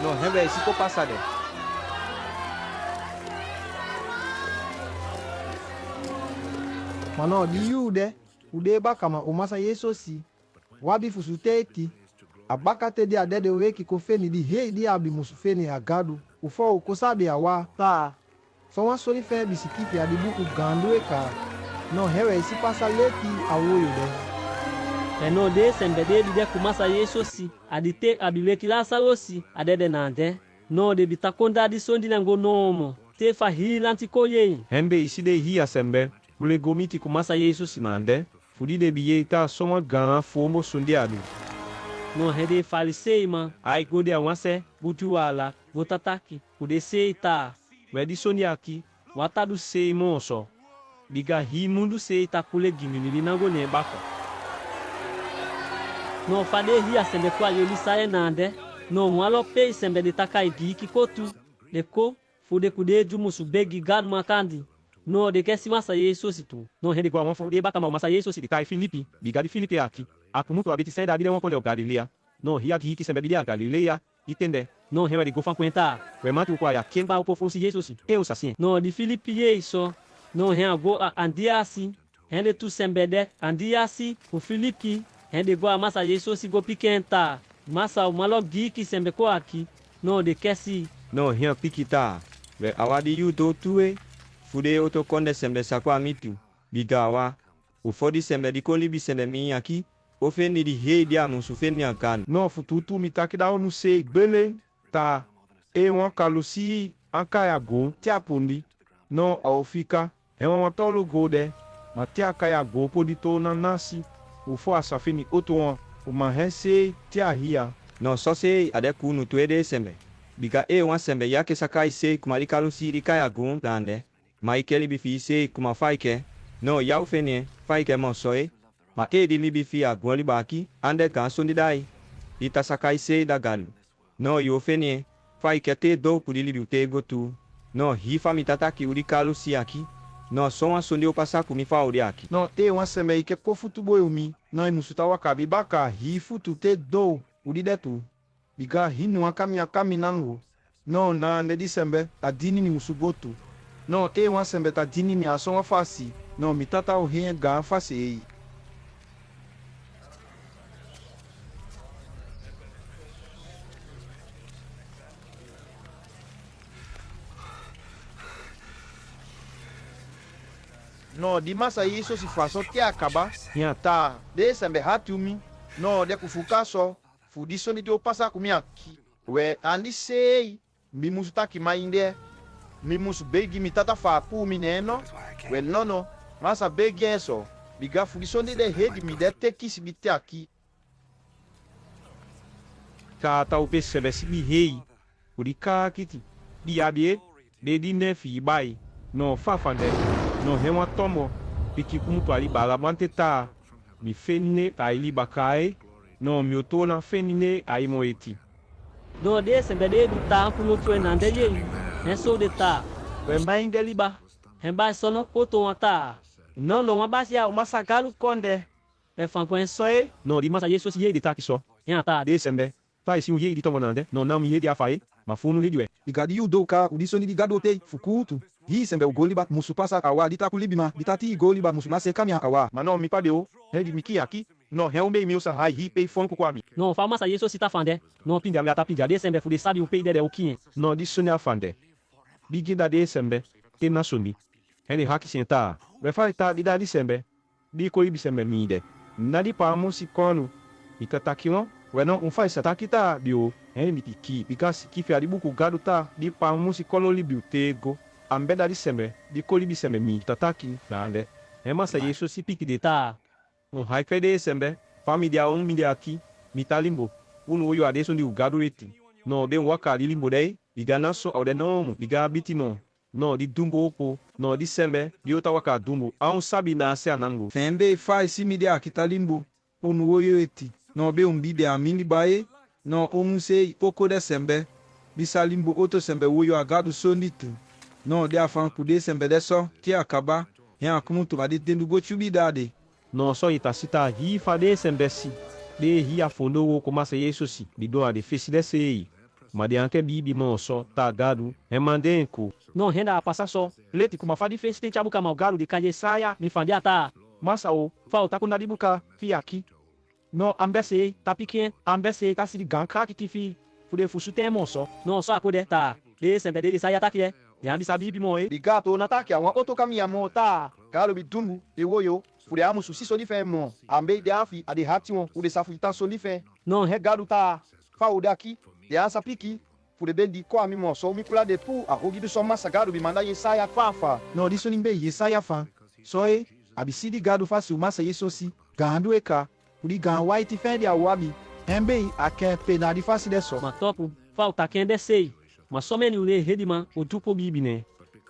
No hebe siko pasade. Mano di yude. Ude bakama umasa Yesu si. Wabi fusuteti. Abakate di adede weki kofeni di hei di abi musufeni agadu. Ufo ukosabi awa. Ta. Fwa soni fe bisikiti adibuku gandwe ka. No hewe isi pasa leti awoyo de. Eno de sembe de bide kumasa Yesu si. Adite abireki Lazaro si. Adede nande. No de bitakonda di sondi nango nomo. Te fa hilanti koye. Hembe isi de hia sembe. Ule gomiti kumasa Yesu si nande. Fudi de biye ita soma gana fomo sundi adu. No hede farisei man. Ai gode a wanse. Butu ala. Votataki. Kude sei ta. Wedi sondi aqui. Watadu sei monso. Biga hi mundu sei ta kule gimini nango ne bako. No fade hi sembe kwa Jerusalem nande. No mwalo pe sembe de takai giki kotu. De ko fude kude jumusu begi gad makandi. No de kesi masa Yesu situ. No hende kwa mfude baka masa Yesu situ kai Filipi. Biga di Filipi aqui. Akumutu abiti sai da bile won kole Galilea. No hi aqui sembe bile Galilea. Itende. No hewa de gofan kwenta. We matu kwa ya Kemba upo fosi Yesu si. Eu sasin. No di Filipi ye so. No hen go andiasi. Hende tu sembede andiasi ku Filipi. Hende go masa Yesu si go pikenta. Masa o malo giki sembe ko aqui. No de kesi. No hen pikita. We awadi yu do tuwe. Fude oto konde sembe sakwa mitu. Biga awa. Ufodi sembe di kolibi sembe mi aqui. Ofeni di hei dia musufeni akan. No fututu mitaki da onu sei bele. Ta. E wan kalusi ankaya go. Tia pundi. No aofika. E wan watolo go de. Ma tia kaya go podito na nasi. Ufo asafini oto wan. Uma hese tia hia. No so sei ade kunu tuede sembe. Biga e wan sembe yake sakai sei kumari kalusi di kaya go dande. Ma ikeli bifi sei kuma faike. No yau fenie. Faike mo soe. Ma e di libifi a gwali baki, ande kan sondi dai. Ita sakai sei da galu. No yo fenie, fai ke te do pudi libi te go tu. No hi fa mi tata ki uri kalu si aqui. No só uma sonde o passar com mi fa uri aqui. No te uma sembe ike ko futu boy umi. No musuta wakabi baka hi futu te do udi detu. Biga hi no akami nango. No na ne disembe ta dini ni musubotu. No te uma sembe ta dini ni ason afasi. No mi tata o hen ga afasi ei. No di masa isso se faz só te acabar. Nya Tá, desembe hatumi. No de kufuka so. Fudiso ni teo passa kumi aqui. We andi sei. Mi musu taki mainde. Mi musu begi mi tata fa pu mi neno. We no. Masa begi eso. Biga fudiso ni de rede mi de te kisi bite aqui. Ka ta o percebe se bi rei. Uri ka kiti. Di abie. De di nefi bai. No fa fande. No rema tomo. Piki kumtu ali balabante ta. Mi fenine ta ili bakai. No mi otona fenine ai moeti. No de sembe de du ta kulo tu na de ye. So de ta. We mbain de liba. Hemba sono poto ata. No lo wa basia o masagalu konde. E fan ko ensoe. No di masa yeso si ye de ta ki so. Ya ta de De sembe. Fa isi un ye di tomo nande. No na mi ye di afai. Ma funu li diwe. Biga di udo ka udiso ni di gado te fukutu. Hi sembe o goliba musu passa awa dita kulibima. Dita ti goliba musu na se kamia awa. Mano mi padeo. Redi mi ki aqui. No realme mi usa hai hi pei fon kwa mi. No fa masa yeso si ta fande. No pinga mi ata pinga de sembe fu de sabi o pei de o kin. No di sone afande. Bigi da de sembe. Te na soni. Hene haki senta. We fa ta di da di sembe. Di ko ibi sembe mi de. Na di pa mo si kono. Ika takino. We no un fa isa takita bio. Hene mi tiki. Because ki fi adibuku gadu ta. Di pa mo si kolo li biu tego. Ambe da di sembe. Di ko libi sembe mi. Tataki. Na ande. Hema sa yeso si piki de ta. No hai fede sembe. Família media aqui. Mita limbo. Uno yo adesso di ugado eti. No de waka li limbo dei. Biga naso au de no. Biga biti no. No di dumbo opo. No di sembe. Di ota waka dumbo. Aun sabi na se anango. Fembe faz si media kita limbo. Unu oyo eti. No be bibe amini bae. No sei pouco de sembe. Bisa limbo oto sembe oyo agado sonitu. No de afan kude sembe de so. Ti akaba. Yan akumutu bade tendu bochubidade. No so itasita hi fade sembesi. De hi afondo wo komasa yeso si. Bido a de fesi de sei. Ma de anke bibi mo so ta gado. Emande enko. No renda a passar só. Leti kuma fa di fesi tem chabuka malgado de kaje saia. Mi fande ata. Masa o. Falta kuna di buka. Fi aqui. No ambese. Ta piquien. Ambese kasi di ganka ki ti fi. Fude fusu tem mo so. No so akode ta. De sembe de saia ta kie. Ya bisa bibi mo e. Bigato nataki awa oto kamia mo ta. Galo bitumbu. De woyo. Fude amu susi solife mo. Ambe de afi ade hati mo. Fude safu ita solife. No Regado ta. Fa ude aqui. De asa piki. Fude bendi kwa mi mo so mi kula de pu. Ahogi do so massa gado bi manda yesaya fafa. No diso nimbe yesaya fa. So e. Abisidi gado fa su massa yesosi. Gandu eka. Fude gan white fendi awabi. Embe ake penadi fasi de so. Ma topo. Falta quem descei. Mas só meni ule redima o tupo bibi ne.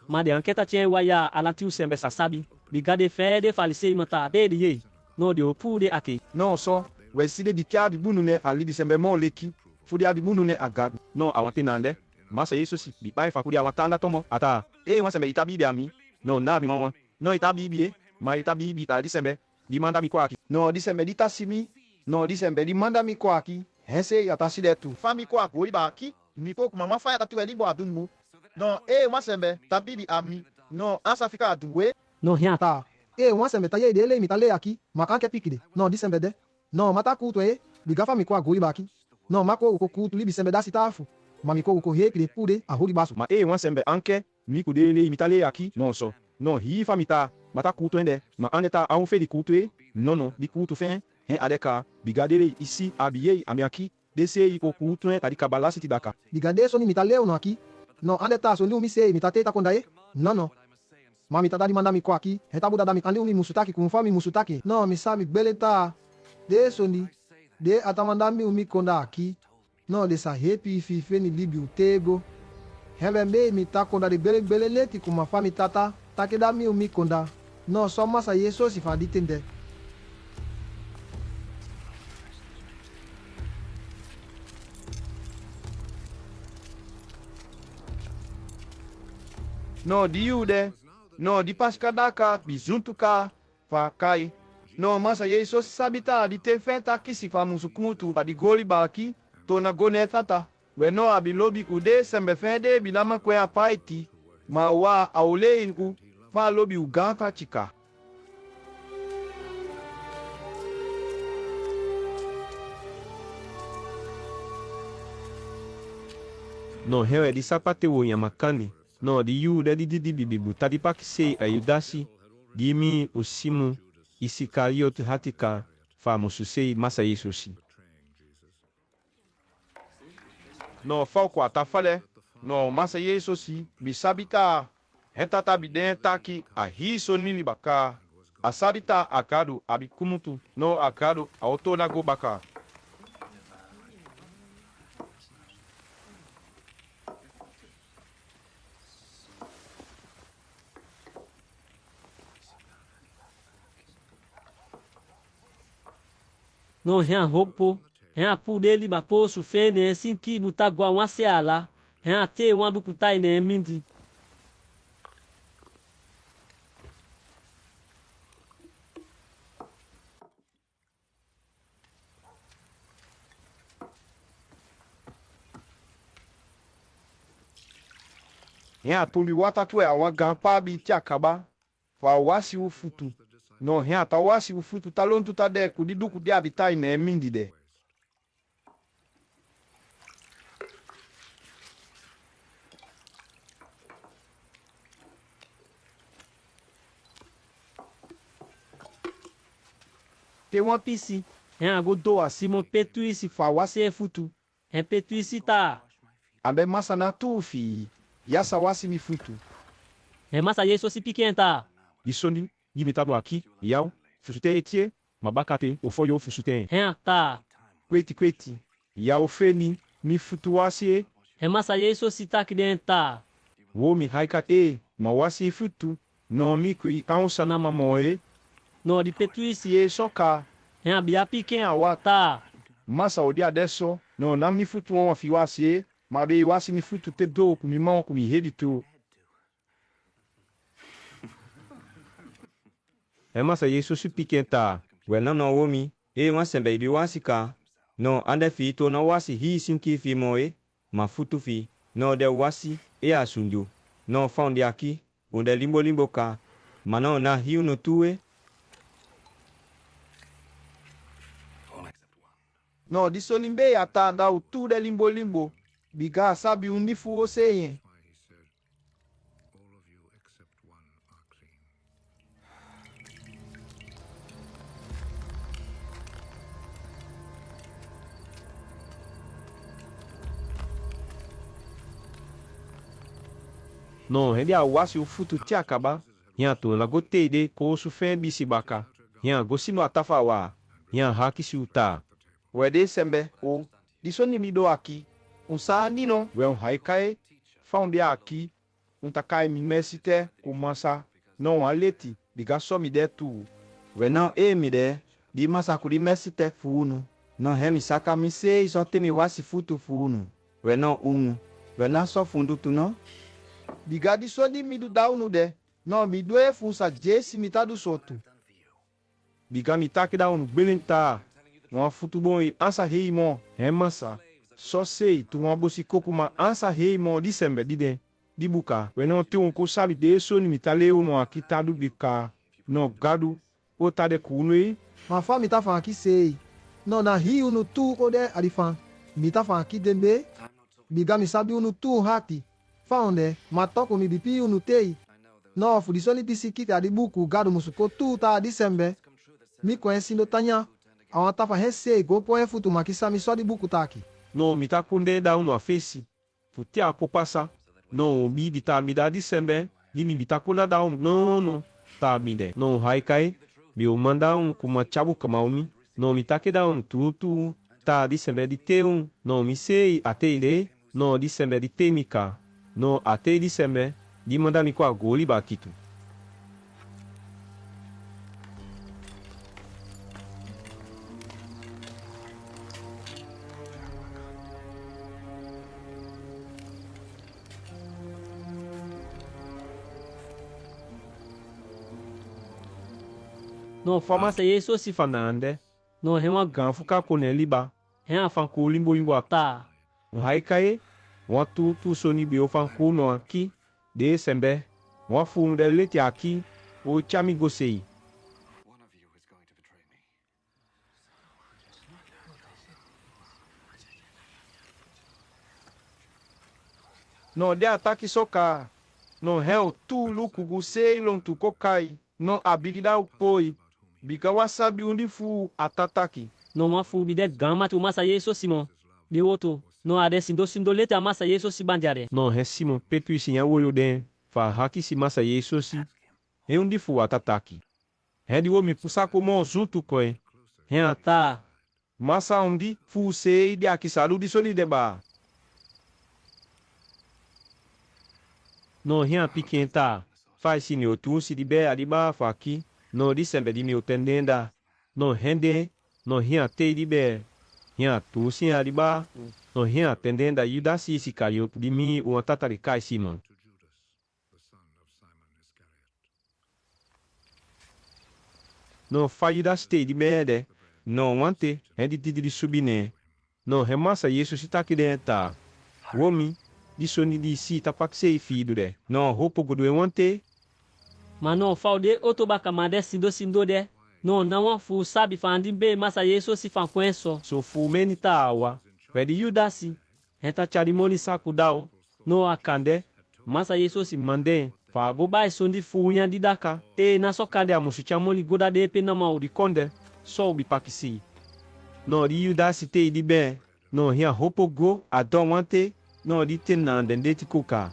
Ma de anketa tien waya alatiu sembe sasabi. Bigade fe de falisei mata de ye. No de opu de ake. No so. Weside di kia di bunu ne ali di sembe mo leki. Fude adi bunu ne agado. No awate nande. Masa yeso si. Bi pai fa kudi awatanda tomo. Ata. E wan sembe ita bibi ami. No na bi mama. No ita bibi e. Ma ita bibi ta di sembe. Di manda mi kwa aki. No di sembe di tasimi. No di sembe di manda mi kwa aki. Hese yatasi de tu. Fami kwa ko iba aki. Mi pouco mama fa tatu eli bo adunmu. No e wan sembe ta bibi ami. No asa fika adunwe. No rien. Ta. Wan sembe ta ye de le mi ta le aki. Maka ke pikide. No di sembe de. No mata kutu e. Bigafa mi kwa goli baki. No mako ko kutu libi sembe da sitafu. Mami ko hekide pude a holi basu. Ma e wan sembe anke. Mi kudele mi tale aki. No so. No hi fa mita. Mata kutu ende. Ma aneta a un fe di kutu e. No di kutu fe. Hen adeka. Bigadele isi abiye amiaki. Dese iko kutu e tadi kabala siti daka. Bigade so ni mi ta le no aki. No andeta so ni mi se mi ta teta konda e. No. Mami ta dadi manda mi kwa aki. Heta buda da mi kandi mi musutaki kumfa mi musutaki. No mi sa mi beleta. De so ni. De atamanda mi konda aki. No de sa happy fi feni libi utego. Hembe mi ta konda de bele leti kuma fa mi tata. Takeda mi konda. No so masa yeso si fa ditende. No di yude. No di paskadaka bi junto ka fa kai. No masa Yesu sabita di te feta kisi fa musukumutu pa di goli baki to na gone tata. We no abi lobi kude sembe fede bilama kwe apaiti. Ma wa aule inku fa lobi uganka chika. No hewe di sapate wo yamakani. No di yude di bibibu tadi pakise ayudasi. Dimi usimu isikariot hatika fa mususei masa Yesusi. No falco atafale. No masa Yesusi bisabita hetata biden taki ahiso nili baka. Asabita akadu abikumutu no akadu autonago baka. No hea hopo, hea pu dele bapo sufe ne sinki butagwa wase ala, hea te wandu kutai ne mindi. Hea tumbi watatue awagampa bi tiakaba. Fa wasi ufutu. No hea ta wasi ufutu talontu tade kudiduku di abitai ne mindi de. Te wan pisi, hea godo a simon petu isi fa wase futu. Hen petu isi ta. Abe masa na tufi. Yasa wasi mi futu. Hen masa Yesu si pikenta. Isoni yimitado aqui yao fusute etie mabakate ofoyo fusute. Hen ta. Kweti yao feni mi futuasie. Hen masa Yesu si takidenta. Wo mi haikate mawasi futu. No mi kui kaunsa na mamoe. No di petu isi Ye soka. hen bia piken awata. Masa odi adesso. No na mi futu on fi wasi. Mabe wasi mi futu te do kumi man kumi hedi tu. Masa Yesusi pikenta. Wena no womi, wan sembe ibi wasika. No ande fi to no wasi hi sinki fi moe, mafutu fi. No de wasi, asunju. No found yaki, unde limbo ka. Mano na hiu no tue. No disolimbe yata da utu de limbo. Biga sabi unifu oseyen. No hendi awasi ufutu ti akaba. Hian to la gote de ko su fen bisi baka. Hian gosi no atafa wa. Hian haki si uta. Wede sembe o disoni mido aqui. Unsa nino we haikai found aqui. Takai mi mesite kumasa. No aleti biga so mi de tu. Wena mi de, di masa kuri mesite funu. No hemi saka mi se isote mi wasi futu funu. Wena Wena so fundu tu no. Biga disoni midu daunu de. No mi doe funsa jesi mitadu sotu. Biga mi taki da unu belenta. Uma futu bom e ansa rei mo. Masa. Só sei tu uma bosi coco ma ansa rei mo di sembe di de. Di buka. We não tem ko sabe de so ni mitale uno aqui tá do bica. No gado. O tá de kunwe. Ma fa mi ta fan ki sei. No na hi unu tu ode alifan. Mi ta fan ki dembe. Biga mi sabi unu tu hati. Fa onde ma toko mi bipi unu tei. No fu di soni pisikiti adi buku gado musuko tu ta di sembe. Mi conhece no tanya. Awan ta fa hese go poe futu makisa mi só di buku taki. No mi ta kunde da uno a fesi. Futi a popasa. No mi di ta mi da di sembe. Di mi bita kuna da um. No. Ta mi de. No haikai. Mi o manda um kuma chabu kama umi. No mi ta ke da um tu. Ta di sembe di te um. No mi sei ate ile. No di sembe di te mika. No ate di sembe. Di manda mi kwa goli ba kitu. No Fa masa Yesu si fanande. no hema Gan fuka kone liba. hea Fanku limbo limbo ata. ta. Haikaye. Watu tu soni bi o fanku no aki. De sembe. Wafu de leti aki. O chami gosei. No de ataki soka. No hell tu lukugu sei long tu kokai. No abigida upoi. Bika wasabi undifu atataki. No mafu bide gama tu masa Yesu Simon. De woto. No ade sindo lete a masa Yesu si bandiare. No resimo petu isinya woyo den. Fa haki si masa Yesu si. E undifu atataki. Hedi wo mi pusako mo zutu koe. Hea ta. Masa undi fu sei de akisalu di soli deba. No hea piken ta. Fai si ni otu si di be adiba faki. No di sembe di mi otendenda. No hende. No hea te di be. Hea tu si adiba. No hea tendenda yuda si kayo di mi uantatari kai Simon. No fa yuda ste di bede. No wante hendi di subine. No remassa Yesu si taki denta. Womi. Di soni di si tapak sei fido de. No hopo godwe wante. Mano falde otobaka made sindo de. No não fu sabe fandi be masa Yesu si fan kwenso. So fu meni ta awa. Wedi yudasi. Heta charimoni sakudao. No akande. Masa Yesu si mande. Fa gobai sondi fu nya didaka. Te na sokande amusu chamoli goda de pe na mauri konde. So bi pakisi. No di yudasi te di be. No hia hopo go adon wante. No di tenan dende ti kuka.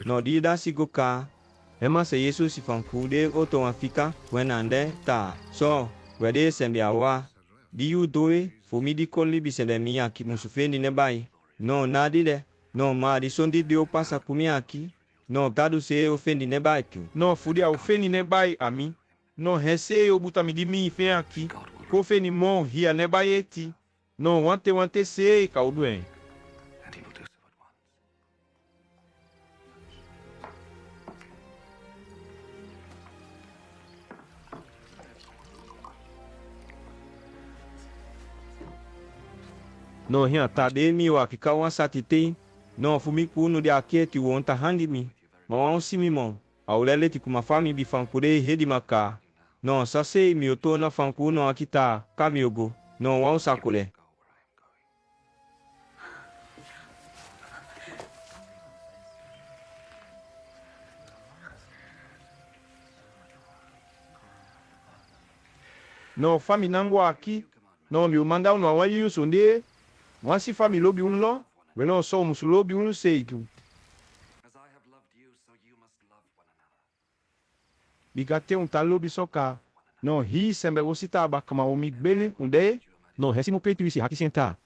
No di da si goka. Ema se Yesu si fankude oto afika wenande ta. So, wede sembi awa. Di yu doe, fumi di koli bisende miyaki musufeni nebai. No nadi de. No ma di sondi di opasa kumiyaki. No gadu se ofendi nebai tu. No fudi a ofeni nebai ami. No hese obuta mi di mi fe aki. Kofeni mon hia nebai eti. No wante se kauduen. No hia ta de mi wa kika wan satite. No fumi kunu de aketi wonta handi mi. Ma wan simi mon. Aulele ti kuma fami bi fankure hedi maka. No sase mi oto na fanku no akita kamiogo. No wan sakule. No fami nango aki. No mi umanda no wa yu sonde. Wansi fami lobi unlo. We no so musulobi unu seitu. Bigate lobi soka. No hi sembe wosita bakama omi bele unde. No resimo petu isi haki senta.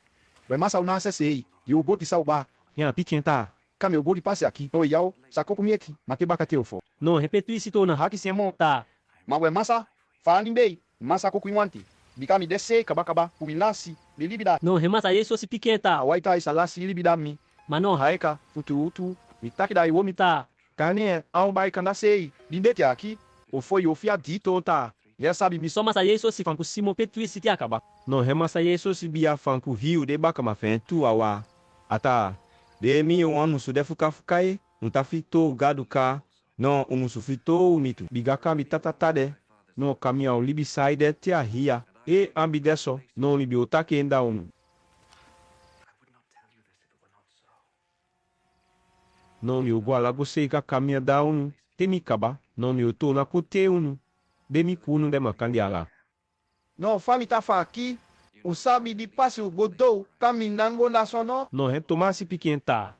We masa unase sei. E o boti sauba. Hia pichenta. Kame o boti passe aqui. O yao. Sako kumieki. Mate bakate ofo. No repetu isi tona Haki semo. ta. Ma we masa. Fala mbei. Masa kokuiwanti. Bikami dese kabakaba. Kumilasi. Lilibida. No remasa Yesu si piquenta. Awaita isalasi libida mi. Mano Haika. Utu. Mitaki da iwomi. ta. Kane. Aumbai kandasei. Lindete aqui. O foi o fiadito ta. Já sabe mi. Só masa Yesu si fanku simo petu isi ti akaba. No remassa Yesu si bia fanku rio de bakama fentu awa. Ata. De mi o anu su defuka fukai. Untafito gadu ka. No umusu fito unitu. Bigaka mitatatade. No kamia o libi saide te ahia. E ambideso. No libi otake enda unu. No mi ugwala gosei ka kamia da unu. Temi kaba. No mi oto na kote unu. Demi kunu de makandiala. No fami tafa aqui. O sabe de passe o godou. Caminango nacional. No retomasi piquenta.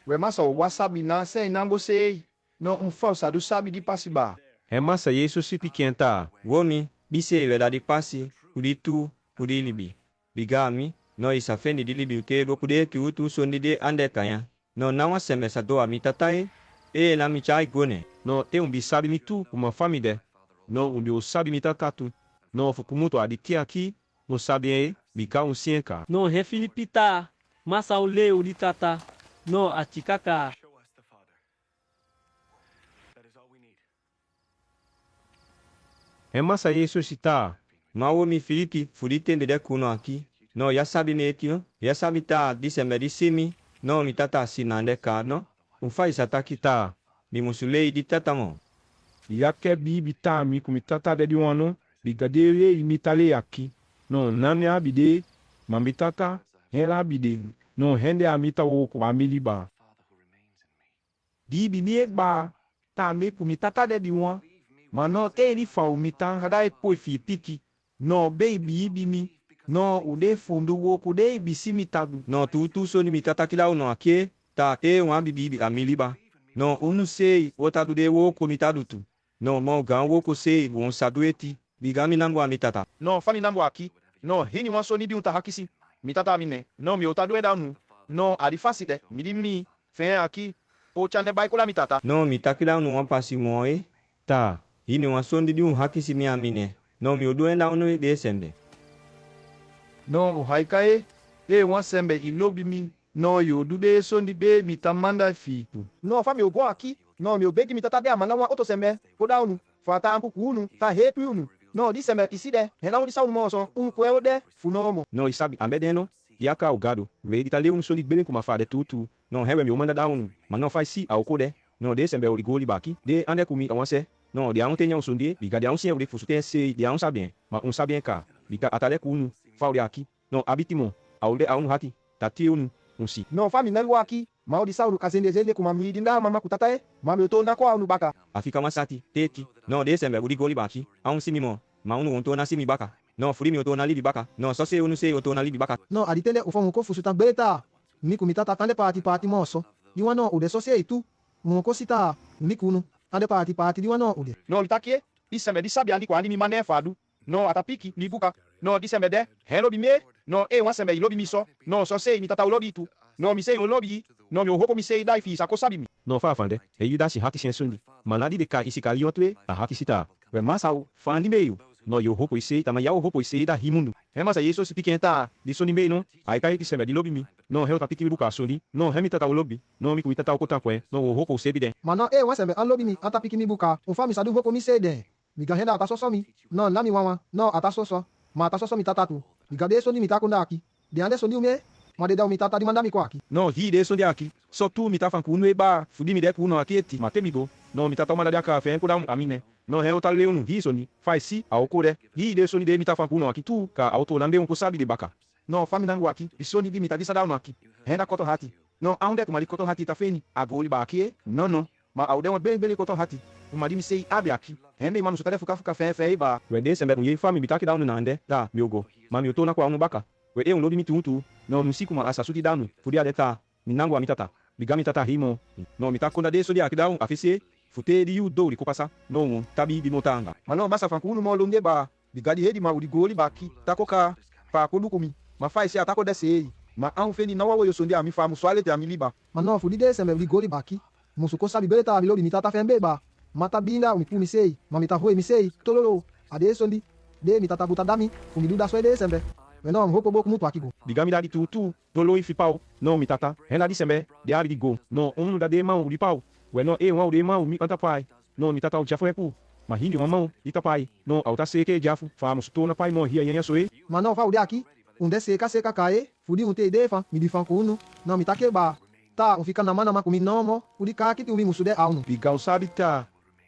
We masa o wasabi na sei nango sei. No falsa do sabe de passe ba. Remassa Yesu si piquenta. Womi. Bise verdade pasi. Uditu. Udilibi. Bigami. No isafendi dilibi uke dokude ki utu sondide ande kaya. No nawa semesa doa mitatai. E na michai gone. No te um bisabi mitu uma famide. No um bio sabi mitatatu. No fukumuto aditi aqui. No sabe aí. Bika um sienka. No refilipita. Masa ule uditata. No atikaka. É massa isso está. Mau mi Filipi furite de kuno aqui. No ya sabe netio, ya sabe tá dizember de simi. No mi tata sinande ka no. Faz ataque tá. Mi musulei di tatamo. Ya que bibi tá mi kumitata de wano. Bigadere imitale aqui. No nami abide. Mamitata. Hela abide. No hende amita wo ko amiliba. Bibi mi ba. Tá mi kumitata de wan. Mano te ni fa umita hada e poi fi piki. No baby bimi. No ude fundu wo kude bisimi tabu. No tu so ni mi tata kila no aqui. Ta e um bibi amiliba. No unu sei otadu de wo komitadu tu. No mo gan wo ko sei won sadueti. Bigami nango amitata. No fami nambo aqui. No hini wan so ni bi unta hakisi. Mitata mine. No mi otadu e danu. No adifasi de. Mi fen aqui. O chande bai kula mitata. No mi takila no wan pasi mo e. Ta. Hini wan so ndi un hakisi mi amine. No mi odu enda unu de sembe. No haikae. E wan sembe ilobi mi. No yo do de so ndi be mitamanda fi. No fami o go aqui. No mi obegi mitata de amana wan oto sembe. Ko da unu. Fata ampu kunu. Ta hepi unu. No di sembe iside. Hela udi sa unu mo so. Un kweo de funomo. No isabi ambedeno. Yaka o gado. Vedi ta leu so ndi bele kuma fa de tutu. No hewe mi o manda da unu. Ma no faz si a okode. No de sembe o ligoli baki. De ande kumi awanse. No de aun tenya usundie. Biga de aun se o de fusute se de aun sabien. Ma un sabien ka. Biga atale kunu. Fa o aqui. No abitimo. Aude aun haki. Tati unu. Unsi. No fami nango aqui. Ma odi sa unu kazende zende kuma midi nda mama kutata e. Ma mi to na kwa unu baka. Afika masati. Teti. No de sembe o ligoli baki. Aun simimo. Ma unu onto na simi baka. No furi mi oto na libi baka. No so se unu se oto na libi baka. No aditele ufo ko fusuta gbeta. Ni kumitata tande party moso. Di wano ude so se itu. Munko sita ni kunu. Tande party di wano ude. No litakie. Isembe di sabi andi kwa andi mi mane fadu. No atapiki ni buka. No disembe de. Hello bi me. No wan sembe ilobi mi so. No so se mi tata ulobi tu. No mi se ulobi. No mi ohoko mi se dai fi sa ko sabi mi. No fa fande. E yuda si haki sensundi. Manadi de ka isi kaliotwe. A haki sita. We masau. Fandi meio. No yo hopo ise tama ya hopo ise da himundu. Hema sa yeso si pikenta. Di soni meio no. Ai kai ki sembe di lobi mi. No heu tapiki buka soni. No hemi tata ulobi. No mi kuita ta okota kwe. No hopo sebi de. Mano wan sembe an lobi mi an tapiki mi buka. Ufa mi sadu hoko mi se de. Mi ga henda atasoso mi. No lami wawa. No atasoso. Ma atasoso mi tata tu. Mi ga de soni mi takunda aki. De ande soni ume. Ma de da mi tata di manda mi kwa aki. No hi de soni aki. So tu mi tafa kunu eba. Fudi mi de kuno aki eti. Mate mi go. No mi tata manda de aka fe ko da amine. No heu ta leunu hi soni. Faz si a okore. Hi de soni de mi tafa kuno aki tu ka auto lande un ko sabi de baka. No fami nango aki. Di soni di mi tadi sada no aki. Henda koto hati. No aunde kumali koto hati ta feni. Agoli ba aki. No. Ma aude wan bele koto hati. Umadi mi sei abi aqui. Hende manu sutare fuka fe ba. We de sembe unye fami bitaki daunu nande. Da miogo. Ma mi otona kwa unu baka. We e un lodi mi tuntu. No nusiku ma asasuti danu. Fudia deta. Minango amitata. Bigami tata himo. No mitakonda de sodi akidaun afise. Fute di yu do li kopasa. No tabi bi motanga. Mano masa fankunu mo lunge ba. Bigadi hedi ma udi goli baki. Takoka. Fa kodukumi. Ma fa isi atako dese. Ma an feni na wawo yosondi ami fa muswale te ami liba. Mano fudi de sembe udi goli baki. Musuko sabi beleta abi lobi mitata fembe ba. Mata binda umipu misei, mamita hoe misei, tololo, ade sondi, de mitata buta dami, umiduda swede sembe. Weno mhopo boku mutu akigo. Bigami da di tutu, dolo ifi pau, no mitata, hena di sembe, de ari di go, no unu da de mau di pau, weno e wan de mau mi kanta pai, no mitata u jafu epu, mahindi wa mau, ita pai, no auta seke jafu, fa musuto na pai mo hia yenya soe. Mano fa ude aki, unde seka kae, fudi unte idefa, mi di fanku unu, no mitake ba, ta ufika na mana makumi nomo, udi kaki umi musude aunu. Bigau sabita.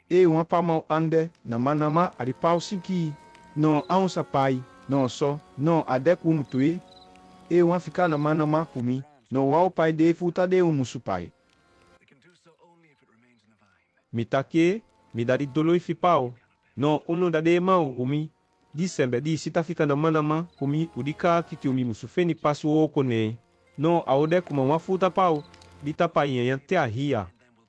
E uma pamau ande na manama ari pau sinki no aunsa pai no so no adeku mutui e uma ficar na manama kumi no wao pai de futa de musu pai mitake midari dolo ifi pau no uno da de mau umi disembe di sita fica na manama kumi udika kiti umi musu feni pasu okone no aodeku ma futa pau dita pai yan te ahia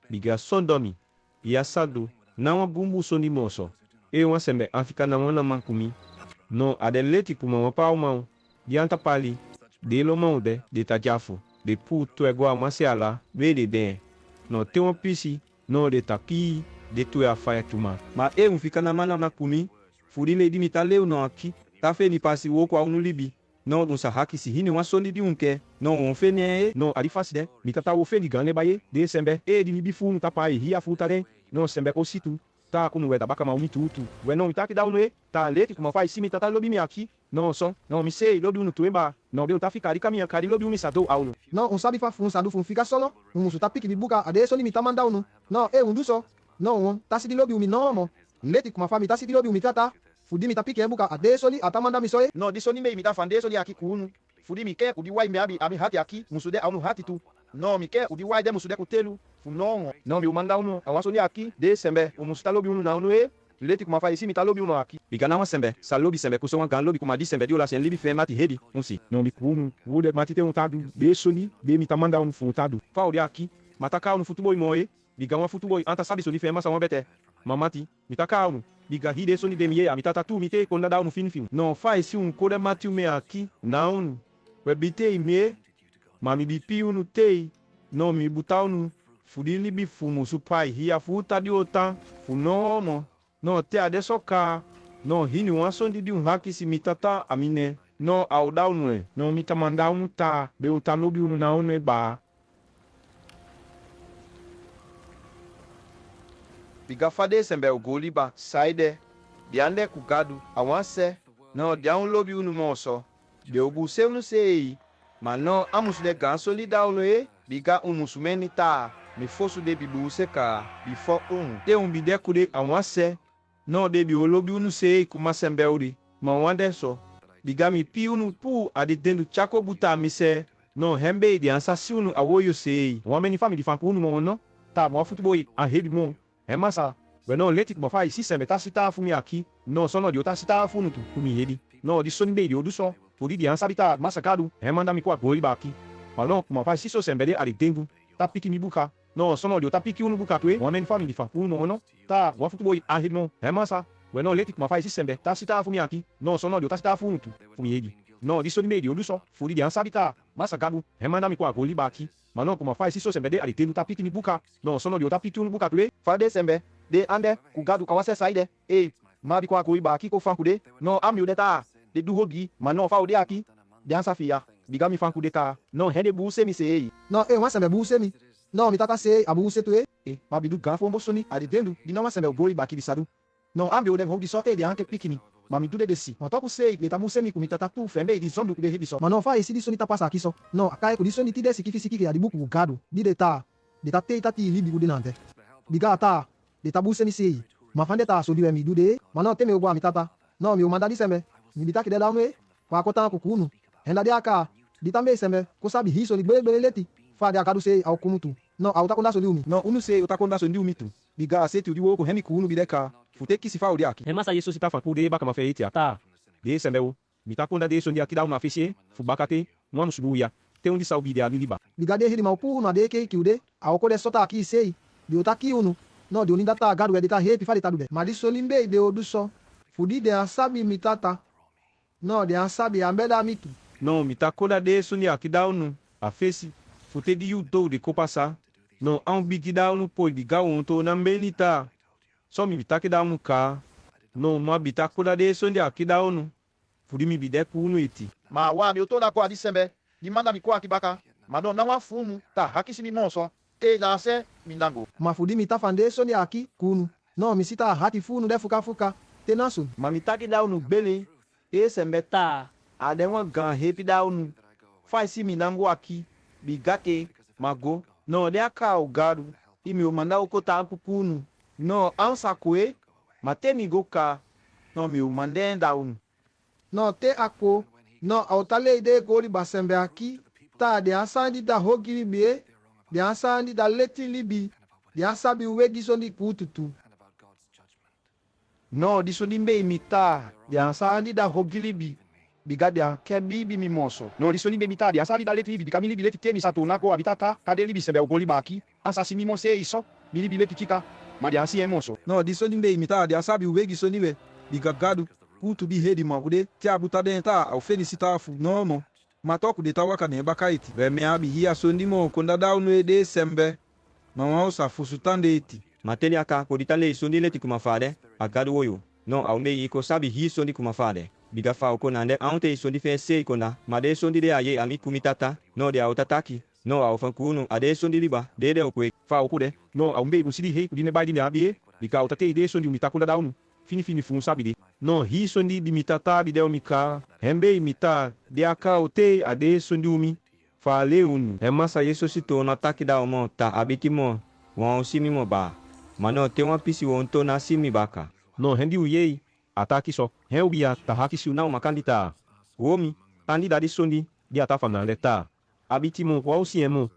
biga sondomi yasadu na bumbu sondi moso. E wan sembe afika na wana mankumi. No adeleti kuma wapau mau. Dianta pali. De lo mau de tajafu. De pu tu egwa masiala. Vede de. No te wan pisi. No de taki. De tu ya faya tuma. Ma e unfika na mana makumi. Furile di mitaleu no aki. Tafe ni pasi woko au nulibi. No unsa haki si hini wan sondi di unke. No unfene no arifasi de. Mitata wofeni gane baye. De sembe. E di mibifu ntapai hiya futare. no sembe ko situ ta kunu weta baka ma umi tutu we no mitaki da unu e ta leti kuma fa isi mitata lobi mi aki no so no mi sei lobi unu tuemba no be uta fikari kami akari lobi umi sato aunu no sabe fa fun sadu fun fica solo musu ta piki bibuka ade so ni mitamanda unu no unduso no tasi di lobi umi no mo leti kuma fa mitasi di lobi umi tata fudi mitapiki ebuka ade so li atamanda mi soe no di so ni me mita fande so li aki kunu fudi mi ke udi wai me abi hati aki musude aunu hati tu no mi ke udi wai de musude kutelu funongo no mi umanda unu awaso li aki de sembe umusta lobi unu na unu e leti kuma fa isi mita lobi unu aki bigana wa sembe sa lobi sembe kuso wan gan lobi kuma di sembe di ola sen libi fe mati hedi unsi no mi kunu wude matite untadu be soni be mitamanda unu funtadu fa ori aki mataka unu futuboy moe biga wa futuboy anta sabi so li fe masa wan bete mamati mitaka unu biga hide soni de miye amitata tu mite konda da unu finfin no fa isi un kode mati ume aki na unu we bite ime mami bipi unu tei no mi buta unu fudili bi fumu supai hiya futa di otan funono no te adesoka no hini wansondi di unhaki si mitata amine no auda unu no mitamanda unu ta be utanobi unu na unu ba biga fade sembe ogoli ba saide diande kugadu awanse no dian lobi unu moso de obu se unu sei mano amusu de gan solida unu e biga umusumeni ta mi fosu de bibu seka before te un bide kude awanse no de bi olobi unu sei kuma sembe uri ma wande so biga mi pi unu pu adi dendu chako buta mi se no hembe di ansasi unu awoyo sei wa meni family fan unu mo no ta mo football a hebi mo emasa we no leti mo fa isi sembe ta sita fu mi aki no so no di ota sita fu nu tu mi hedi no di so ni be di oduso podi di ansabita masakadu emanda mi kwa goli baki malo mo fa isi so sembe de adi dendu ta piki mi buka no so no di ota piki unu buka tu e wa meni family fan unu no ta wa football a hebi mo emasa we no leti mo fa isi sembe ta sita fu mi aki no so no di ota sita fu nu tu mi hedi no di so ni be di oduso podi di ansabita masakadu emanda mi kwa goli baki mano kuma fa isi so sembe de adi dendu ta piki mi buka no so no di ota piki unu buka tu e fade sembe de ande kugadu awase saide ma bi kwa ko iba ki ko fankude no ami udeta de du hogi ma no fa ode aki de ansafia biga mi fankude ka no hende bu se mi se no wan sembe bu se mi no mitata se abu se tu ma bi du gan fo mbosoni ade dendu di no ma sembe ogori ba ki bisadu no ami ode hogi sote de anke pikini ma mi du de si ma to ku se le tamu se mi ku mitata tu fembe di zondu de hebiso ma no fa isi di soni ta pasa kiso no akai ku di soni ti de sikifisiki adi buku gado di de ta te tati libi ku de nante biga ta de tabu se mi sei ma fande ta so diwe mi dude ma no teme ogwa mi tata no mi o manda di sembe mi bitaki de daunu kwa kota ko kunu henda de aka di tambe sembe ko sabi hiso li gbele leti fa de aka du sei au kumutu no au ta konda so liumi no unu sei utakonda so ndi umitu biga se ti udiwo ko hemi kunu bideka fute kisi fa odi aki emasa yeso sita fa pude baka ma fe iti ata de sembe o mitakonda de so ndi akida una fisie fu bakate mwanu subuya te undi saubi de aliba biga de hidi ma upu na de ke kiude au ko de sota aki sei di otaki unu no di oninda ta gadu edita hepi fali tadude ma di solimbe de oduso fudi de asabi mitata no de asabi ambeda mitu no mitakoda de soni akida unu afesi fute di yuto de kopasa no an bigida unu po biga wonto na mbelita so mi bitakida unu ka no ma bitakoda de soni akida unu fudi mi bideku unu eti ma wa mi oto da ko adi sembe di manda mi ko akibaka ma no na wa fumu ta hakisi mi monso la se mindango ma fudi mita fande soni aki kunu no mi sita hati funu de fuka te nasun ma mitaki da unu gbele sembe ta adenwa gan hepi da unu fa isi mindango aki bigate mago no de aka ogadu imi o manda okota pupunu no ansa kwe matemi goka no mi o mandenda unu no te ako no autale de goli basembe aki ta de asandi da hogi bie de asandi da leti libi de asabi wegi sondi kututu no di sondi mbe imita de asandi da hogi libi biga de ke bibi mi moso no di sondi mbe imita de asandi da leti libi kamili bi leti temi sato nako abitata kade libi sembe ogoli baki asasi mi mose iso bilibi leti kika ma de asi emoso no di sondi mbe imita de asabi wegi sondi we biga gadu kutu bi hedi magude ti abuta denta au felicita fu no mo matoku de tawaka ne bakaiti reme abi hiya sondi mo konda daunu ede sembe mama osa fusutande eti mateli aka koditale sondi leti kumafade agadu woyo no aume iko sabi hi sondi kumafade biga fa uko nande aunte sondi fe se ikona made sondi de aye ami kumitata no de autataki No au fan kunu ade sondi liba de o kwe fa o kude. No au mbe usidi hei kudine bai dine abi bika utate ide sondi umita kula daunu. Fini fun sabide. No hi sondi bimita ta bide umika. Hembe imita de aka ote ade sondi umi. Fa le unu. Emasa Yesu sito na takida omo ta abiti mo. Wan usimi mo ba. Mano te wan pisi wonto na simi baka. No hendi uyei ataki so. Hen ubia tahaki si una umakandita. Womi tandi dadi sondi dia atafana leta. Abiti mo wa usiemo.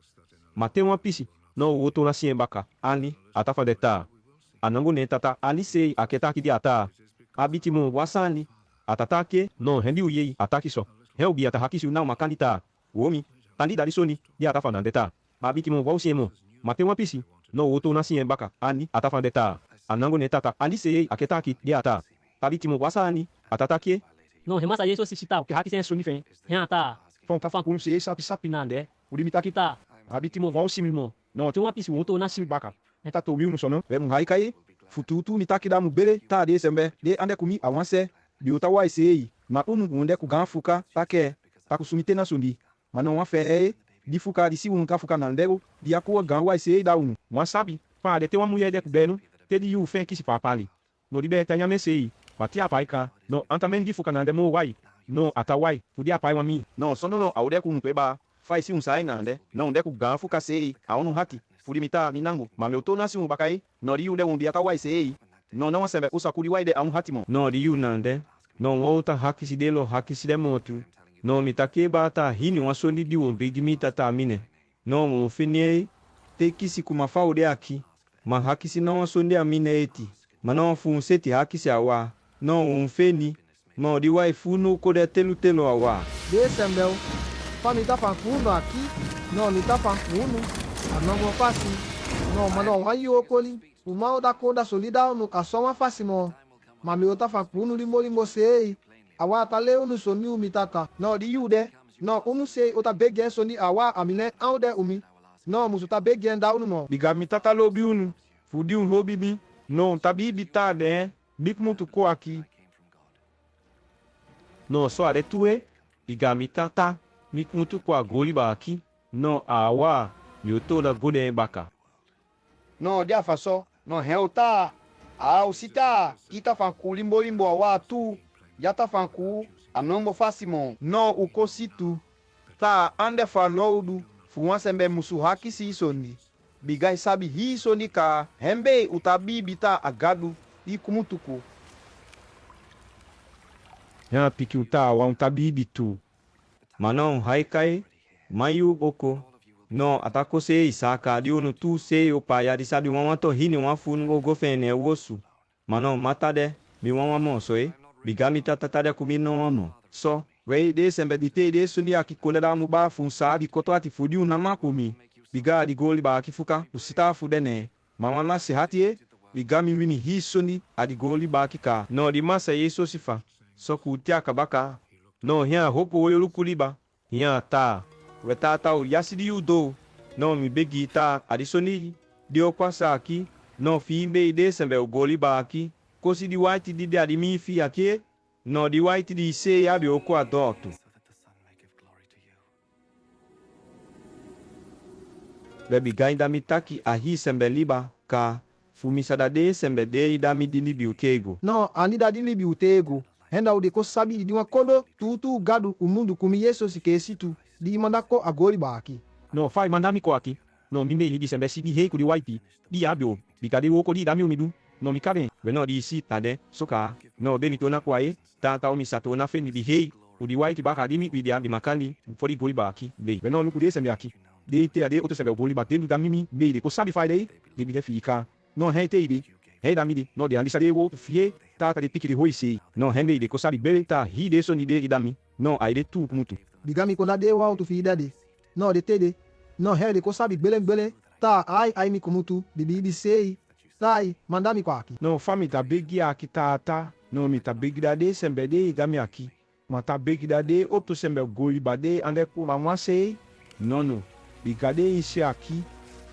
Mate wan pisi. No woto na sien baka. Ani atafa deta. Anango ne tata ali sei aketaki dia ata. Abiti mo wasani atatake no hendi uyei ataki so. Hen ubia tahaki si una umakandita. Womi tandi dadi sondi dia atafana leta. Abiti mo wa usiemo. Mate wan pisi. No woto na sien baka. Ani atafa deta. Anango ne tata ali sei aketaki dia ata. Abiti mo wasani atatake. No remasa Yesu si chita ke haki sen soni fen. Hen ata. Fon ta fan kun se sapi sapi nande. Udimita Kita. abiti mo wa usimimo. No Te wan pisi woto na si baka. Eta to miu no sono. Ve mu haikai. Fututu ni takida mu bele ta de sembe. De ande kumi awanse. Bi uta wa isei. Ma unu munde ku ganfuka take. Takusumite na sondi. Mano wa fe di fuka di si unka fuka nandego. Di akua gan wa isei da unu. Wan sabi. Fa de te wa muye de ku benu. Te di yu fen kisi papali. No di be ta nyame sei. Pati apaika. No antamen di fuka nande mo wai. No atawai. Fudi apai wa mi. No sono no aude ku mpeba. Fai si unsai nande. No unde ku ganfuka sei. Aunu haki. Fudi mita ninango. Ma me uto na si umbakai. No di yu de umbi akawai sei. No no sembe usakuri wai de aunu hatimo. No di yu nande. No outa haki si delo haki si de motu. No mitake bata hini wasoni di umbi di mita ta mine. No mufini te kisi kumafa ude aki. Ma haki si no wasonde amine eti. Mano funseti haki si awa. No umfeni. Ma di wai funu kode telu awa. De sembel. Fa mi ta fan kunu aqui. No mi ta fan kunu. Anongo fasi. No mano wa yo koli. O mal da conda solidão no caço uma face mo. Mami ota fan kunu limbo sei. Awa ta leu no soni umi tata. No di yude. No unu sei ota begen soni awa amine aude umi. No musu ta begen da unu mo. Biga mi tata lobi unu. Fudi un hobi bi. No tabi bita de. Bik mutu ko aqui. No so are tue. Biga mi tata. Bik mutu ko agoli ba aqui. No awa. Mi utola gode baka. No dia faso. No reuta. Au sita. Kita fan ku limbo awa tu. Ya ta fan ku. Anombo fasimo. No ukositu. Ta ande fa loudu. Fuwan sembe musu haki si sondi. Bigai sabi hi sondi ka. Hembe utabi bita agadu. I kumutuku. Ya piki uta wa tabibi tu. Mano haikai. Mayu boko. No atako se isaka di unu tu se opaya di sabi mama to hini wafunu go fene wosu. Mano matade. Mi mama mo so Bigami tatatade kumino mamo. So, wei de sembe di te de sundi aki kolera mu ba funsa di koto ati fudi una makumi. Biga di goli ba aki fuka usita fudene. Mama na sehati bigami wini hi sundi adi goli ba aki ka. No di masa yeso sifa. So kutia kabaka. No hia hopo oyo lukuliba. Hia ta. Weta ta u yasidi yudo. No mi begi ta adi sundi. Dio kwasa aki. No fi be de sembe u goli ba aki. Kosi di white di adi mi fi aki. No di white di se yabi oko adoto. Bebi gai da mitaki ahi sembe liba ka fumisada de sembe de da mi di libi ukego. No ani da di libi utego. Henda ude ko sabi di wakodo tutu gadu umundu kumi yeso sikesitu di mandako agori baki. No fai mandami ko aki. No mi me di sembe si di hei ku di white di abio. Bikade woko di dami umidu. No mi kare. Beno di si tade soka. No beni tona kwae. Tata mi sato na feni di hei. Udi white baka di mi di abi makali. Fori goli baki. Be. Beno luku de sembe aki. De te ade oto sembe goli ba delu da mimi. Be de ko sabi fai de. De bi de fika. No hei te ide. Hei da mi di. No de andi sade wo fie. Tata de piki de hoi sei. No hende de ko sabi bele ta hi de so ni de idami. No aide tu mutu. Bigami ko na de wa tu fi dade. No de te de. No hei de ko sabi bele. Ta ai mi kumutu. Bibi sei. Tai, mandami kwa aki. No fami ta begi aki tata. No mi ta begi dade sembe de igami aki. Ma ta begi dade oto sembe goli bade ande ku mama sei. No. Bigade isi aki.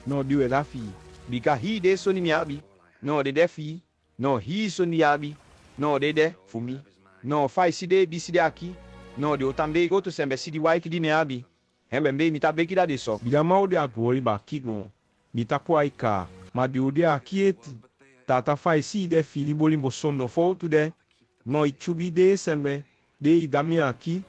No diwe lafi. Biga hi de so ni miabi. No de defi. No hi so ni yabi. No de fumi. No fai si de bisi de aki. No de otambe oto sembe si di waiki di miabi. Hembe mbe mita beki da de so. Biga mau de agori ba kigon. Bita kwa ika. Ma de ode akieti. Tata fai si de fili bolimbo sondo fotu de. No ichubi de sembe. De idami aki.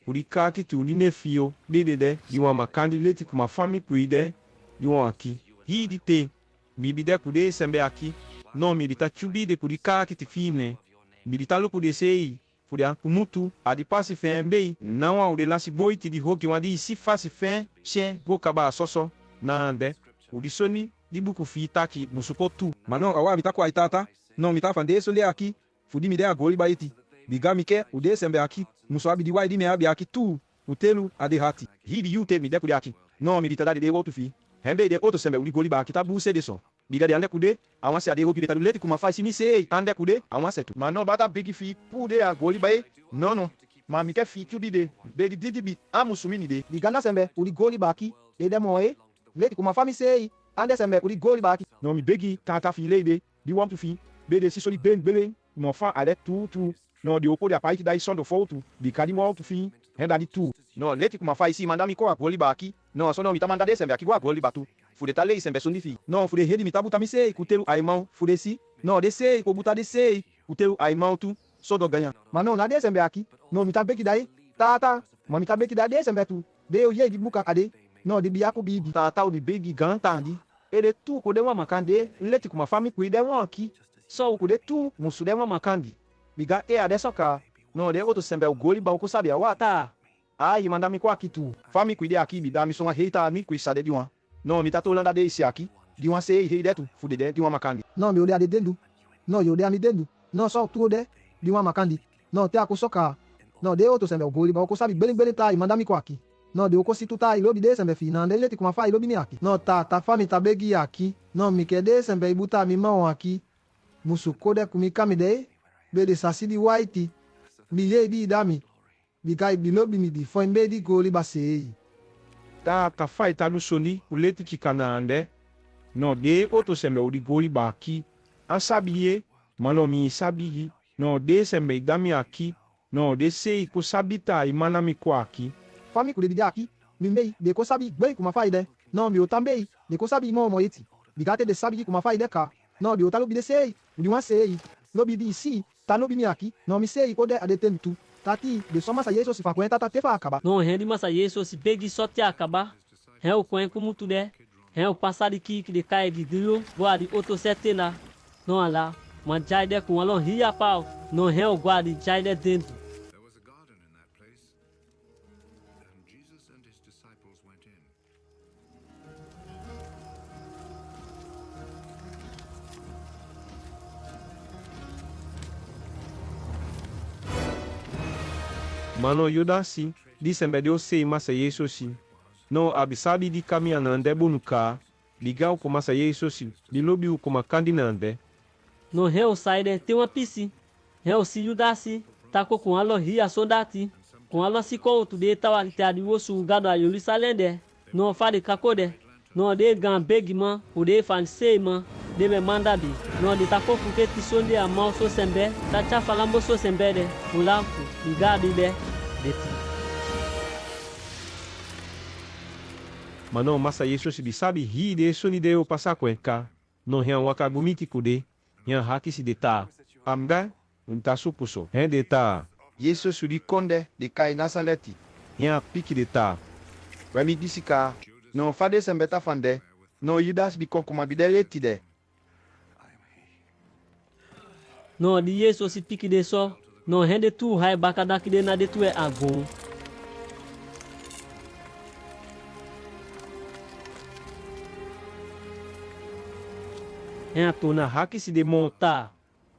Urika ki tu line fio. De. Diwa makandi leti kuma fami kuide. Diwa aki. Hidi te. Bibi de kude sembe aki. No milita chubi de kurika ki ti fine. Milita lupu de sei. Furia kumutu. Adi pasi fe mbei. Nawa ude lasi boiti di hoki wadi si fasi fe. Shen go kaba soso. Na ande. Udisoni. Di buku fi taki musuko tu. Mano awa mita kwa itata. No mita fande so le aki. Fudi mi de agori ba iti. Biga mike ude sembe aki. Muso abi di waidi me abi aki tu. Utelu ade hati. Hidi yute mi de kudi aki. No milita da de wotu fi. Hembe de oto sembe uli goli ba aki tabu se de so. Biga de ande kude. Awanse ade hoki de taluleti kuma fa si mi se. Ande kude. Awanse tu. Mano bata beki fi pude agoli ba e. No. Ma mike fi chubi de. Bedi didi bi. Amusumini de. Bigana sembe uli goli baki. Ede moe. Leti kuma fami sei. Ande sembe uli goli baki. No mi begi tata fi leide. Di want to fi. Bede si soli ben bele. No fa ale tu. No di opo de apaiti da isondo fotu. Di kadi mo to fi. Henda di tu. No leti kuma fa isi mandami ko agoli baki. No so no mita manda de sembe aki go agoli batu. Fude tale sembe sondi fi. No fude hedi mita buta mi sei kutelu aimão. Fude si. No de sei ko buta de sei. Kutelu aimão tu. So do ganha. Mano na de sembe aki. No mita beki dai. Tata. Ma mita beki da de sembe tu. De o ye di buka ade. No di biaku bibi. Tata o di begi gantandi. Ele tu ko de wa makande. Leti kuma fami kuide wa aki. So ko de tu musu de wa makandi. Biga e ade soka. No de outro sembe o goli ba ko sabe wa ta. Ai manda mi kwa kitu. Fami kuide aki bi da mi so nga heita mi kuisade di wa. No mi tato landa de isi aki. Di wa sei hei detu fude de di wa makandi. No mi ode ade dendu. No yo de ami dendu. No so tu de. Di wa makandi. No te ako soka. No de outro sembe o goli ba ko sabe bele ta manda mi kwa aki. No de oko situ ta ilobi de sembe fi na de leti kuma fa ilobi mi aki. No ta fami ta begi aki. No mi ke de sembe ibuta mi ma aki. Musu kode kumika mi de. Be de sasidi white. Mi ye di dami. Bi kai bilobi mi di fo mbe di goli ba sei. Ta fai ta lusoni uleti chikana ande. No de oto sembe uli goli ba aki. Asabiye. Malo mi sabiyi. No de sembe idami aki. No de sei ko sabita imana mi kwa aki. Fami kude di aki. Mi mei de ko sabi gbe kuma fa ide. No mi otambei de ko sabi mo eti. Bi gate de sabi kuma fa ide ka. No bi otalo bi de sei. Bi wan sei. No bi di si. Ta no bi mi aki. No mi sei ko de ade tentu. Tati de soma sa yeso si fa kwenta ta te fa akaba. No rendi masa yeso si begi só te acabar. É o coen como tu der. É o passado que de cai de drio. Guarde outro setena. Não lá. Mas já de com alon ria pau. Não é o guarde já de dentro. There was a garden in that place, and Jesus and his disciples went in. Mano yuda si. Di sembe de o sei masa yeso si. No abisabi di kami anande bunuka. Liga o komasa yeso si. Di lobi o koma kandi nande. No é o saída tem uma piscina. É o se judasse. Tá com alon ria sondati. Com alon se com tu de tawa teari o su gado a Jerusalém de. No fale kakode. No de gan begi man. O de fan sei man. De me manda bi. No de tá com que ti sonde a mão so sembe. Tá cha falambo so sembe de. O lampo. Ligado de. De ti. Mano masa yeso si bisabi hi de soni de o pasa kwenka. No hian wakagumiti kude. Hian haki si de ta. Amga. Unta supuso. Hen de ta. Yesu sudi konde de kai nasaleti. Hian piki de ta. Wemi disika. No fa de sembe ta fande. No Judas bi kon kuma bi de leti de. No di yeso si piki de so. No hende tu hai bakadaki de na de tu e agon. É tu na haki si de monta.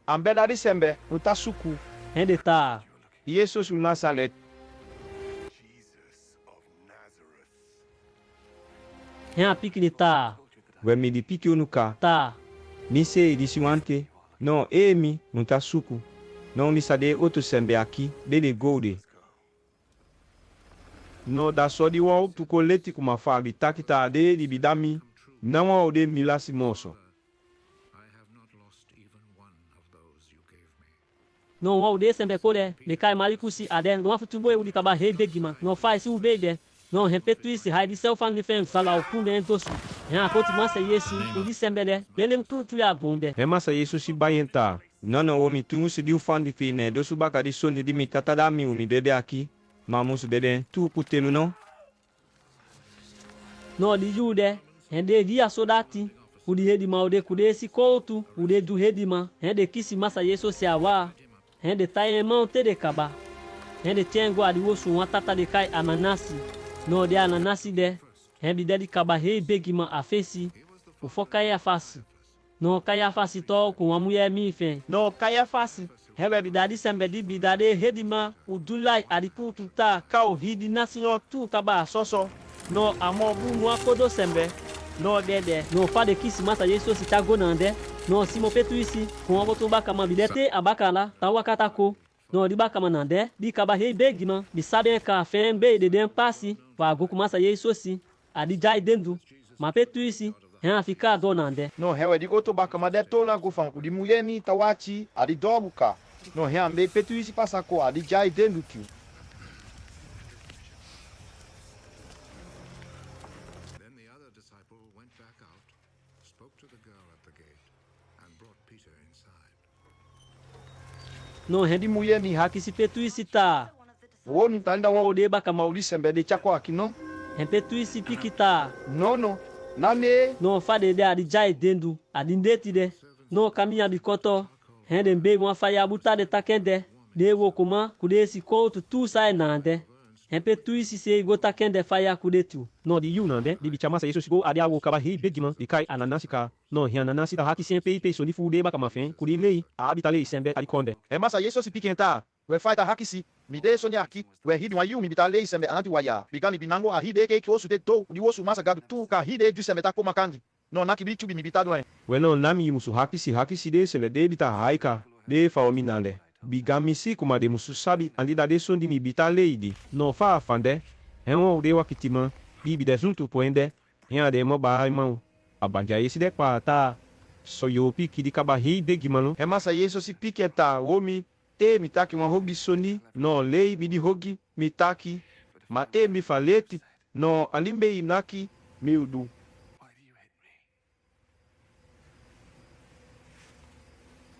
Ambe da di sembe. Uta suku. Hende ta. Yesu sul Nazaret. É a pique de ta. Wemi di piki unuka. Ta. Ni sei di siwante. No emi nunta suku. No ni sade oto sembe aki. Bele gode. No da so di wa tu koleti kuma fa bi takita de di bidami. Na wa o de milasi moso. No o de sembe kode. Me cai malikusi ade. No afutubo e uli kaba he begima. No faz si u bebe. No repeto isso, hai de seu fan de fem sala o kunde entosu. Hen akoti masa Yesu, udi sembele, belem tu ya bunde. He masa Yesu si bayenta. Nono o mi tungu si di ufan di fine, dosu baka di sondi di mi tata mi umi bebe aqui. Mamus bebe, tu putelu no? No di jude, hen de dia sodati. Udi hedi ma ude kude si koutu, ude du hedi ma, hen de kisi masa Yesu si awa. Hen de taye mão te de kaba. Hen de tiengo adi wosu watata de kai ananasi. No de ananasi de, hen bi de kaba hei begima afesi. Ufo kaya fasi. No kaya fasi to com a mulher mi fe. No kaya fasi. Hebe bidadi sembe di bidade hedima udulai adiputu ta kau hidi nasinyo tu kaba soso. No amobu mwa kodo sembe. No dede. No fade kisi masa Yesu si tago nande. No simo petu isi. Com a botu baka mabidete abakala tawa katako. No di baka manande. Di kaba hei begima. Di sabe ka fembe de den pasi. Wa goku masa Yesu si. Adi jai dendu. Ma petu isi. Hen fica donande. No hewe di goto baka made tola gufan ku di mulher ni tawachi adi dobuka. No he ambe petu isi pasako adi jai dentro tio. Then the other disciple went back out, spoke to the girl at the gate, and brought Peter inside. No hen di mulher ni haki si petu isi ta. Wo ni tanda wa ode baka mauli sembe de chako akino. Hen petu isi pikita. No. Nane. No fade de adi jai dendu. Adi ndeti de. No kamiya bikoto. Hen de mbe mwa faya buta de takende. De wo kuma kude si koutu tu sai nande. Hen petu isi se go takende faya kude tu. No di yu nande, di bicha masa Yesu si go adi awo kaba hei begima di kai ananasi ka. No hi ananasi ta haki siempe ipe so ni fude baka mafen, kudi lei, abitale isembe adi konde. E masa Yesu si pikenta. We fighta hakisi. Mi de so ni aki. We hidi wa yu mi bitale sembe anati waya. Bigami binango a hide ke osu de to. Di wosu masa gadu tu ka hide du sembe ta koma kandi. No naki bichu bi mi bitado en. We no nami musu haki si de sele de bita haika, de fa ominale. Bigami si kuma de musu sabi andi da de sondi mi bitale idi. No fa afande. Hen wo de wakitima, bibi de zuntu poende. Hen ade mo ba haimau. Abanja esi de kwa ta. So yo piki di kaba hei begimano. E masa Yesu si pikenta. Romi. Te mitaki uma hogi soni. No lei bidi hogi mitaki. Ma e mi faleti. No alimbe inaki miudu.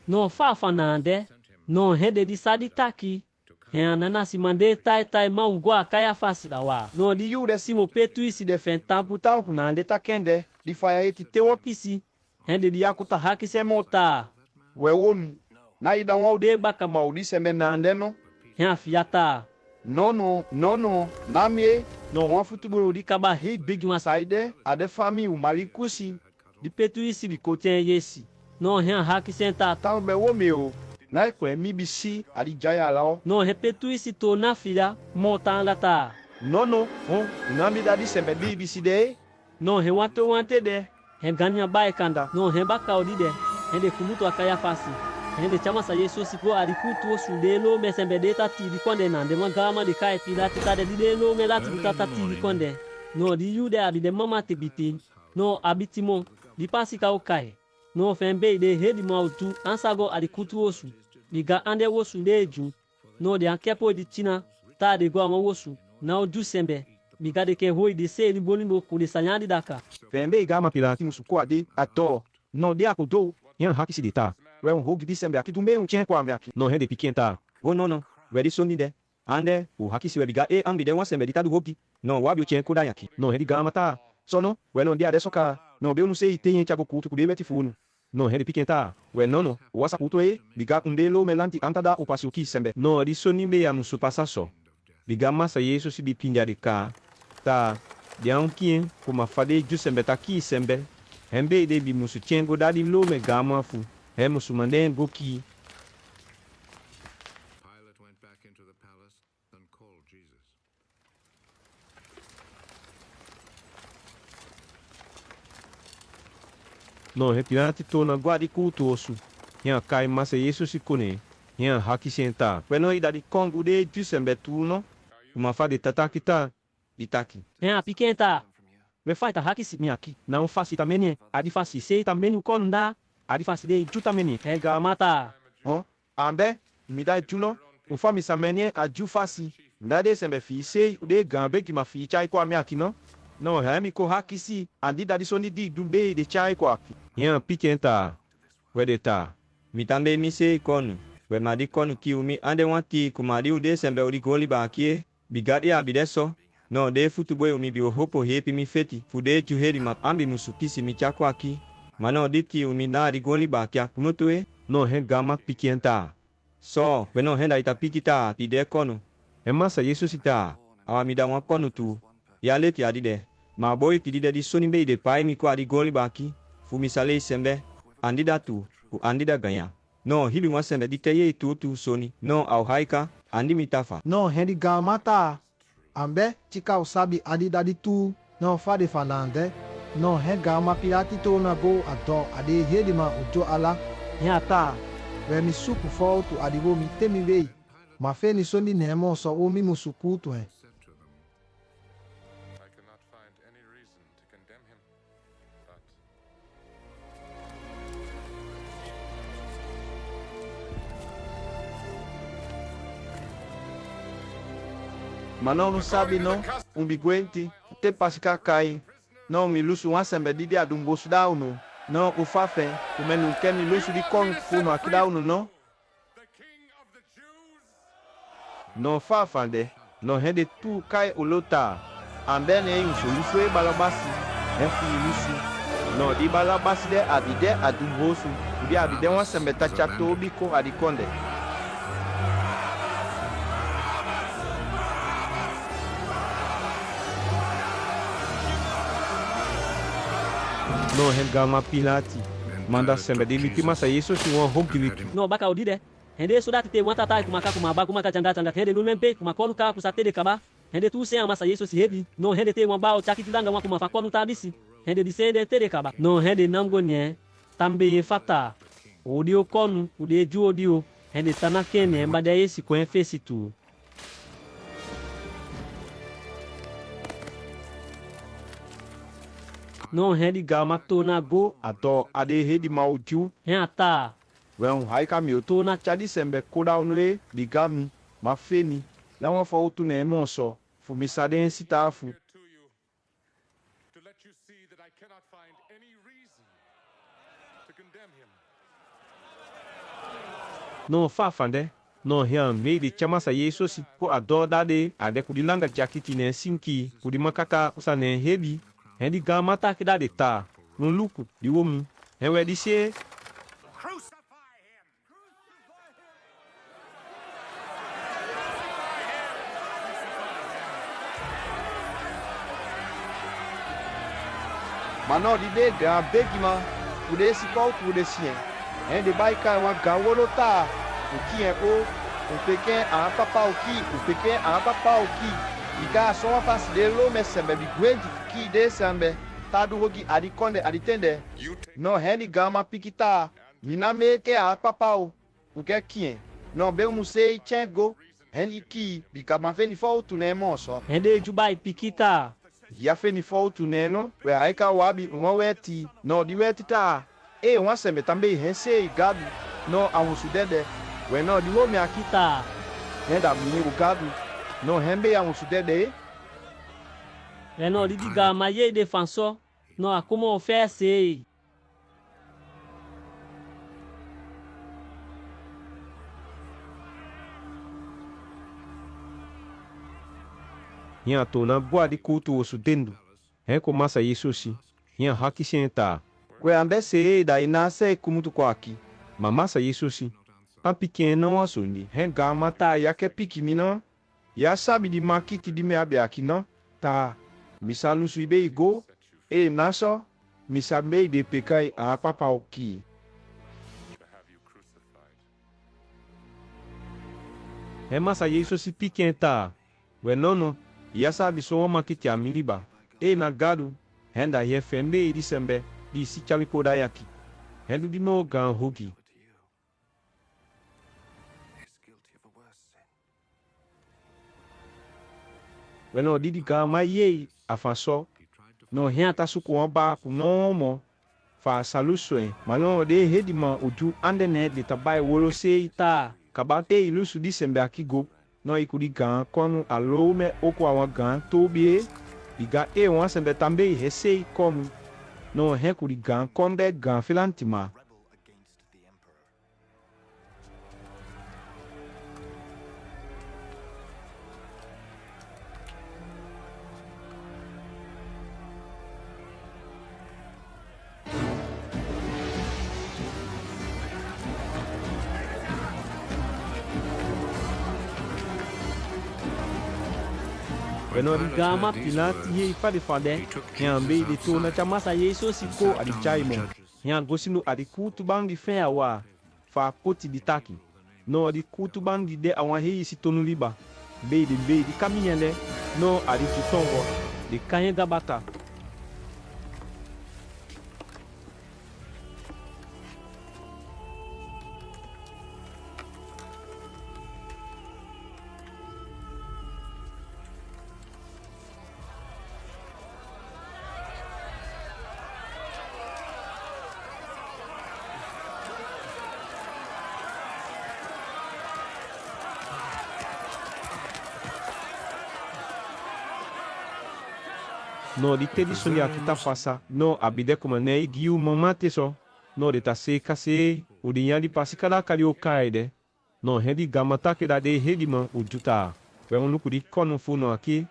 No fa fanande. No hede di sadi taki. Hen ananasi mande tai maungwa kaya fasi da wa. No di yu de simo petu isi de fenta puta kunande takende. Di faya eti tewo pisi. Hen de di yakuta haki se mota. We wonu. Na ida wa De baka mauli sembe nande no. hen afiata. No. Namie. No wan futuburu di kaba hei big wan Saide. Ade fami u marikusi. di petu isi di koten yesi. No hen haki senta. Tau be wo meu. Na ekwe mi bisi adi jaya lao. No repetu isi to na filha monta angata. No. Nami dadi sembe bi bisi de. No hen wante de. Hen ganya bae kanda. No hen baka odi de. Hen de kumutu akaya fasi. Hen de chama sa Yesu sipo adikutu osundelo me sembe de tati di konde na de mangama de kai pila tita de lo me lati tata ti di konde. No di yude abi de mama te biti. No abitimo di pasi ka okai. No fembe de hedi mautu ansago adikutu osu. Biga ande wosu de ju. No de ankepo di tina ta de go ama wosu. Na o du sembe. Biga de ke hoi de se ni bolimbo ku de sanyadi daka. Fembe igama pilati musu kwa de ato. No de akodo. Yan haki si de ta. We un hogi di sembe aki tumbe un chen kwa me aki. No hen de pikenta. Oh no. We di sondi de. Ande u haki si we biga e ambi de wan sembe di ta du hogi. No wabi o chen koda yaki. No hen de gama ta. Sono. We no dia de soka. No be unu se ite yen chago kultu ku de beti funu. No hen de pikenta. We no. Wasa kuto e. Biga kundelo melanti antada upasi uki sembe. No di soni be ya musu pasa so. Biga masa Yesu si bi pinja de ka. Ta. Dia unkien kuma fade ju sembe ta ki sembe. Hembe de bi musu chengo dadi lo me gama fu. He musu manden goki. Pilate went back into the palace and called Jesus. No he pirati to na guadi kultu osu. Yan kai masa Yesu si kone. Yan haki senta. We no ida di kongu de ju sembe tu no. Kuma fade tata kita. Bitaki. Hen apikenta. We fight haki si miaki. Na un fasi tameni. Adi fasi se tameni ukonda. Adi fasi de ju tameni. He gamata. Ambe. Mi da juno. Un fa mi samenie a ju fasi. Ndade sembe fi sei ude gambe ki ma fi chai kwa mi aki no. No hemi ko hakisi andi dadi soni di dumbe de chai kwa aki. Yan pikenta. Wede ta. Mitande mi sei konu. We madi konu ki umi ande wanti kumadi ude sembe udi goli ba akie. Bigadi ya bideso. No de futuboy umi bi hopo hepi mi feti. Fude chuheri ma ambi musukisi mi chako aki. Mano ditki umi na di goli ba akia kumutue. No hen gama pikenta. So, we no henda ita pikita pide konu. Emasa Yesu sita. Awamida wan konu tu. Ya leti adide. Ma boy pidide di soni be de pai mi kwa di goli ba aki. Fumi sale sembe. Andida tu. U andida ganya. No hibi wan sembe di teye tu soni. No au haika. Andi mitafa. No hendi gamata. Ambe chika usabi adi dadi tu. No fade fanande. No hen gama pirati to na go ato ade hedi ma ujo ala. Nyata. We mi suku fo tu adi wo mi temi wei. Ma fe ni sondi nemo so o mi musuku tu he. said to them, I cannot find any reason to condemn him, but Mano sabi no. Umbiguenti. Te pasika kai. No mi lusu wan sembe didi adumbo suda uno. No ufafe. Umenu kemi lusu di kon kuno akida uno no. No fafande. No hende tu kai ulota. Ambene yusu lusu e balabasi. Enfu lusu. No di balabasi de abide adumbosu. Udi abide wan sembe tachato biko adikonde. No hen gama pilati. Manda sembe de liti masa Yesu si wan hom kiliti. No baka odide. Hende sudati te wanta tai kumaka kumaba kumaka changa hende lumempe kumakonu ka kusatede kaba. Hende tu se amasa Yesu si hebi. No hende te wamba o chaki tilanga wan kumafakonu tabisi. Hende disende tede kaba. No hende namgo nye. Tambe ye fata. Odio konu ude ju odio. Hende tanakene mbada Yesu kwen fesi tu. No hende gama to na go Ato ade hedi mauju. hen ata. Wen haika mi oto na chadi sembe koda unle bigami mafeni. La wan fa otu na emonso. Fumisade sitafu. to you to let you see that I cannot find any reason to condemn him. No fafande. No hian meidi chamasa Yesu si ko ado dade ade kudilanga jakiti ne sinki kudimakaka usane hebi. Hendi gama ta kidade ta. Nuluku di womu. Henwe di se. Mano di de ga begima. Ude si pa ude sien. Hendi baika wa gawolo ta. Uki en o. Upeke a papa uki. Upeke a papa uki. Iga so fas de lo mesembe bi gwendi ki de sembe. Tadu hogi adikonde aditende. No hendi gama pikita. Mina meke a papa o. Uke kien. No be musei chengo. Hendi ki bikama feni fo tu ne monso. Hende jubai pikita. Ya feni fo tu ne no. We aika wabi uma weti. No di weti ta. E wan sembe tambe hense gadu. No awusudede. We no di wo mi akita. Henda mi ugadu. No hembe awusudede. Eno didi gama ye defensor. No akuma ofese. Hian to na boa di kutu osu dendu. Hen ko masa Yesu si. Hian haki senta. Kwe ambe se da ina se kumutu kwa aki. Ma masa Yesu si. An pequeno asuni. Hen gama ta ya ke piki mina. Ya sabi di makiti di me abe aki no. Ta. Misalu suibe igo. E naso. Misabe de pekai a papa oki. Hen masa Yesu si pikenta. We nono. Ya sabi so wama kiti a miliba. E na gadu. Henda ye fende di sembe. Di si chami koda yaki. Hendu di no gan hogi. Weno didi gama ye afanso. No hen ta suku wamba kunomo. Fa saluswe. Malon de hedi ma uju ande ne de tabai wolo se ita. Kabate ilusu di sembe akigo. no ikudi gan konu alo me oko awan gan to bie biga e wan sembe tambe hese komu no he kudi gan konde gan filantima no di gama Pilate ye ifa de fade nyambe de to na chamasa yeso siko adi chaimo nya gosinu adi kutu bang di fe awa fa koti di taki no adi kutu bang di de awan he si tonu liba be di kaminyele no adi tutongo de kanye gabata no di tedi soni akita pasa no abide kuma ne giu mamate so no de ta se kase o di yandi pasi kada kali o kaide no hedi gamata ke da de hedi man ujuta we onu kudi kono fu no aki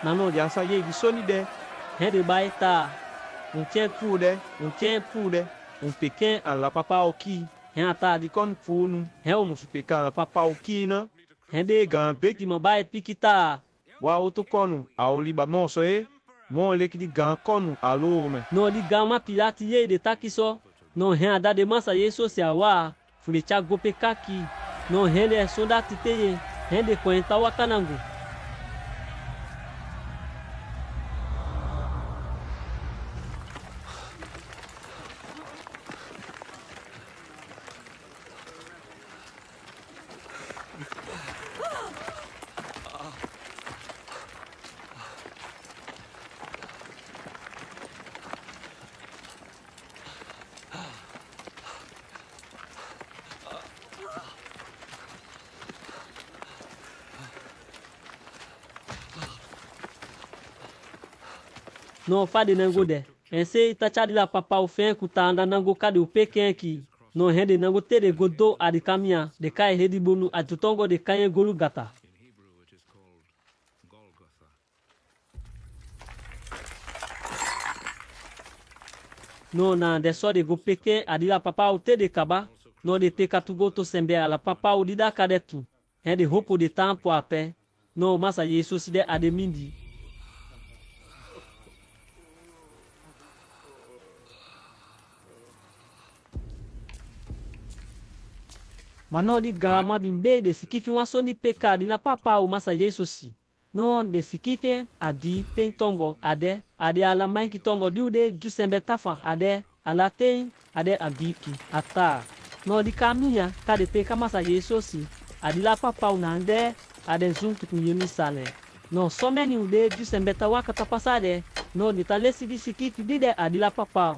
nano jasa ye gi soni de hedi baita un tien fude, un pequin à la papa oki, hen ata di kon funu, hen o musu peka à la papa oki na, hen de gan beki ma bae pikita, wa oto konu, a oliba monso mon leki di gan konu a me. No di gan ma Pilate ye de takiso, no hen ada de masa yeso se awa, fule cha gope kaki, no hen le sonda titeye, hen de kwenta wakanangu. No fade nango de. Ense tachadi la papa o fen kutanda nango kade o pequen ki. No hende nango tere godo adi kamia de kai hedi bonu atutongo de kanye golu gata. In Hebrew it is called Golgotha. No na de so de go pequen adi la papa o te de kaba. No de te katugo to sembe a la papa o dida kadetu. Hende hopo de tampo ape. No masa Jesus de ademindi. Mano di gama bimbe de sikifi wasoni peka di la papa o masa Jesus. No de sikifi adi pentongo ade ala maiki tongo diude jusembe tafa ade ala ten ade abiki ata. No di kamia kade peka masa Jesus adi la papa o nande ade zuntu kunyemi sale. No someni ude jusembe tawaka tapasade no di talesi di sikifi dide adi la papa.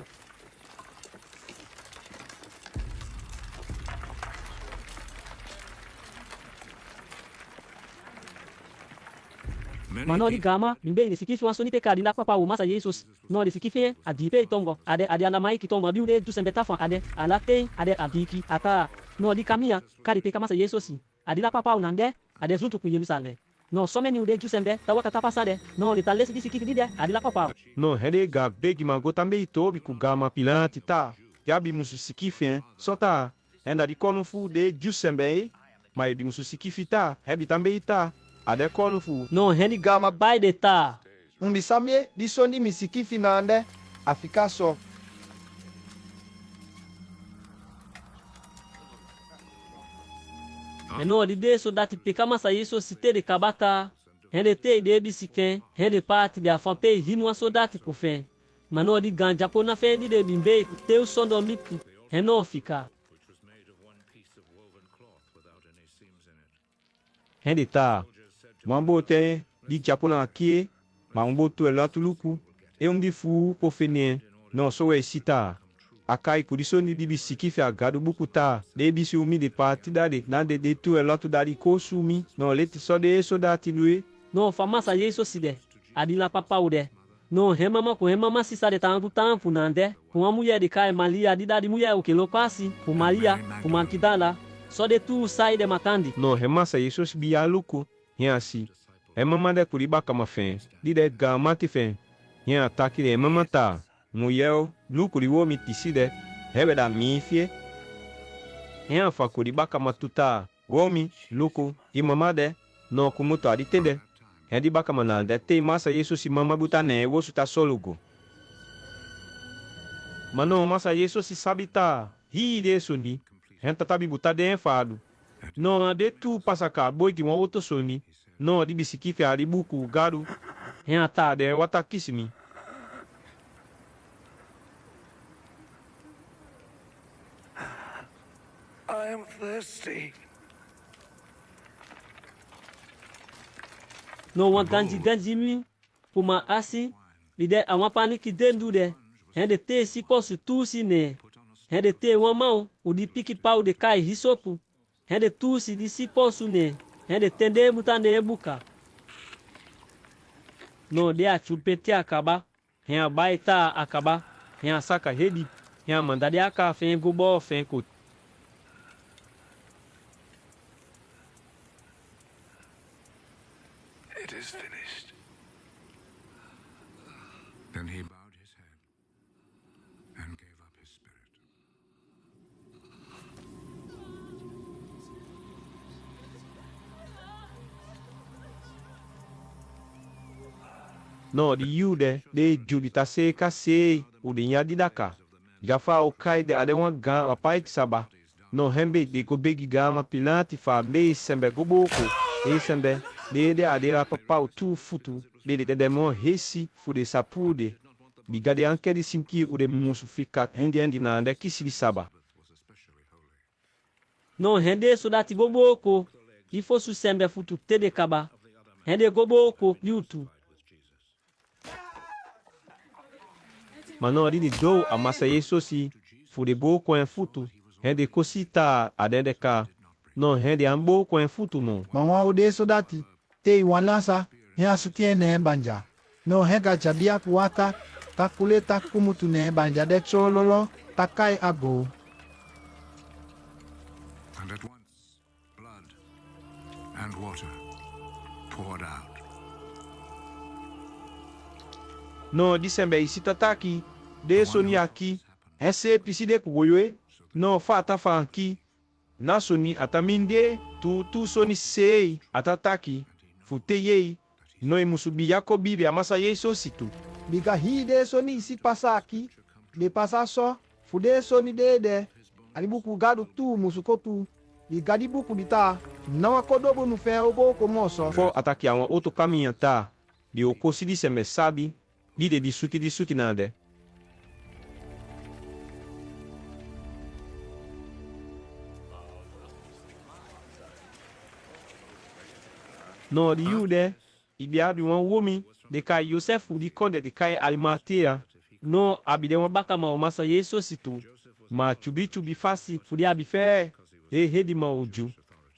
Mano di gama bimbe de sikifi wasoni peka di la papa o masa Jesus. No de sikifi adi pe tongo ade ala maiki tongo diude jusembe tafa ade ala ten ade abiki ata. No di kamia kade peka masa Jesus adi la papa o nande ade zuntu kunyemi sale. No someni ude jusembe tawaka tapasade no di talesi di sikifi dide adi la papa. no hede ga begi mango tambe itobi ku gama Pilate ta yabi musu sikifi sota enda di kono fu de jusembe mai di musu sikifi ta hebi tambe ita ade kono fu No hendi gama bai de ta. Umbisamye di soni misikifi nande afika so. Eno di de so dati peka masa yeso site de kabata. Hende te de bisiken, hende pati de afampe hinwa so dati ku fen. Mano di ganja po na fen di de bimbe ku teu sondo miku. Heno fika. Which was made of one piece of woven cloth without any seams in it. hende ta mambo te di japona aki ma un botu elatu luku e um difu pofenien no so sita akai kudisoni di bisiki fe agado bukuta de bisi umi de partida de na de tu elatu dari ko sumi no leti so de so dati lui no fa masa yeso si de adi la papa o de no remama com remama si sa de tanto tampo nande com a mulher de cai malia de dadi mulher o que lo passe por maria por makidala só de tu sai de matandi no remasa yeso si bia luku hiasi e mama de kuriba kama fe di de gamati fe hia ataki de mama ta mulher luku di womi tiside hebe da mifie hia fa kuriba kama tuta womi luku i mama de no kumuto aditende Hendi baka mananda te masa Yesu si mama butane wosu ta solugo. Mano masa Yesu si sabita hi de suni. Henta tabi butade enfado. No de tu pasaka boi ki mo outro suni. No di bisikife ali buku garu. Henta de watakisimi. I am thirsty. no wan ganji mi puma asi lide àwọn pani ki dendu de hende te si posu tu si ne hende te wan mau o di piki pau de kai hisopu hende tu si di si posu ne hende tende mutane buka no de a chupete akaba hen baita akaba hen saka redi hen mandade aka fen gobo fen ko It is finished. Then he bowed his head and gave up his spirit. No di yude de julita se kase o de nyadi daka. Gafa o kai de ade wan ga apai saba. No hembe de ko begi gama pilati fa be sembe goboko. E sembe de ade la papa o tu futu. De demo hesi fu de sapude. Bigade anke di simki o de musu fika hendi na ande kisili saba. no hende sodati goboko ifo su sembe futu tede kaba hende goboko yutu Mano di do amasa Yesu si fu de bo ko en futu. Hende kosita adende ka. No hende ambo ko en futu no. Mama ude sodati te wanasa hea sutie ne banja. No hega jabia kuwata takule takumutu ne banja de chololo takai ago. And at once, blood and water poured out. No disembe isita taki de soni aki ese piside kugoyoe no fata fanki na soni ataminde tu soni sei atataki futeyei no imusubi yakobi be amasa Yesu situ Biga hi de soni isi pasa aqui. De passa só. Fude soni de. Alibuku gado tu musukotu. E gadibuku bita. Não akodobo no ferro boko moço. fo ataki awon outro caminho tá de okosi disembe sabi de suti nade. No di yude ibiabi wan womi de kai Yosefu di konde de kai Arimatea no abide wọn baka ma o masa Yesu situ ma chubi fasi fudi abi fe hedi ma oju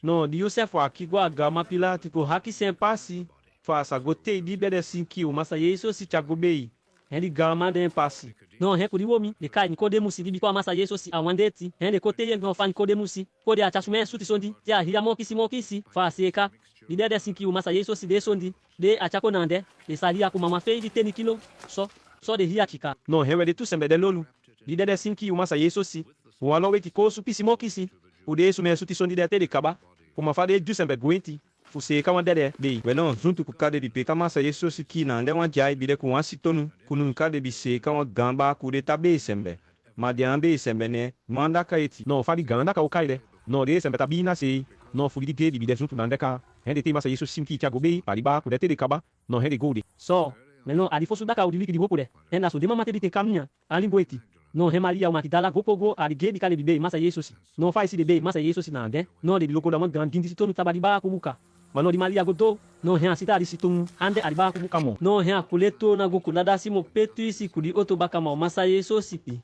no di Yosefu akigo aga ma Pilate ko haki sem pasi fasa gotei di bede sinki o masa Yesu si chagobei hende gama den pasi no hen kuri womi de kai Nikodemu si bibi ko masa Yesu si awandeti hende ko teyen no fa Nikodemu si ko de achasume suti sondi ti a hia mokisi fa seka di de sinki o masa Yesu si de sondi de achako nande de salia ko mama fe di teni kilo so de hia chika no hewe de tu sembe de lolu di de sinki o masa Yesu si o alo weti ko su pisi mokisi o de su me suti sondi de te de kaba ko ma fa de ju sembe gwenti fuse kama dede be wenon junto ku kade di pe kama sa Yesu si ki na ndewa jai bi de ku wasitonu kunu kade bi se kama gamba ku de tabe sembe ma de ambe sembe ne manda kaiti no fa di ganda ka o kaide no de sembe tabina se no fu di pe di bi de junto na ndeka hende te masa Yesu simki tiago be pariba ku de te de kaba no hende gode so meno ali fosu daka udili ki gopo de ena so de mama te di te kamnya ali boeti no he Maria uma kidala gopogo ali gedi kale bibe masa Yesu si no fa isi de be masa Yesu si na de no de loko da man grandindi si tonu tabali ba ko buka mano di Maria godo no hea sita di situng ande adiba ku kamo no hea kuleto na go kulada simo petu isi kudi oto bakama o masa yeso sipi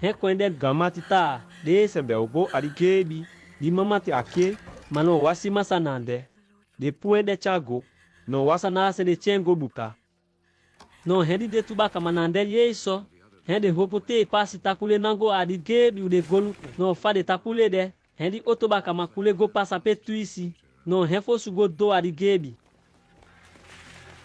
he kwende gamati ta de sembe obo adigebi di mamati ake mano wasi masa nande de puende chago no wasa na se de chengo buka no hendi de tubaka manande yeso hende hopote pasi takule nango adigebi ude golu no fade takule de hendi oto bakama kule go pasa petu isi no hefo sugo do adigebi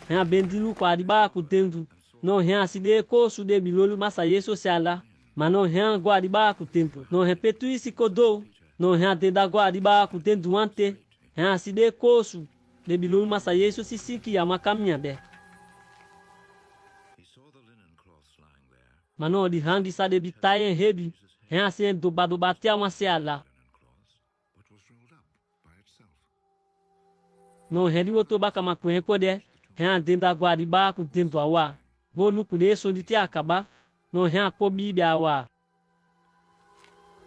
hea bendilu kwa adiba ku tendu no hea side ko su de bilolu masa yeso sala mano hea go adiba ku tempo no he petu isi kodo no hea tenda go adiba ku tendu ante hea side ko su de bilolu masa yeso sisiki ya makamnya de mano di handi sa de bitaye hebi hea se do batia ma se ala no hedi woto baka makwe ko de hea tenda go adiba ku tempo awa go nuku de so diti akaba no hea ko bibi awa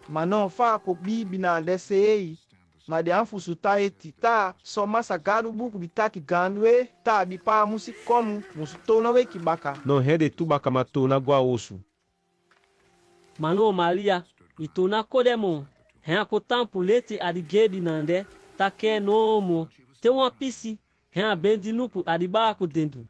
Mano fa ko bibi na desei. Ma de anfusu ta eti ta so masa gadu buku bitaki ganwe ta bipa musi komu musu tono we kibaka. no hede tubaka mato na gwa osu mano Maria itona kodemo hea ko tampu leti adigebi nande take no mo te uma pisi hea bendi nuku adiba ku dendu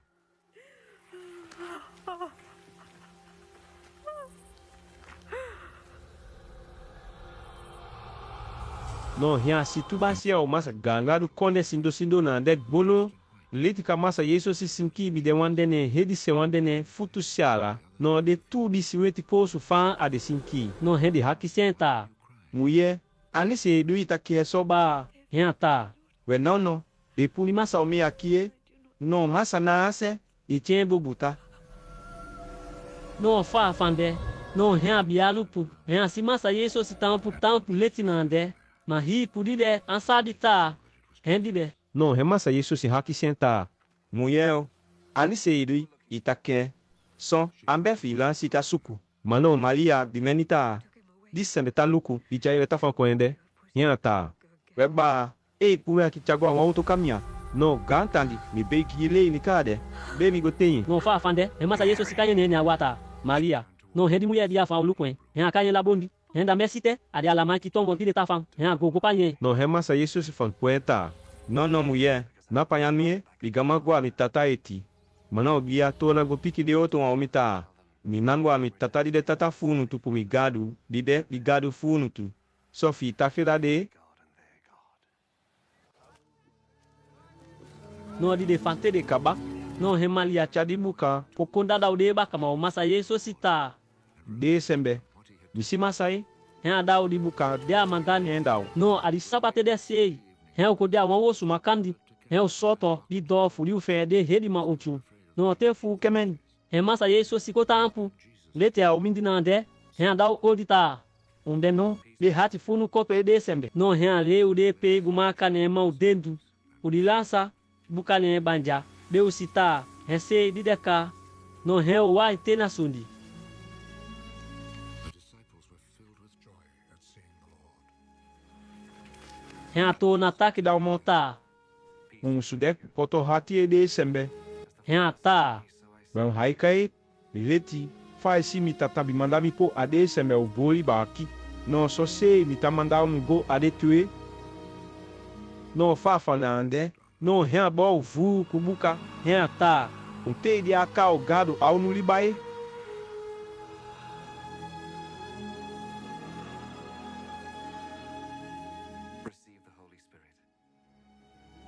no hea situbasia o masa gangadu konde sindo na ande bolo leti ka masa yeso si sinki bi de wandene hedi se wandene futu siara no de tu bi siweti posu fan a de sinki no hedi haki senta Muye ani se du itaki soba. hea ta We no de puni masa omi akie no masa na ase itien bubuta. no fa fande no hea bialupu hea si masa yeso si tampu leti nande ma hi pudide ansadi ta hendi de no he masa yeso si haki senta Muye ani se idu itake son ambe fila sita suku mano Maria bimenita di sembe ta luku di jaire ta fan koende hea ta weba pume akichagua wa auto kamia no gantandi mi be gile ni kade be mi gotenyi no fa fande e masa yeso si kanye ne awata Maria no hendi muye dia fa olukwen hea kanye la bondi henda mesite adi alama ki tongo tide ta fan hea gogo panye no he masa yeso si fan poeta no muye na panyamie bigama gwa mi tata eti mana obia to na go piki de oto wa omita mi nangwa mi tata di de tata funu tu pu mi gadu di de mi gadu funu tu sofi ta fira de no di de fante de kaba no he Malia chadi buka pokonda daude ba kama o masa yeso sita de sembe di si masai hea daudi buka de amantani endao no adi sapate de sei hea ko dia wan wosu makandi hea soto di do fuli u fe de hedi ma uchu no te fu kemen he masa yeso si ko tampu lete a omindi nande hea dau odita onde no de hati funu ko pe de sembe no hea le u de pe gumaka ne ma u dendu udilansa buka ne banja de usita hese di deka no hea wa tena sundi hea to na taki da monta sudek poto hati e de sembe hea ta ban haikai leti fai si mi tata bi manda mi po ade sembe o boli baki no so se mi ta manda mi go ade tue no fa fanande no hea bo vu kubuka hea ta o te de aka o gado au no libai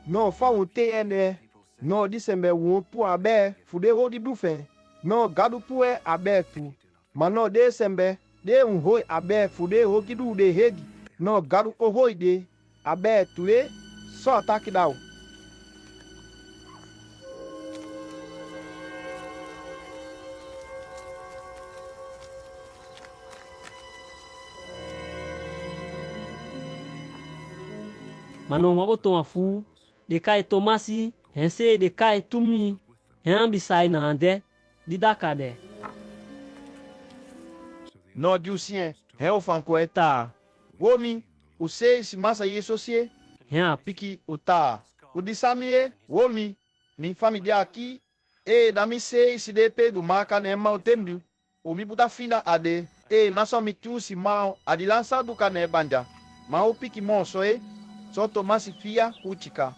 No fa un te ene. No disembe won pu abe fude ho di bufen. No gadu pu abe tu. Mano desembe de un hoi abe fude ho gidu de hegi. No gadu ko hoi de abe tue so ataki dau. mano mo boto afu de kai tomasi hense de kai tumi hen bisai na ande di dakade No diusien he o fanko eta. Womi o se si masa yeso sie hen piki uta. O de Samie, Womi, ni família aqui, e da mi sei se de pe do marca ne mal tempo. O mi buta fina ade, e na só mi tu si mal, a de lança do cane banja. Ma o pique monso só tomasi fia utica.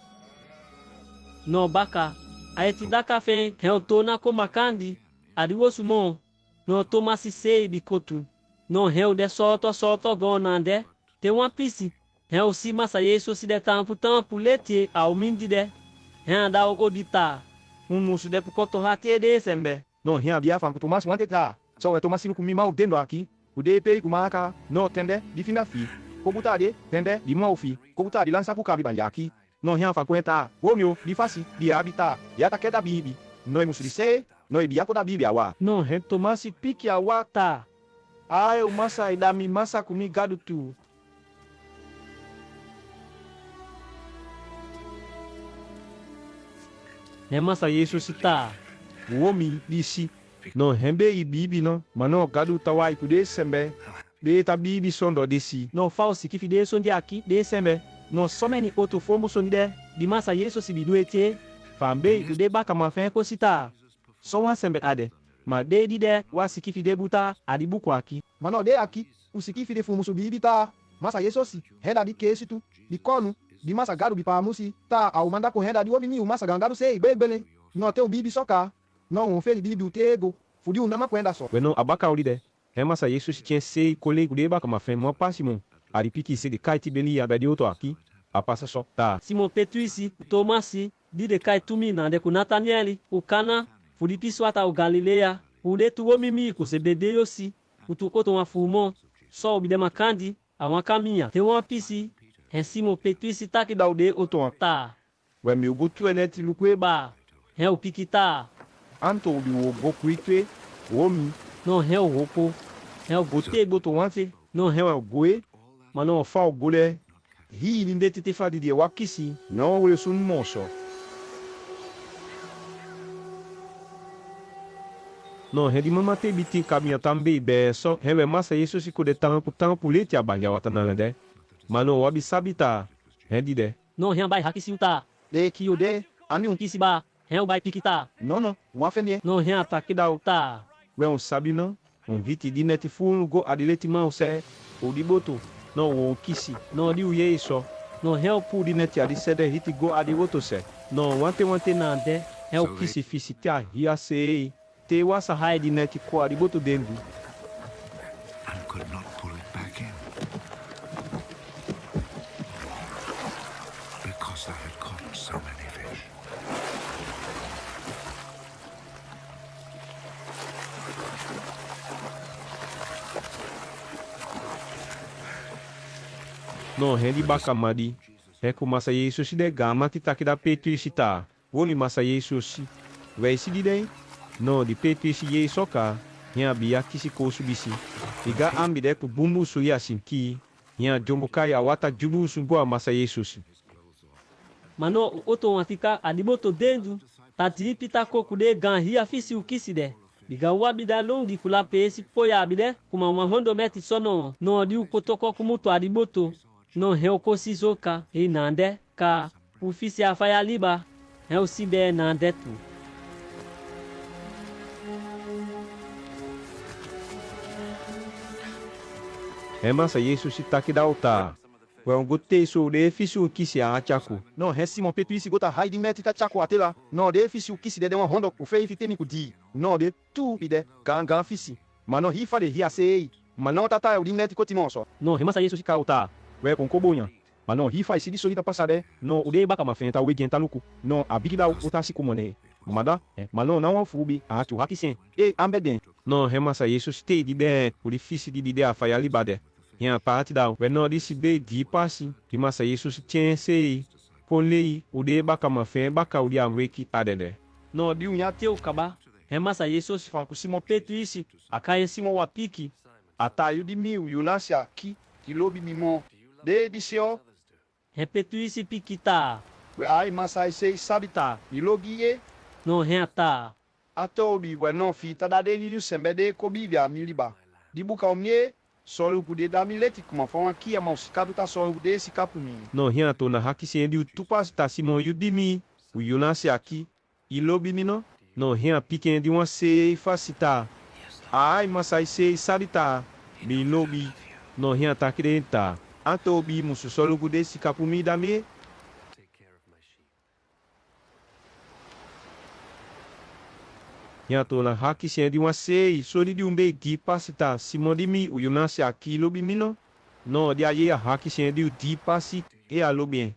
No baka, a eti da café, eu tô na comakandi, a de osso mon, no tomasi sei bicotu, no eu de soto gonande, te uma pisi, eu si massa yeso si de tampo lete ao mindi de, eu da o godita, musu de pukoto hati de sembe. No hia bia fam Thomas wante ta. So Thomas no kumi mau dendo aqui. O de pe kumaka no tende di fina fi. Ko buta de tende di mau fi. Ko buta di lança ku kabi banja aqui. No hia fa kwenta. O meu di fasi di habita. Ya ta keda bibi. No e musu di se. No e bia ko da bibi awa. no he tomasi piki awa ta. Ai o massa e da mi massa kumi gado tu. É massa yeso si ta. Womi disi. No hembe i bibi no. Mano gado tawai ku de sembe. De ta bibi sondo desi. No falsi que fide son de aqui de sembe. No someni outro fomo son de di massa yeso si bidu ete. Fambe ku de baka ma fen ko sita. So wa sembe ade. Ma de di de wa si que fide buta adi buku aqui. Mano de aqui. O si que fide fumo subi bita. Massa yeso si. Reda di kesi tu. Di kono. Di massa gado bi pa musi. Ta au manda ko reda di obi mi o massa gangado sei bebele. No te o bibi soka. Não, feli bibi o tego. Fudi o nama kwenda só. Bueno abaka olide. É massa yesu si tien sei kolego de baka ma fen mo pasimo. Ari piki se de kaiti beli ya bedi oto aqui. A passa só tá. Simon Petrisi, Tomasi, di de kai tumi na de ku Nathanieli, o Cana, fudi piswata o Galileia, o de tu mimi ko se bede yosi, o tu koto uma fumon, só o bide makandi, a uma caminha. Te uma pisi, é Simon Petrisi tá que dá o de oto tá. We mi ugotu eneti lukwe Ba, é o piquita, anto bi wo goku itwe. Womi. não é o rouco, é o Gote goto wante. No he o goe. Mano fa o gole. Hi linde te fa di wakisi. No we sun moso. No he di mama te biti caminha tambe be so hewe massa yesu si ko de tampo lete abanya watana de. Mano wabi sabita. He di de. não é bai hakisiuta, De que o de ani um kisiba, é o bai piquita, não, uma fenie. não é ataque da uta. We on sabi no. On viti di neti fu go adileti ma se. O di boto. No wo kisi. No di uye so. No he o pu di neti adi sede hiti go adi woto se. No wante na de. He o kisi fisi tia hia se. Te wasa hai di neti ko adi boto dendu. And could not pull it back in. Because they had caught so many fish. No he di baka madi. He ko masa yesu si de gama titaki da petri sita. Woni masa yesu si. We si di de. No di petri si ye soka. Hia biya kisi ko subisi. Iga ambi de ku bumbu su ya sinki. Hia jombo kai awata jubu sumboa masa yesu si. Mano oto watika adiboto dendu, tati pita koku de gan hia fisi ukisi de. Diga wabida long di kula pesi poya abide, kuma wahondo meti sono, no di ukotoko kumuto adiboto, no heo kosi zoka, e nande, ka, ufisi afaya liba, heo sibe nande tu. He masa yesu si taki da uta. We on gote so de fisu kisi a achako. No, he Simon Petrisi gota haidi meti ta chako atela. No, de fisi o kisi de uma hondo o fei fitemi ku di. No, de tu pide ganga fisi. Mano hi fa de hi asei. Mano tata o di meti ko timonso. No remasa yesu si kauta. We kon kobonya. Mano hi fa isi di solita pasade. No ude baka mafenta we genta luku. No abiki da uta si kumone. Mada, mano na wan fubi a tu hakisen. E ambeden. No he masa yesu stay di be uri fisi di bide a faya libade. Hia parte da we no disi be di pasi. Di masa yesu si tien sei. Ponlei ude baka mafen baka uri amweki adede. No di unya teu kaba. Remasa yesu si fanku Simon Petrisi, akaye Simon wapiki. Ataio de mil e o lance aqui. De lobi mimon. De disseo. He Petrisi pikita. Ai masai sei sabita. E logie. No renta. Atobi we no fita da de liu sembe de kobivia miliba. Di buka omnie. Solo gude da mileti kuma fon aqui a mausicado tá solo gude esse capo mim. No hia to na haki sien di tu pas ta simon yu di mi. U yu na se aqui. I lobi mi no. No hia piquen di uma se facita. Ai masai se sabita. Bi lobi. No hia ta krenta. Anto bi musu solo gude si capu mi da me. Hia to na haki sien di uma se soli di umbe gi pasita simon di mi u yu na se aqui lobi mi no. No dia ye a haki sien di di pasi e a lobi.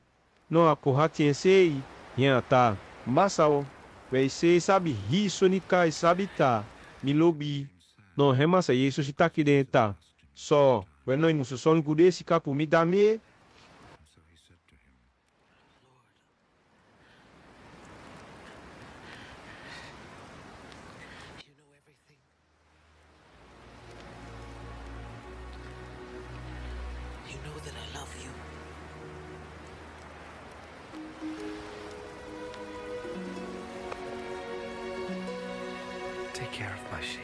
No a kohati sei. Hia ta. Masao. Wei se sabe ri sonica e sabe tá. Mi lobi. No remassa isso se tá aqui dentro. Só. When no imusu son gude si kapu mi dame. You know that I love you. Take care of my sheep.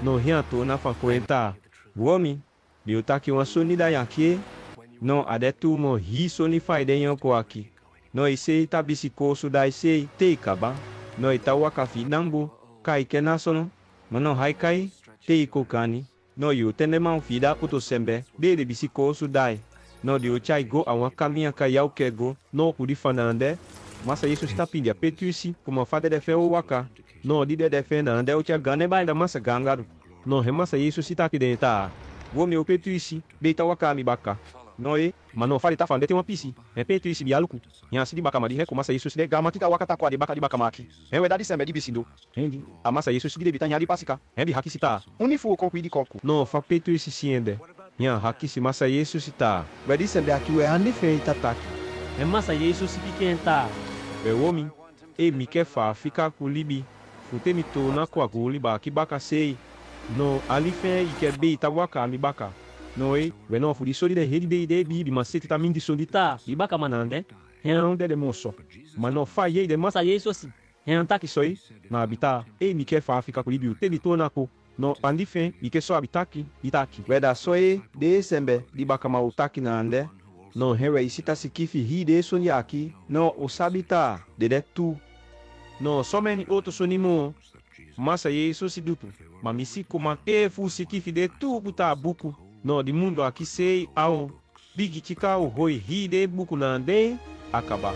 No hia to na fa kwenta. Womi. Biu taki uma sonida yake. No adetu mo hi soni faide yanko aqui. No ise tabisi kosu da ise te kaba. No itawa kafi nambu. Kai kena sono. Mano haikai. Te kokani. No yu tenema ufida kuto sembe. De bisi kosu dai. No de ochai go awan caminha kayau kego. No kudi fanande. Masa Yesu está pedindo a Petrusi como fada de fé o waka. No de defenda ande o tia gane ba ainda massa gangaro. No remassa Yesu está aqui dentro. Vou meu Petrusi, beita waka mi baka. No e, mano fale tá falando tem uma pisi. É Petrusi bialuku. Nya se de baka mari recomassa Yesu de gama tika waka tá com a de baka maki. É verdade sembe de bisindo. Endi, a massa Yesu de bita nya de pasika. É de haki sita. Unifu coco de coco. No fa Petrusi siende. Nya haki si massa Yesu está. Vai de sembe aqui o andi feita taki. Remassa Yesu si pequeno tá. Be womi. E mi ke fa fika ku libi. Fute mi to na kwa ku liba ki baka sei. No ali fe ike be ita waka mi baka. No e, we no fu di soli de hedi be de bi ma seti ta min di soli Tá, e baka manande. não de moço. Mas não fa ye de massa Massa Yesu si. tá que soi na habita e mi ke fa fika ku libi te mi to na ko. No pandi fe mi ke so habitaki itaki. Weda soe de sembe di baka mautaki na ande. No hewe isita sikifi hi de soni aqui. No usabita de tu. No someni outro sonimo. Massa Yesu si dutu. Mamisi kuma e fu sikifi de tu puta buku. No di mundo aqui sei ao. Bigi tika o hoi hi de buku na ande. Acaba.